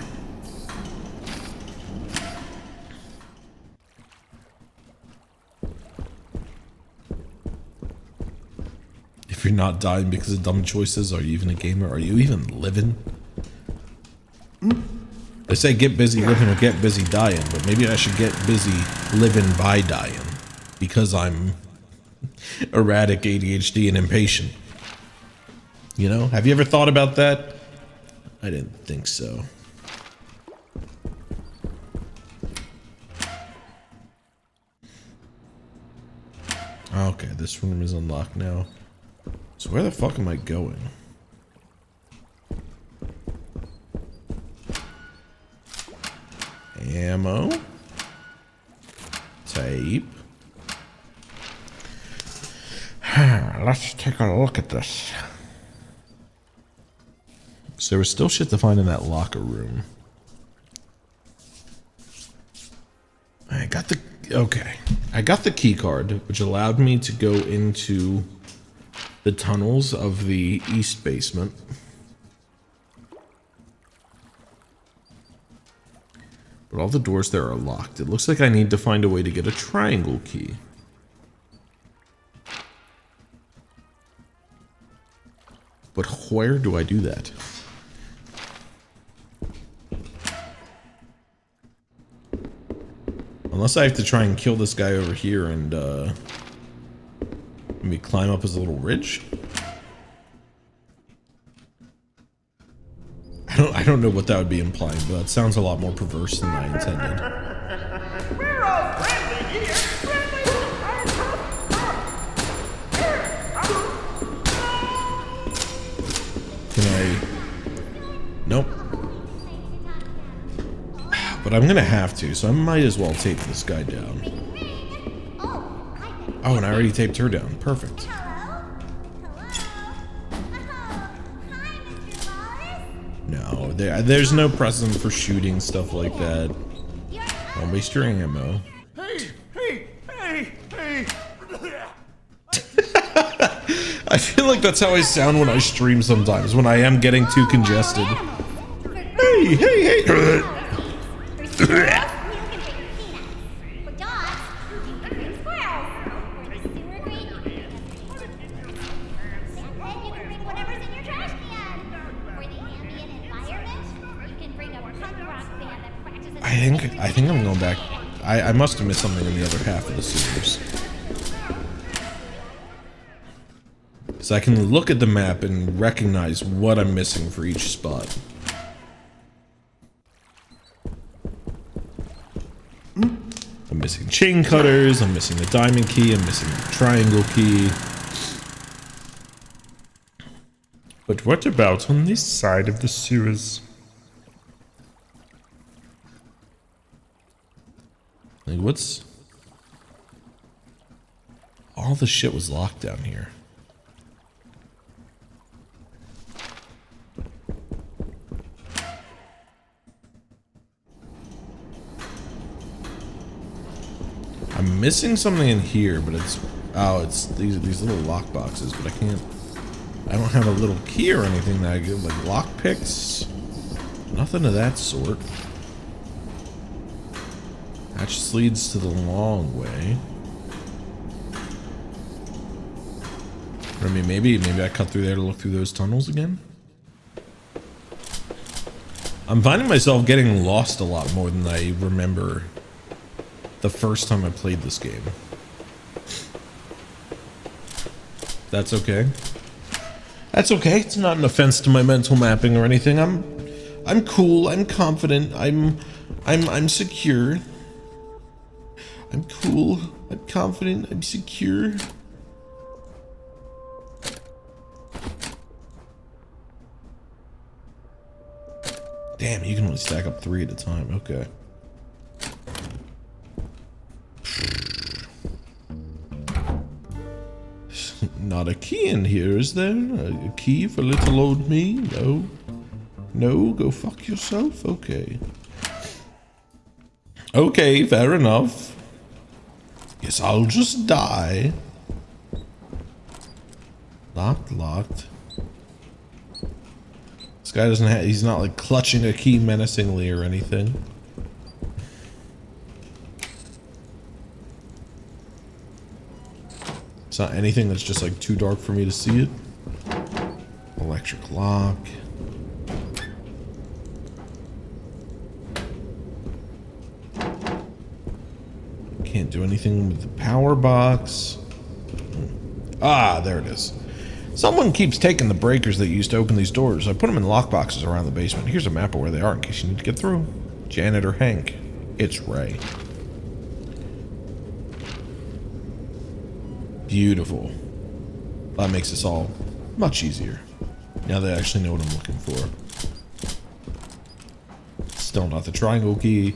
Speaker 1: If you're not dying because of dumb choices, are you even a gamer? Are you even living? They say get busy living or get busy dying, but maybe I should get busy living by dying because I'm erratic, ADHD, and impatient. You know, have you ever thought about that? I didn't think so. Okay, this room is unlocked now. So where the fuck am I going? Ammo. Tape. Let's take a look at this. So there was still shit to find in that locker room. I got the... Okay. I got the key card, which allowed me to go into the tunnels of the east basement. But all the doors there are locked. It looks like I need to find a way to get a triangle key. But where do I do that? Unless I have to try and kill this guy over here and maybe climb up his little ridge. I don't know what that would be implying, but that sounds a lot more perverse than I intended.
Speaker 8: We're all friendly here. Friendly.
Speaker 1: Can I? Nope. But I'm gonna have to, so I might as well tape this guy down. Oh, and I already taped her down. Perfect. No, there's no precedent for shooting stuff like that. Don't waste your ammo.
Speaker 8: Hey.
Speaker 1: I feel like that's how I sound when I stream sometimes, when I am getting too congested. Hey. I think I'm going back. I must have missed something in the other half of the sewers. So I can look at the map and recognize what I'm missing for each spot. I'm missing chain cutters, I'm missing the diamond key, I'm missing the triangle key. But what about on this side of the sewers? Like, what's... All the shit was locked down here. I'm missing something in here, but it's... Oh, it's these little lock boxes, but I can't... I don't have a little key or anything that I get, like lock picks. Nothing of that sort. That just leads to the long way. I mean, maybe I cut through there to look through those tunnels again. I'm finding myself getting lost a lot more than I remember the first time I played this game. That's okay. That's okay. It's not an offense to my mental mapping or anything. I'm cool. I'm confident. I'm secure. I'm cool. I'm confident. I'm secure. Damn, you can only stack up 3 at a time. Okay. Not a key in here, is there? A key for little old me? No. No, go fuck yourself? Okay. Okay, fair enough. Guess I'll just die. Locked. This guy doesn't have, he's not like clutching a key menacingly or anything. It's not anything that's just like too dark for me to see it. Electric lock. Can't do anything with the power box. Ah, there it is. Someone keeps taking the breakers that you used to open these doors. I put them in lock boxes around the basement. Here's a map of where they are in case you need to get through. Janitor Hank. It's Ray. Beautiful. That makes this all much easier. Now they actually know what I'm looking for. Still not the triangle key.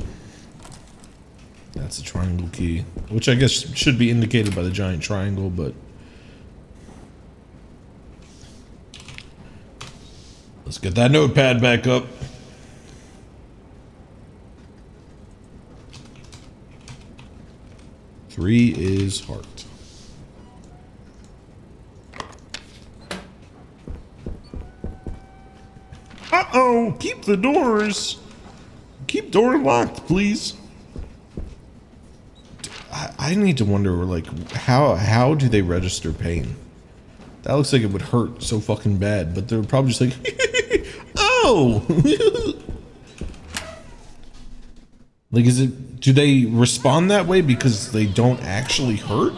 Speaker 1: That's the triangle key. Which I guess should be indicated by the giant triangle, but... let's get that notepad back up. Three is heart. Uh-oh! Keep the doors! Keep door locked, please. I need to wonder, like, how do they register pain? That looks like it would hurt so fucking bad, but they're probably just like, oh! Like, do they respond that way because they don't actually hurt?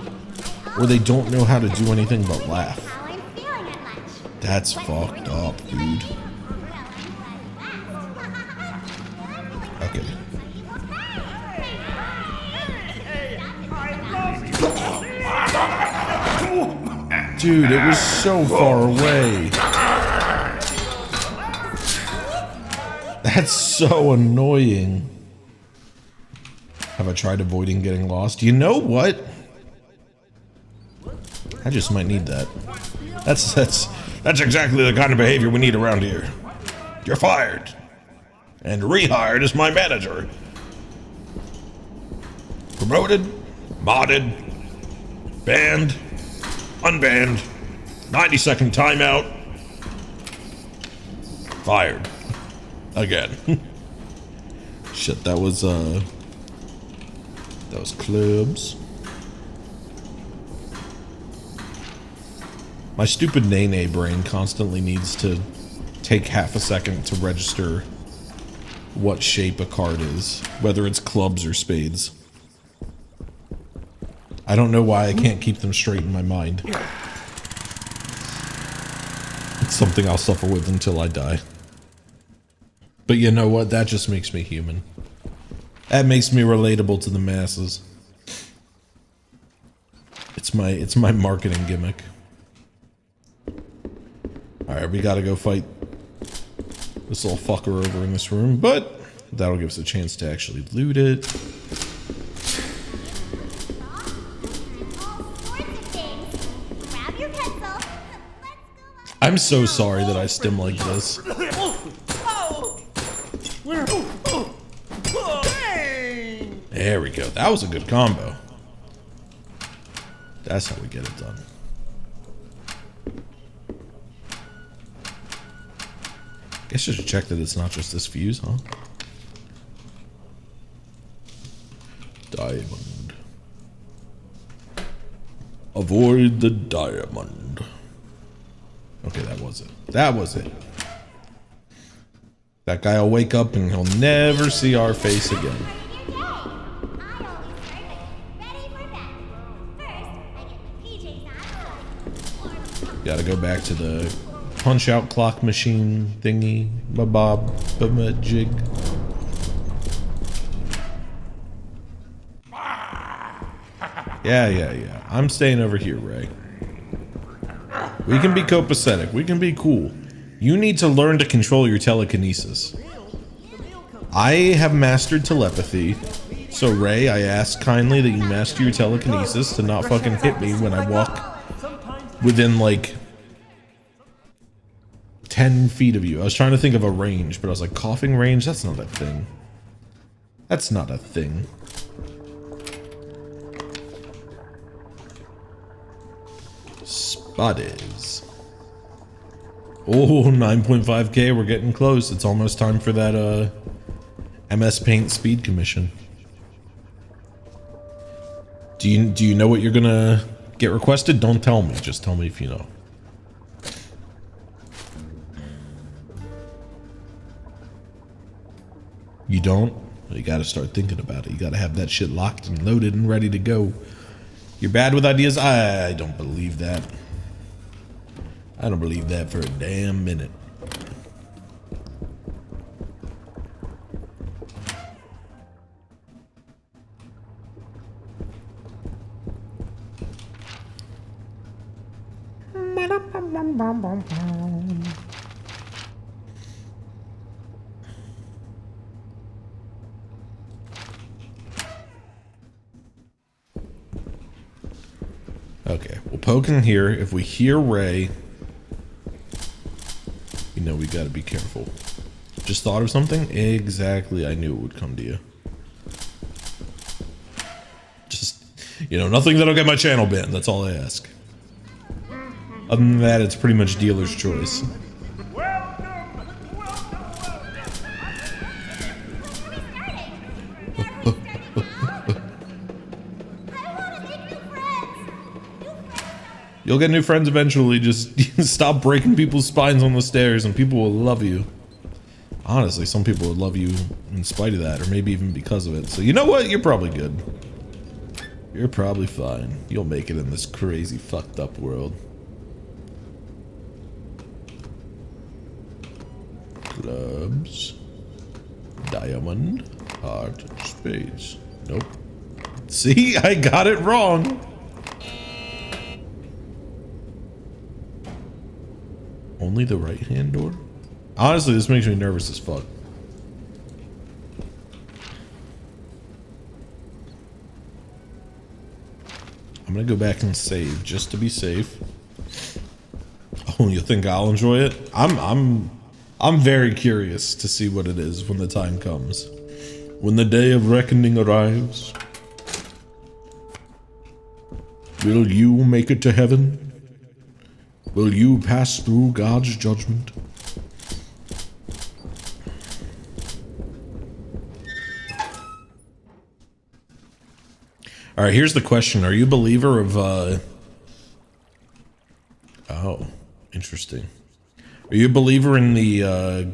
Speaker 1: Or they don't know how to do anything but laugh? That's fucked up, dude. Okay. Dude, it was so far away. That's so annoying. Have I tried avoiding getting lost? You know what? I just might need that. That's exactly the kind of behavior we need around here. You're fired. And rehired as my manager. Promoted, modded, banned, unbanned, 90-second timeout, fired. Again. Shit, that was clubs. My stupid Nene brain constantly needs to take half a second to register what shape a card is, whether it's clubs or spades. I don't know why I can't keep them straight in my mind. It's something I'll suffer with until I die. But you know what? That just makes me human. That makes me relatable to the masses. It's my marketing gimmick. Alright, we gotta go fight this little fucker over in this room, but that'll give us a chance to actually loot it. I'm so sorry that I stim like this. There we go. That was a good combo. That's how we get it done. Guess I should check that it's not just this fuse, huh? Diamond. Avoid the diamond. Okay, that was it. That was it. That guy will wake up and he'll never see our face again. Gotta go back to the punch out clock machine thingy, bob, jig. Yeah. I'm staying over here, Ray. We can be copacetic. We can be cool. You need to learn to control your telekinesis. I have mastered telepathy. So Ray, I ask kindly that you master your telekinesis to not fucking hit me when I walk within like 10 feet of you. I was trying to think of a range, but I was like, coughing range? That's not a thing. That's not a thing. Spotties. Oh, 9.5k, we're getting close. It's almost time for that MS Paint speed commission. Do you know what you're gonna get requested? Don't tell me, just tell me if you know. You don't? Well, you gotta start thinking about it. You gotta have that shit locked and loaded and ready to go. You're bad with ideas? I don't believe that. I don't believe that for a damn minute. Okay, we'll poke in here. If we hear Ray, you know we gotta be careful. Just thought of something? Exactly, I knew it would come to you. Just, you know, nothing that'll get my channel banned, that's all I ask. Other than that, it's pretty much dealer's choice. You'll get new friends eventually. Just stop breaking people's spines on the stairs and people will love you. Honestly, some people would love you in spite of that, or maybe even because of it. So you know what? You're probably good. You're probably fine. You'll make it in this crazy, fucked up world. Clubs. Diamond. Heart. Spades. Nope. See? I got it wrong. Only the right-hand door? Honestly, this makes me nervous as fuck. I'm gonna go back and save just to be safe. Oh, you think I'll enjoy it? I'm very curious to see what it is when the time comes. When the day of reckoning arrives. Will you make it to heaven? Will you pass through God's judgment? All right, here's the question. Are you a believer of, oh, interesting. Are you a believer in the,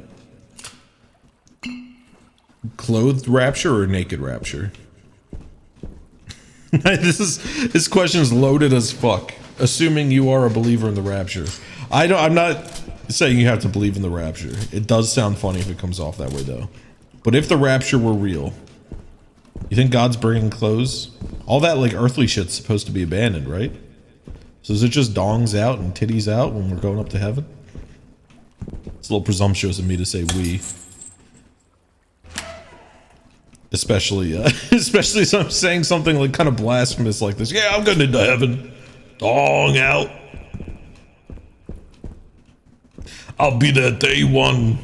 Speaker 1: clothed rapture or naked rapture? This question is loaded as fuck. Assuming you are a believer in the rapture. I'm not saying you have to believe in the rapture. It does sound funny if it comes off that way though. But if the rapture were real, you think God's bringing clothes? All that like earthly shit's supposed to be abandoned, right? So is it just dongs out and titties out when we're going up to heaven? It's a little presumptuous of me to say we. Especially if I'm saying something like kind of blasphemous like this. Yeah, I'm going into heaven. Dong out. I'll be there day one.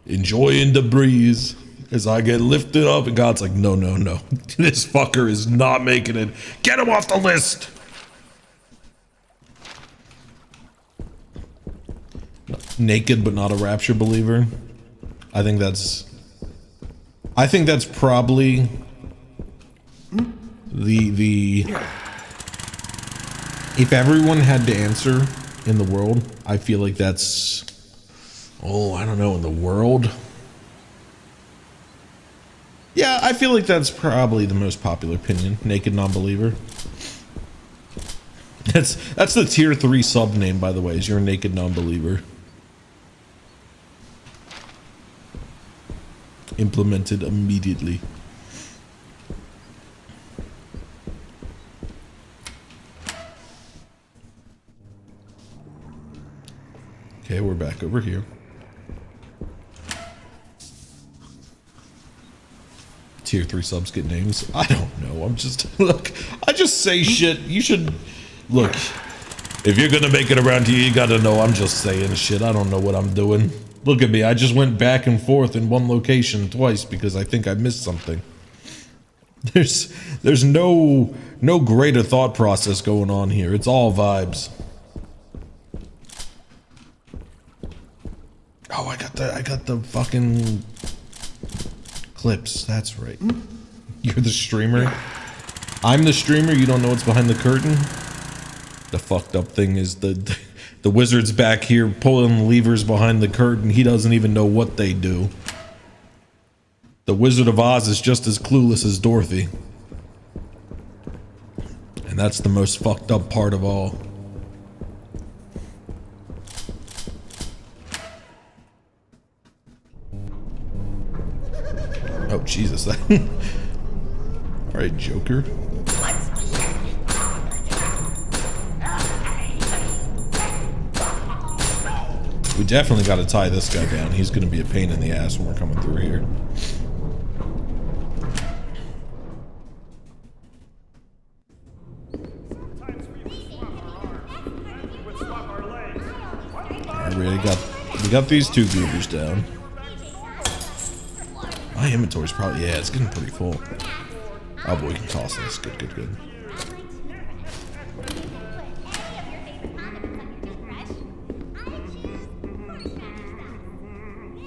Speaker 1: Enjoying the breeze as I get lifted up. And God's like, no. This fucker is not making it. Get him off the list. Naked but not a rapture believer. I think that's probably the if everyone had to answer in the world, I feel like that's, oh, I don't know, in the world. Yeah, I feel like that's probably the most popular opinion. Naked non-believer. That's the tier 3 sub name, by the way, is You're a Naked Non-Believer. Implemented immediately. Okay, we're back over here. Tier 3 subs get names. I don't know. I'm just look. I just say shit. You should look. If you're gonna make it around here, you gotta know I'm just saying shit. I don't know what I'm doing. Look at me. I just went back and forth in one location twice because I think I missed something. There's no greater thought process going on here. It's all vibes. Oh, I got the fucking clips. That's right. You're the streamer. I'm the streamer. You don't know what's behind the curtain. The fucked up thing is the wizard's back here pulling levers behind the curtain. He doesn't even know what they do. The Wizard of Oz is just as clueless as Dorothy. And that's the most fucked up part of all. Oh, Jesus. Alright, Joker. We definitely got to tie this guy down. He's going to be a pain in the ass when we're coming through here. Alright, we got these two goobers down. My inventory's probably, yeah, it's getting pretty full. Oh, but we can toss this. Good, good, good.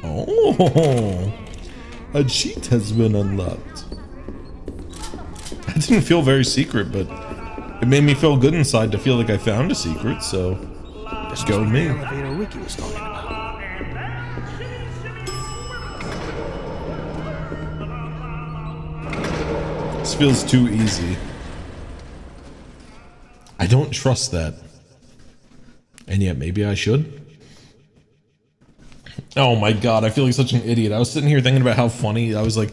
Speaker 1: Oh, a cheat has been unlocked. That didn't feel very secret, but it made me feel good inside to feel like I found a secret, so let's go me.
Speaker 6: Elevator Ricky was talking about.
Speaker 1: This feels too easy. I don't trust that. And yet maybe I should. Oh my god, I feel like such an idiot. I was sitting here thinking about how funny. I was like,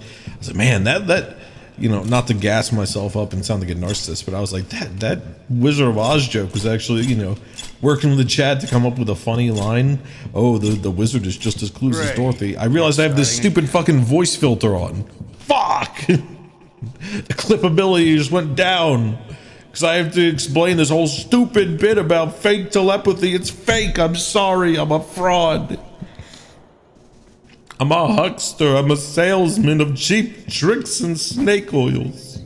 Speaker 1: man, that you know, not to gas myself up and sound like a narcissist, but I was like, that Wizard of Oz joke was actually, you know, working with the chat to come up with a funny line. Oh, the wizard is just as clueless as Dorothy. I realized I have this stupid fucking voice filter on. Fuck! The clippability just went down. Because I have to explain this whole stupid bit about fake telepathy. It's fake. I'm sorry. I'm a fraud. I'm a huckster. I'm a salesman of cheap tricks and snake oils.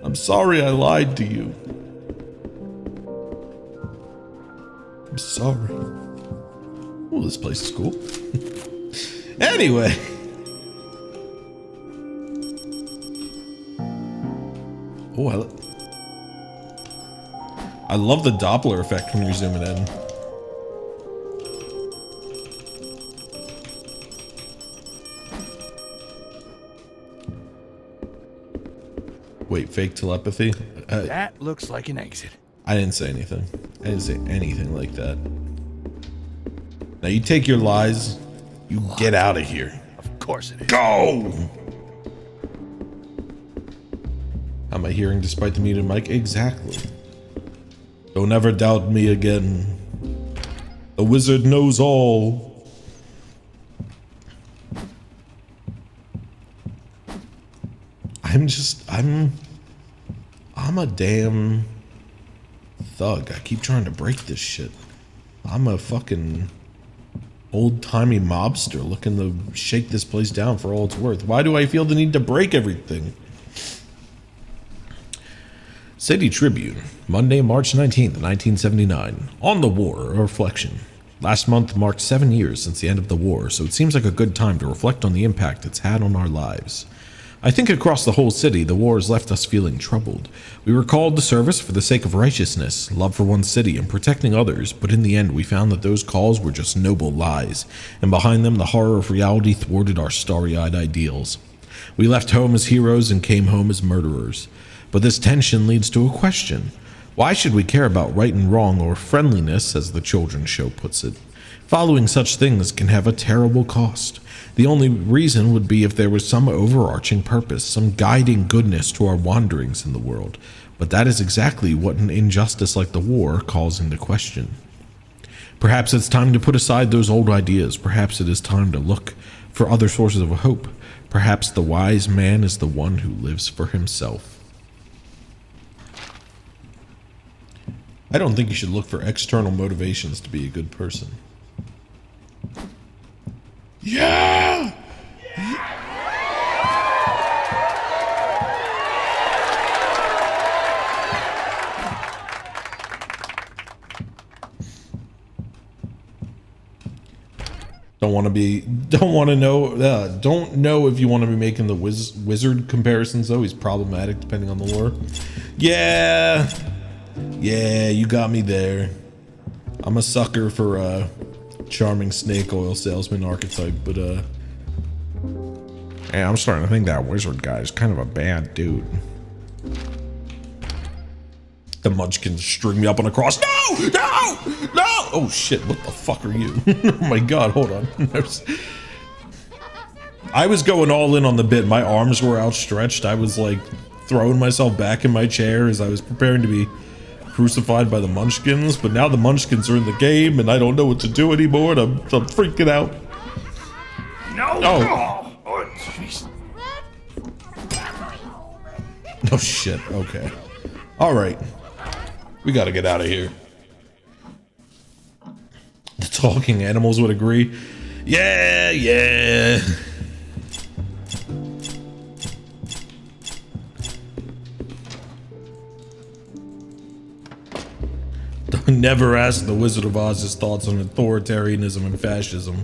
Speaker 1: I'm sorry I lied to you. I'm sorry. Well, this place is cool. Anyway. Oh, I love the Doppler effect when you're zooming in. Wait, fake telepathy?
Speaker 6: That looks like an exit.
Speaker 1: I didn't say anything. I didn't say anything like that. Now you take your lies, you get out of here.
Speaker 6: Of course it is.
Speaker 1: Go! Am I hearing despite the muted mic? Exactly. Don't ever doubt me again. The wizard knows all. I'm a damn thug. I keep trying to break this shit. I'm a fucking old-timey mobster looking to shake this place down for all it's worth. Why do I feel the need to break everything? City Tribune, Monday, March 19th, 1979. On the war, a reflection. Last month marked 7 years since the end of the war, so it seems like a good time to reflect on the impact it's had on our lives. I think across the whole city, the war has left us feeling troubled. We were called to service for the sake of righteousness, love for one's city, and protecting others, but in the end we found that those calls were just noble lies, and behind them the horror of reality thwarted our starry-eyed ideals. We left home as heroes and came home as murderers. But this tension leads to a question. Why should we care about right and wrong or friendliness, as the children's show puts it? Following such things can have a terrible cost. The only reason would be if there was some overarching purpose, some guiding goodness to our wanderings in the world. But that is exactly what an injustice like the war calls into question. Perhaps it's time to put aside those old ideas. Perhaps it is time to look for other sources of hope. Perhaps the wise man is the one who lives for himself. I don't think you should look for external motivations to be a good person. Yeah! Don't know if you want to be making the wizard comparisons, though. He's problematic depending on the lore. Yeah, you got me there. I'm a sucker for charming snake oil salesman archetype, but yeah, I'm starting to think that wizard guy is kind of a bad dude. The munchkins string me up on a cross. No! Oh shit, what the fuck are you? Oh my god, hold on. I was going all in on the bit. My arms were outstretched. I was like throwing myself back in my chair as I was preparing to be crucified by the munchkins, but now the munchkins are in the game and I don't know what to do anymore, and I'm freaking out.
Speaker 11: No!
Speaker 1: Oh jeez. Oh shit, okay. Alright. We gotta get out of here. The talking animals would agree. Yeah. Never ask the Wizard of Oz his thoughts on authoritarianism and fascism.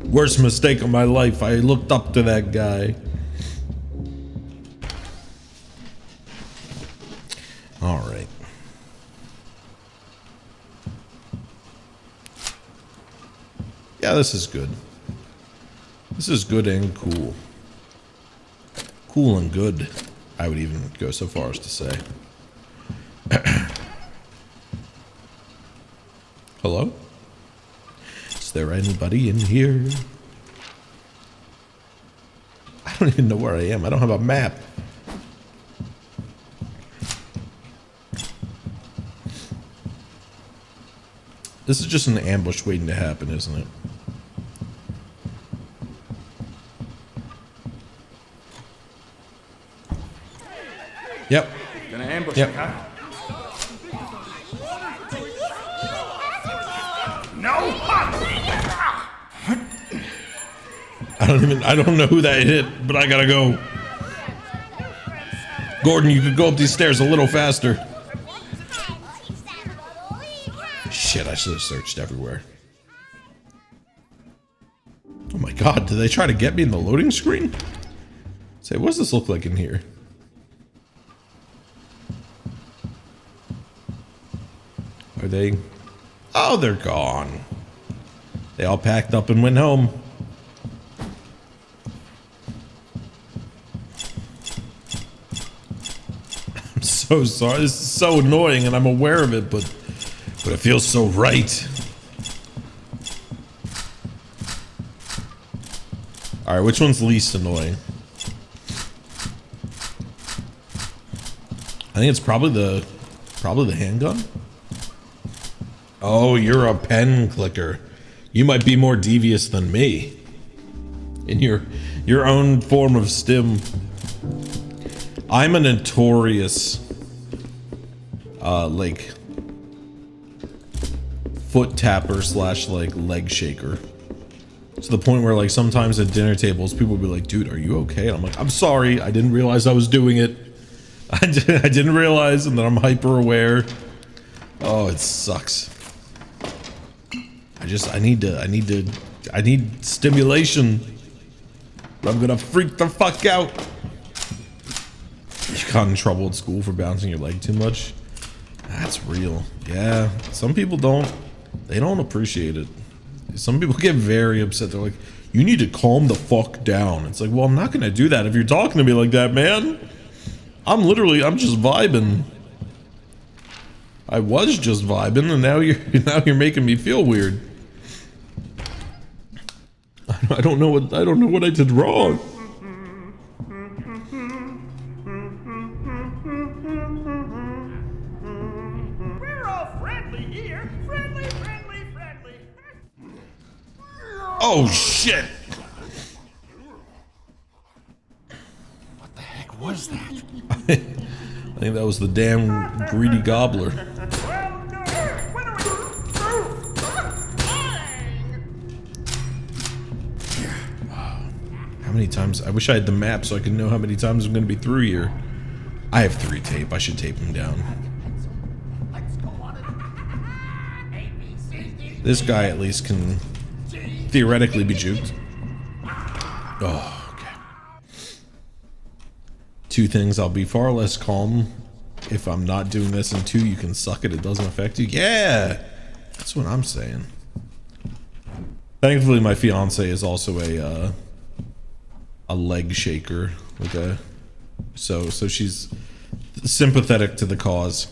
Speaker 1: Worst mistake of my life. I looked up to that guy. Alright. Yeah, this is good. This is good and cool. Cool and good, I would even go so far as to say. Hello? Is there anybody in here? I don't even know where I am. I don't have a map. This is just an ambush waiting to happen, isn't it? Yep.
Speaker 11: Gonna ambush
Speaker 1: Yep.
Speaker 11: me, huh? No!
Speaker 1: I don't know who that hit, but I gotta go. Gordon, you could go up these stairs a little faster. Shit, I should have searched everywhere. Oh my god, did they try to get me in the loading screen? Say, what does this look like in here? Are they... Oh, they're gone. They all packed up and went home. I'm so sorry. This is so annoying and I'm aware of it, but it feels so right. Alright, which one's least annoying? I think it's probably the handgun. Oh, you're a pen clicker. You might be more devious than me. In your own form of stim. I'm a notorious like foot tapper slash like leg shaker. To the point where like sometimes at dinner tables people will be like, dude, are you okay? And I'm like, I'm sorry, I didn't realize I was doing it. I didn't realize, and then I'm hyper aware. Oh, it sucks. I need stimulation. I'm gonna freak the fuck out. You got in trouble at school for bouncing your leg too much? That's real. Yeah, some people don't. They don't appreciate it. Some people get very upset. They're like, you need to calm the fuck down. It's like, well, I'm not gonna do that if you're talking to me like that, man. I'm just vibing. I was just vibing, and now you're making me feel weird. I don't know what I did wrong.
Speaker 9: We're all friendly here. Friendly.
Speaker 1: Oh shit!
Speaker 6: What the heck was that?
Speaker 1: I think that was the damn greedy gobbler. How many times? I wish I had the map so I could know how many times I'm going to be through here. I have 3 tape. I should tape them down. This guy at least can theoretically be juked. Oh, okay. 2 things. I'll be far less calm if I'm not doing this, and 2, you can suck it. It doesn't affect you. Yeah! That's what I'm saying. Thankfully, my fiance is also a leg shaker, like so she's sympathetic to the cause,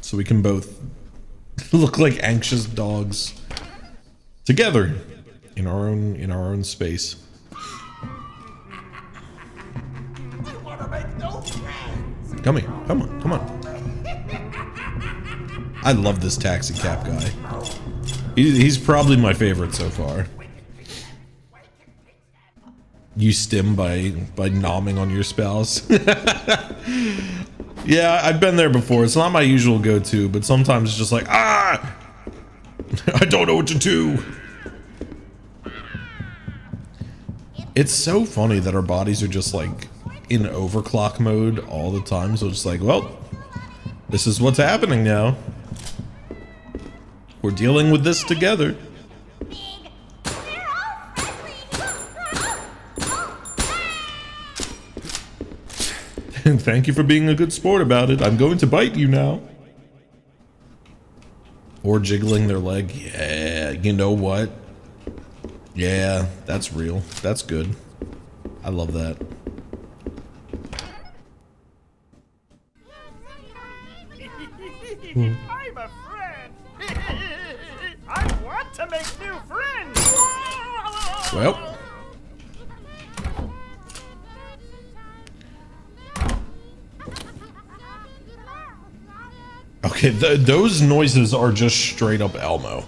Speaker 1: so we can both look like anxious dogs together in our own space. Come here, come on. I love this taxi cab guy. He's probably my favorite so far. You stim by nomming on your spouse. Yeah, I've been there before. It's not my usual go-to, but sometimes it's just like, ah! I don't know what to do. It's so funny that our bodies are just like in overclock mode all the time. So it's like, well, this is what's happening now. We're dealing with this together. Thank you for being a good sport about it. I'm going to bite you now. Or jiggling their leg. Yeah, you know what? Yeah, that's real. That's good. I love that.
Speaker 9: I'm a friend. I want to make new friends.
Speaker 1: Well. Okay, those noises are just straight up Elmo.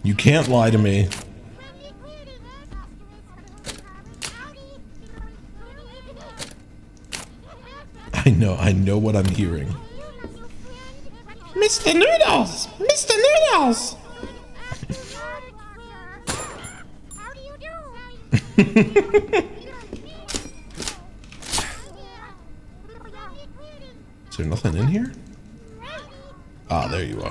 Speaker 1: You can't lie to me. I know what I'm hearing.
Speaker 13: Mr. Noodles! Mr. Noodles! How do you do?
Speaker 1: Is there nothing in here? Ah, there you are.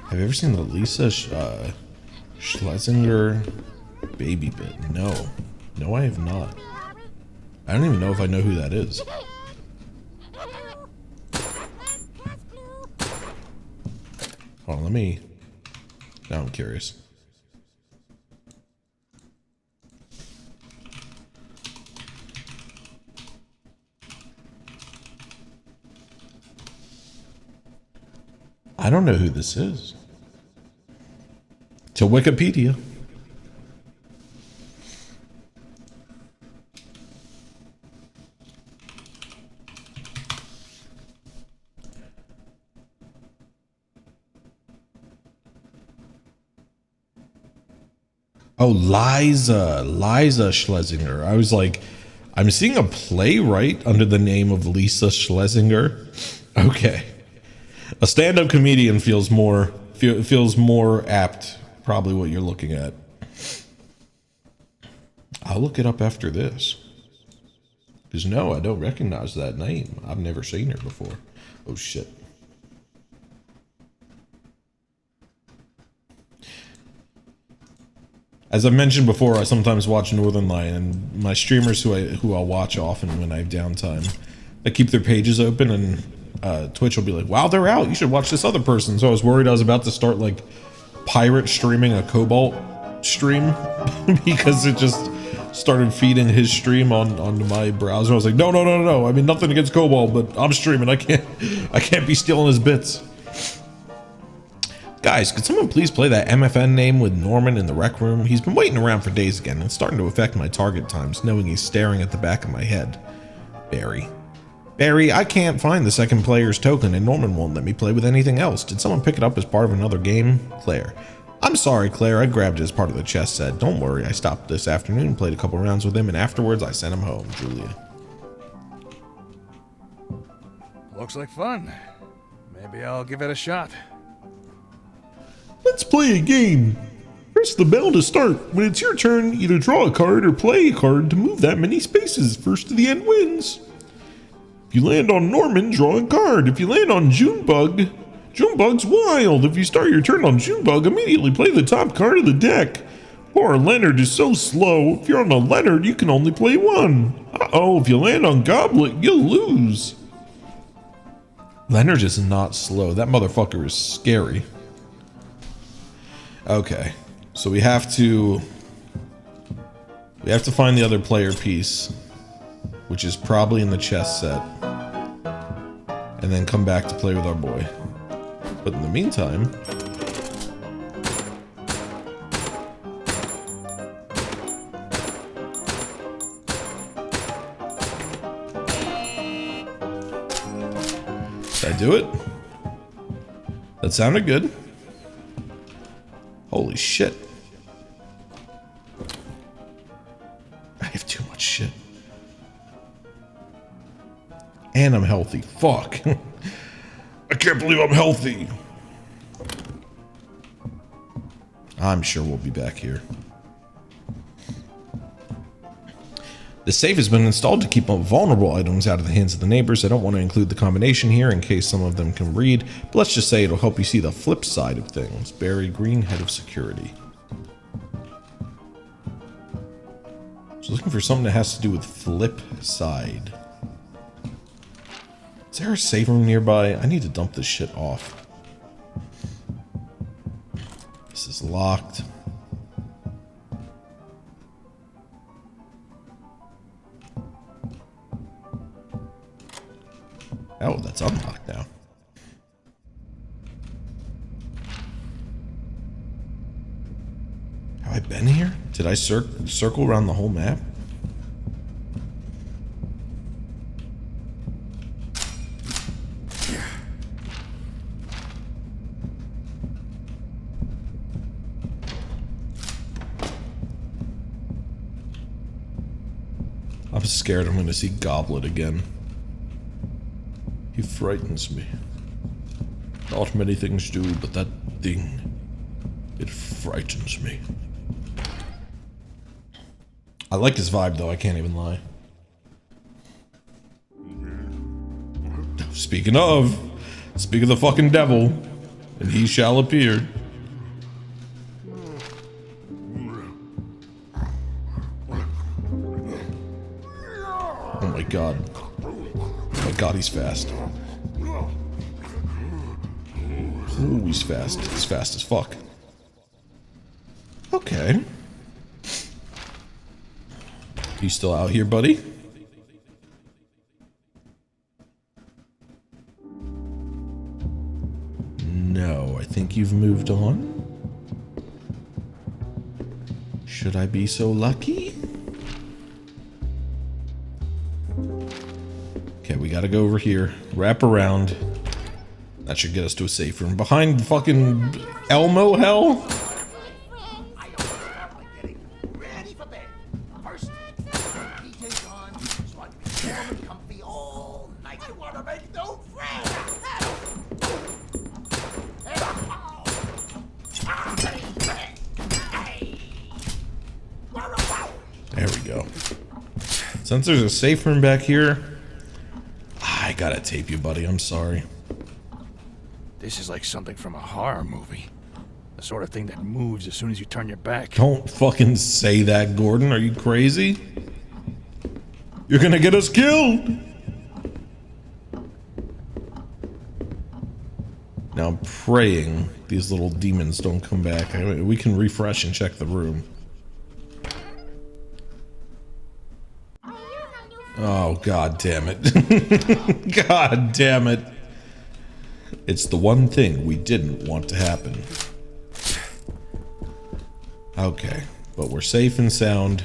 Speaker 1: Have you ever seen the Lisa Schlesinger baby bit? No. No, I have not. I don't even know if I know who that is. Hold on, let me... Now I'm curious. I don't know who this is. To Wikipedia. Oh, Liza Schlesinger. I was like, I'm seeing a playwright under the name of Lisa Schlesinger. Okay. A stand-up comedian feels more apt, probably what you're looking at. I'll look it up after this. Because no, I don't recognize that name. I've never seen her before. Oh shit. As I mentioned before, I sometimes watch Northernlion, and my streamers who I'll watch often when I have downtime, I keep their pages open, and Twitch will be like, wow, they're out, you should watch this other person. So I was worried I was about to start like pirate streaming a Cobalt stream because it just started feeding his stream onto my browser. I was like, no. I mean, nothing against Cobalt, but I'm streaming. I can't be stealing his bits. Guys, could someone please play that MFN name with Norman in the rec room? He's been waiting around for days again, and it's starting to affect my target times, knowing he's staring at the back of my head. Barry. Barry, I can't find the second player's token, and Norman won't let me play with anything else. Did someone pick it up as part of another game? Claire. I'm sorry, Claire. I grabbed it as part of the chess set. Don't worry, I stopped this afternoon, played a couple rounds with him, and afterwards I sent him home. Julia.
Speaker 6: Looks like fun. Maybe I'll give it a shot.
Speaker 1: Let's play a game. Press the bell to start. When it's your turn, either draw a card or play a card to move that many spaces. First to the end wins. If you land on Norman, draw a card. If you land on Junebug, Junebug's wild. If you start your turn on Junebug, immediately play the top card of the deck. Poor Leonard is so slow. If you're on a Leonard, you can only play one. Uh-oh, if you land on Goblet, you'll lose. Leonard is not slow. That motherfucker is scary. Okay, so we have to find the other player piece, which is probably in the chess set, and then come back to play with our boy. But in the meantime, did I do it? That sounded good. Holy shit. I have too much shit. And I'm healthy. Fuck. I can't believe I'm healthy. I'm sure we'll be back here. The safe has been installed to keep vulnerable items out of the hands of the neighbors. I don't want to include the combination here in case some of them can read, but let's just say it'll help you see the flip side of things. Barry Green, head of security. So looking for something that has to do with flip side. Is there a safe room nearby? I need to dump this shit off. This is locked. Oh, that's unlocked now. Have I been here? Did I circle around the whole map? I'm scared I'm going to see Goblet again. He frightens me. Not many things do, but that thing, it frightens me. I like his vibe though, I can't even lie. Speaking of, speak of the fucking devil, and he shall appear. Oh my god. Oh my god, he's fast. Ooh, he's fast. He's fast as fuck. Okay. You still out here, buddy? No, I think you've moved on. Should I be so lucky? Okay, we gotta go over here. Wrap around. That should get us to a safe room. Behind fucking Elmo hell? There we go. Since there's a safe room back here, I gotta tape you, buddy. I'm sorry.
Speaker 6: This is like something from a horror movie. The sort of thing that moves as soon as you turn your back.
Speaker 1: Don't fucking say that, Gordon. Are you crazy? You're gonna get us killed! Now I'm praying these little demons don't come back. I mean, we can refresh and check the room. Oh, god damn it. God damn it. It's the one thing we didn't want to happen. Okay, but we're safe and sound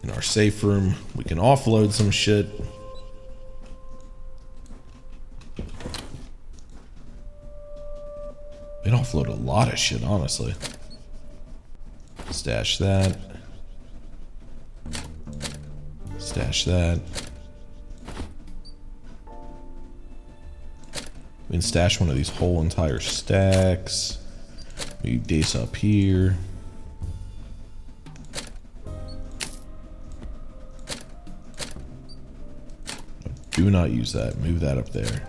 Speaker 1: in our safe room. We can offload some shit. We can offload a lot of shit, honestly. Stash that. Stash that. We can stash one of these whole entire stacks. We dace up here. Do not use that. Move that up there.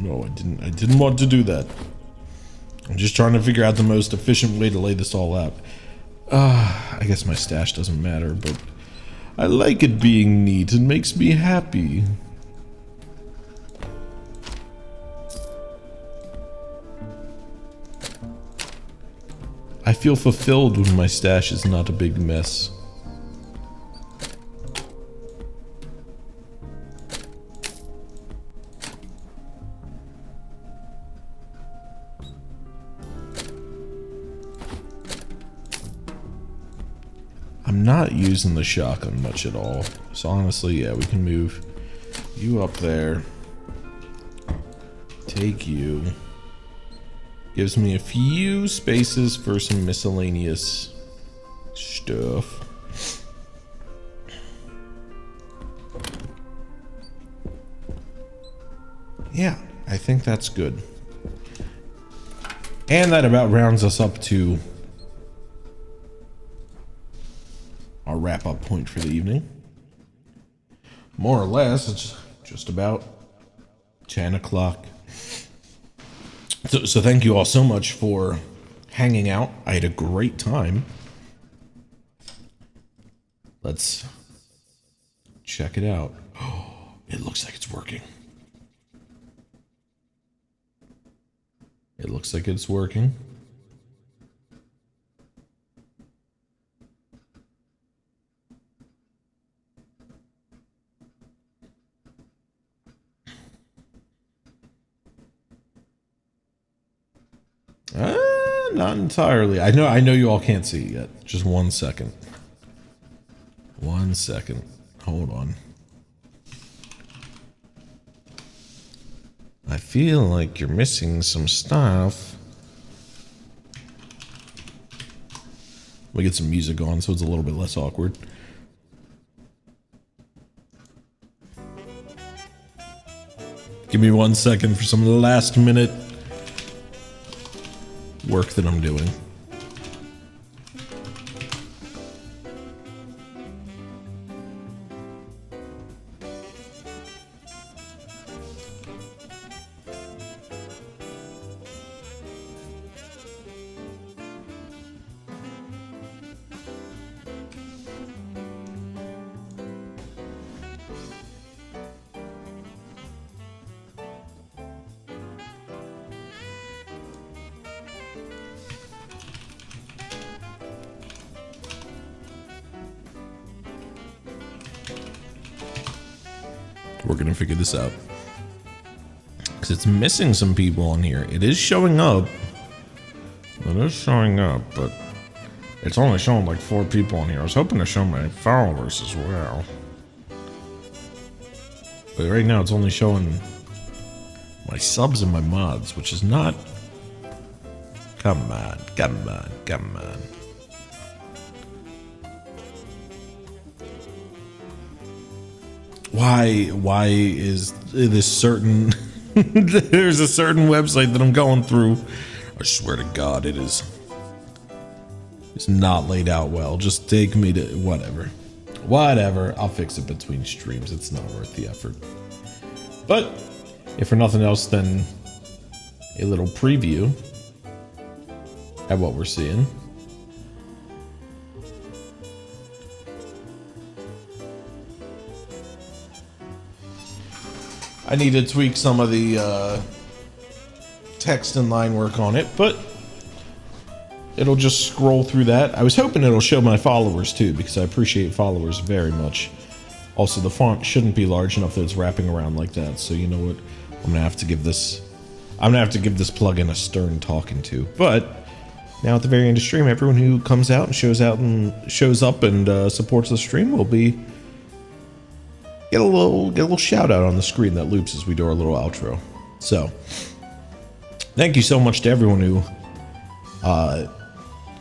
Speaker 1: No, I didn't want to do that. I'm just trying to figure out the most efficient way to lay this all out. I guess my stash doesn't matter, but I like it being neat. It makes me happy. I feel fulfilled when my stash is not a big mess. I'm not using the shotgun much at all. So honestly, yeah, we can move you up there. Take you. Gives me a few spaces for some miscellaneous stuff. Yeah, I think that's good. And that about rounds us up to our wrap-up point for the evening. More or less, it's just about 10 o'clock. So thank you all so much for hanging out. I had a great time. Let's check it out. Oh, it looks like it's working. It looks like it's working. Not entirely. I know you all can't see it yet. Just 1 second. 1 second. Hold on. I feel like you're missing some stuff. We get some music on so it's a little bit less awkward. Give me 1 second for some of the last minute work that I'm doing. We're gonna figure this out. Because it's missing some people on here. It is showing up. It is showing up, but it's only showing like 4 people on here. I was hoping to show my followers as well. But right now it's only showing my subs and my mods, which is not... Come on, come on, come on. Why is this certain there's a certain website that I'm going through. I swear to God, it's not laid out well. Just take me to whatever. I'll fix it between streams. It's not worth the effort. But if for nothing else, then a little preview at what we're seeing. I need to tweak some of the text and line work on it, but it'll just scroll through that. I was hoping it'll show my followers too, because I appreciate followers very much. Also, the font shouldn't be large enough that it's wrapping around like that. So you know what? I'm gonna have to give this plugin a stern talking to. But now at the very end of stream, everyone who comes out and shows up and supports the stream will be get a little shout out on the screen that loops as we do our little outro. So thank you so much to everyone who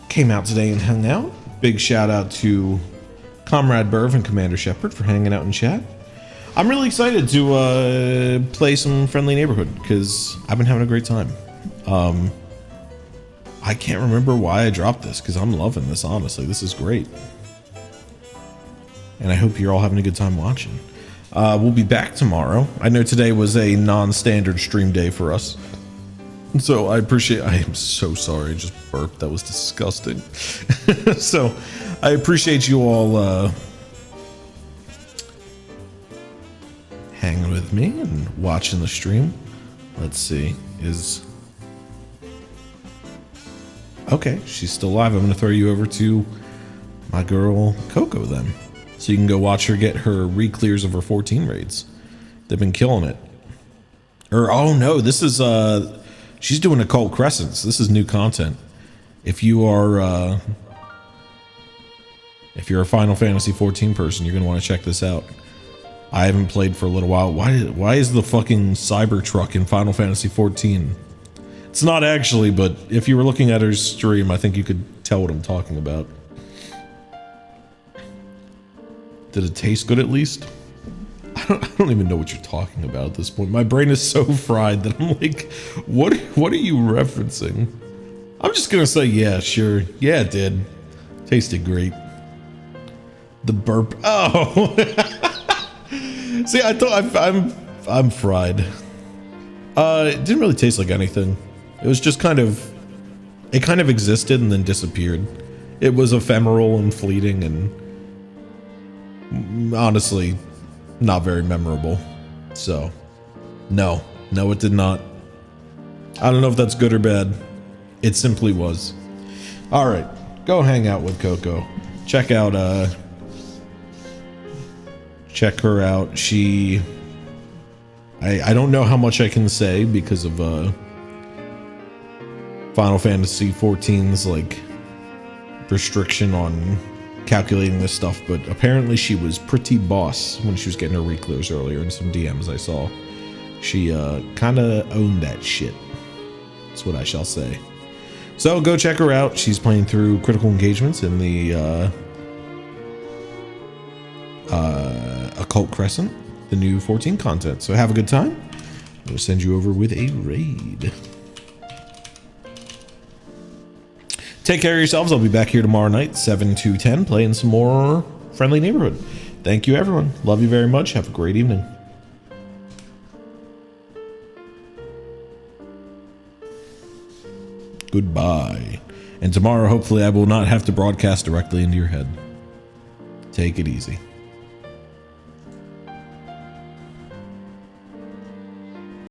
Speaker 1: came out today and hung out. Big shout out to Comrade Burv and Commander Shepard for hanging out in chat. I'm really excited to play some Friendly Neighborhood because I've been having a great time. I can't remember why I dropped this because I'm loving this, honestly. This is great. And I hope you're all having a good time watching. We'll be back tomorrow. I know today was a non-standard stream day for us. So I am so sorry, I just burped. That was disgusting. So I appreciate you all hanging with me and watching the stream. Let's see, okay, she's still alive. I'm gonna throw you over to my girl Coco then. So you can go watch her get her re-clears of her 14 raids. They've been killing it. Oh no, this is she's doing Occult Crescents. This is new content. If you are a Final Fantasy 14 person, you're gonna want to check this out. I haven't played for a little while. Why is the fucking Cybertruck in Final Fantasy 14? It's not actually, but if you were looking at her stream, I think you could tell what I'm talking about. Did it taste good at least? I don't even know what you're talking about at this point. My brain is so fried that I'm like, what are you referencing? I'm just gonna say, yeah, sure. Yeah, it did. Tasted great. The burp. Oh. See, I thought I'm fried. It didn't really taste like anything. It was just it kind of existed and then disappeared. It was ephemeral and fleeting and honestly not very memorable. So no, it did not. I don't know if that's good or bad. It simply was. All right, go hang out with Coco. Check out check her out. I don't know how much I can say because of Final Fantasy 14's like restriction on calculating this stuff, but apparently she was pretty boss when she was getting her re-clears earlier in some DMs I saw. She kind of owned that shit. That's what I shall say. So go check her out. She's playing through Critical Engagements in the Occult Crescent, the new 14 content. So have a good time. I'm gonna send you over with a raid. Take care of yourselves. I'll be back here tomorrow night, 7 to 10, playing some more Friendly Neighborhood. Thank you, everyone. Love you very much. Have a great evening. Goodbye. And tomorrow, hopefully, I will not have to broadcast directly into your head. Take it easy.